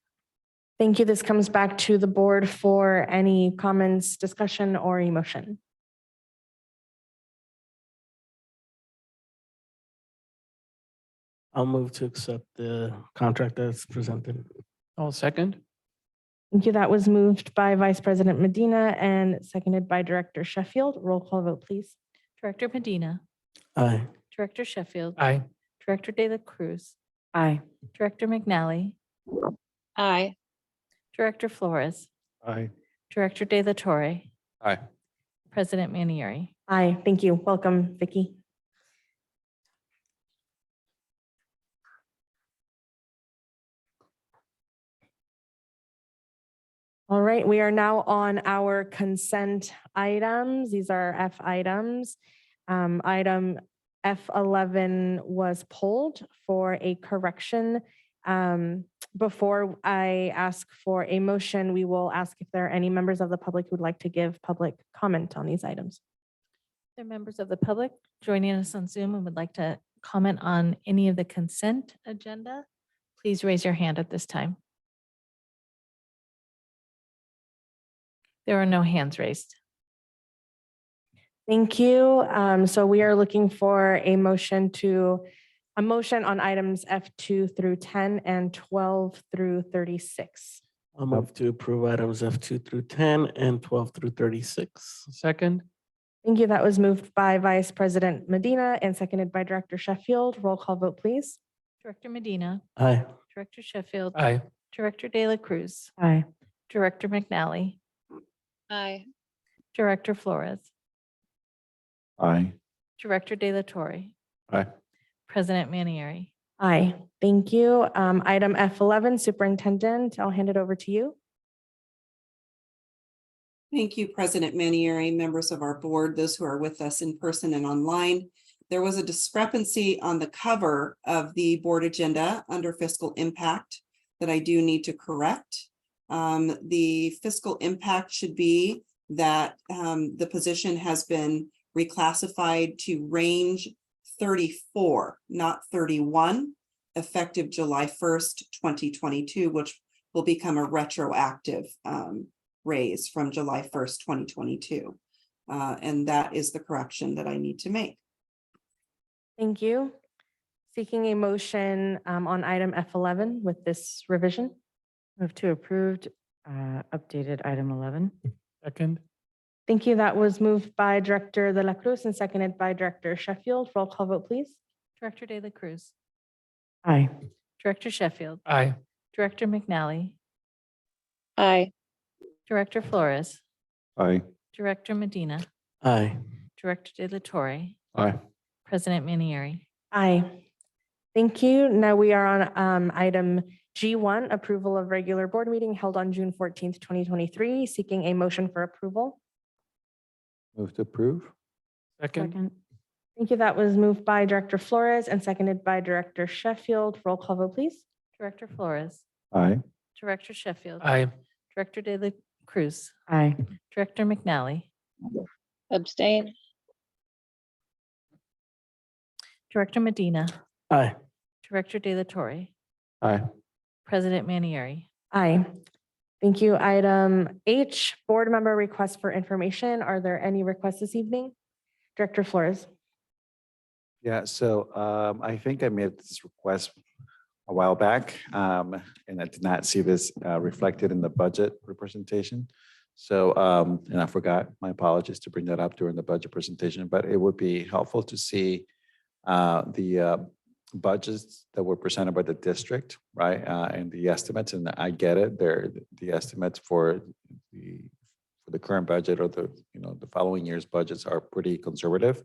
Thank you. This comes back to the board for any comments, discussion, or emotion. I'll move to accept the contract that's presented. I'll second. Thank you. That was moved by Vice President Medina and seconded by Director Sheffield. Roll call vote, please. Director Medina, Aye. Director Sheffield, Aye. Director De La Cruz, Aye. Director McNally, Aye. Director Flores, Aye. Director De La Torre, Aye. President Manieri. Aye. Thank you. Welcome, Vicky. All right, we are now on our consent items. These are F items. Item F11 was pulled for a correction. Before I ask for a motion, we will ask if there are any members of the public who would like to give public comment on these items. There are members of the public joining us on Zoom and would like to comment on any of the consent agenda. Please raise your hand at this time. There are no hands raised. Thank you. So we are looking for a motion on items F2 through 10 and 12 through 36. I'll move to approve items F2 through 10 and 12 through 36. Second. Thank you. That was moved by Vice President Medina and seconded by Director Sheffield. Roll call vote, please. Director Medina, Aye. Director Sheffield, Aye. Director De La Cruz, Aye. Director McNally, Aye. Director Flores, Aye. Director De La Torre, Aye. President Manieri. Aye, thank you. Item F11, Superintendent, I'll hand it over to you. Thank you, President Manieri, members of our board, those who are with us in person and online. There was a discrepancy on the cover of the board agenda under fiscal impact that I do need to correct. The fiscal impact should be that the position has been reclassified to range 34, not 31, effective July 1st, 2022, which will become a retroactive raise from July 1st, 2022. And that is the correction that I need to make. Thank you. Seeking a motion on item F11 with this revision. Move to approved, updated item 11. Second. Thank you. That was moved by Director De La Cruz and seconded by Director Sheffield. Roll call vote, please. Director De La Cruz, Aye. Director Sheffield, Aye. Director McNally, Aye. Director Flores, Aye. Director Medina, Aye. Director De La Torre, Aye. President Manieri. Aye. Thank you. Now we are on item G1, approval of regular board meeting held on June 14th, 2023, seeking a motion for approval. Move to approve. Second. Second. Thank you. That was moved by Director Flores and seconded by Director Sheffield. Roll call vote, please. Director Flores, Aye. Director Sheffield, Aye. Director De La Cruz, Aye. Director McNally, Abstain. Director Medina, Aye. Director De La Torre, Aye. President Manieri. Aye. Thank you. Item H, board member requests for information. Are there any requests this evening? Director Flores. Yeah, so I think I made this request a while back, and I did not see this reflected in the budget representation. So, and I forgot, my apologies to bring that up during the budget presentation, but it would be helpful to see the budgets that were presented by the district, right? And the estimates, and I get it, they're the estimates for the current budget or the following year's budgets are pretty conservative.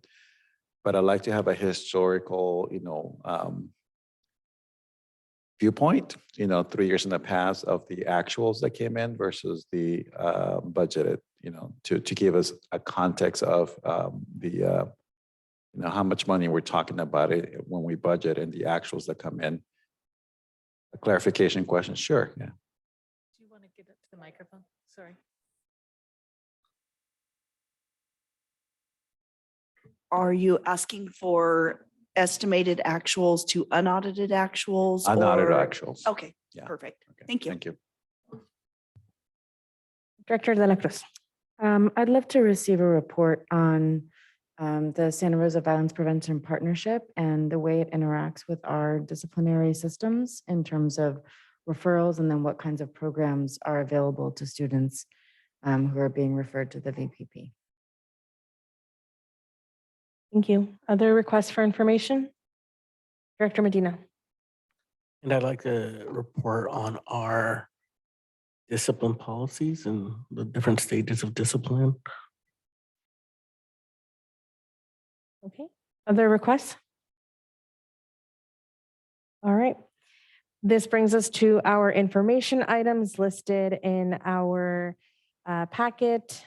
But I'd like to have a historical, viewpoint, 3 years in the past of the actuals that came in versus the budgeted, to give us a context of how much money we're talking about it when we budget and the actuals that come in. A clarification question, sure, yeah. Do you want to give it to the microphone? Sorry. Are you asking for estimated actuals to unaudited actuals? Unaudited or- actuals. Okay, Yeah. perfect. Okay, Thank you. Thank you. Director De La Cruz. I'd love to receive a report on the Santa Rosa Violence Prevention Partnership and the way it interacts with our disciplinary systems in terms of referrals, and then what kinds of programs are available to students who are being referred to the VPP. Thank you. Other requests for information? Director Medina. And I'd like to report on our discipline policies and the different stages of discipline. Okay. Other requests? All right. This brings us to our information items listed in our packet.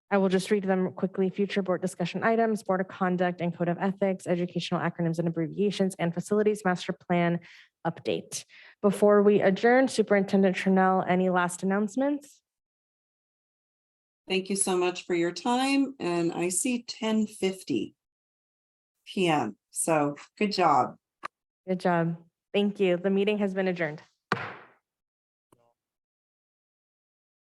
I will just read them quickly. Future board discussion items, board of conduct and code of ethics, educational acronyms and abbreviations, and facilities master plan update. Before we adjourn, Superintendent Tranel, any last announcements? Thank you so much for your time. And I see 10:50 p.m. So good job. Good job. Thank you. The meeting has been adjourned.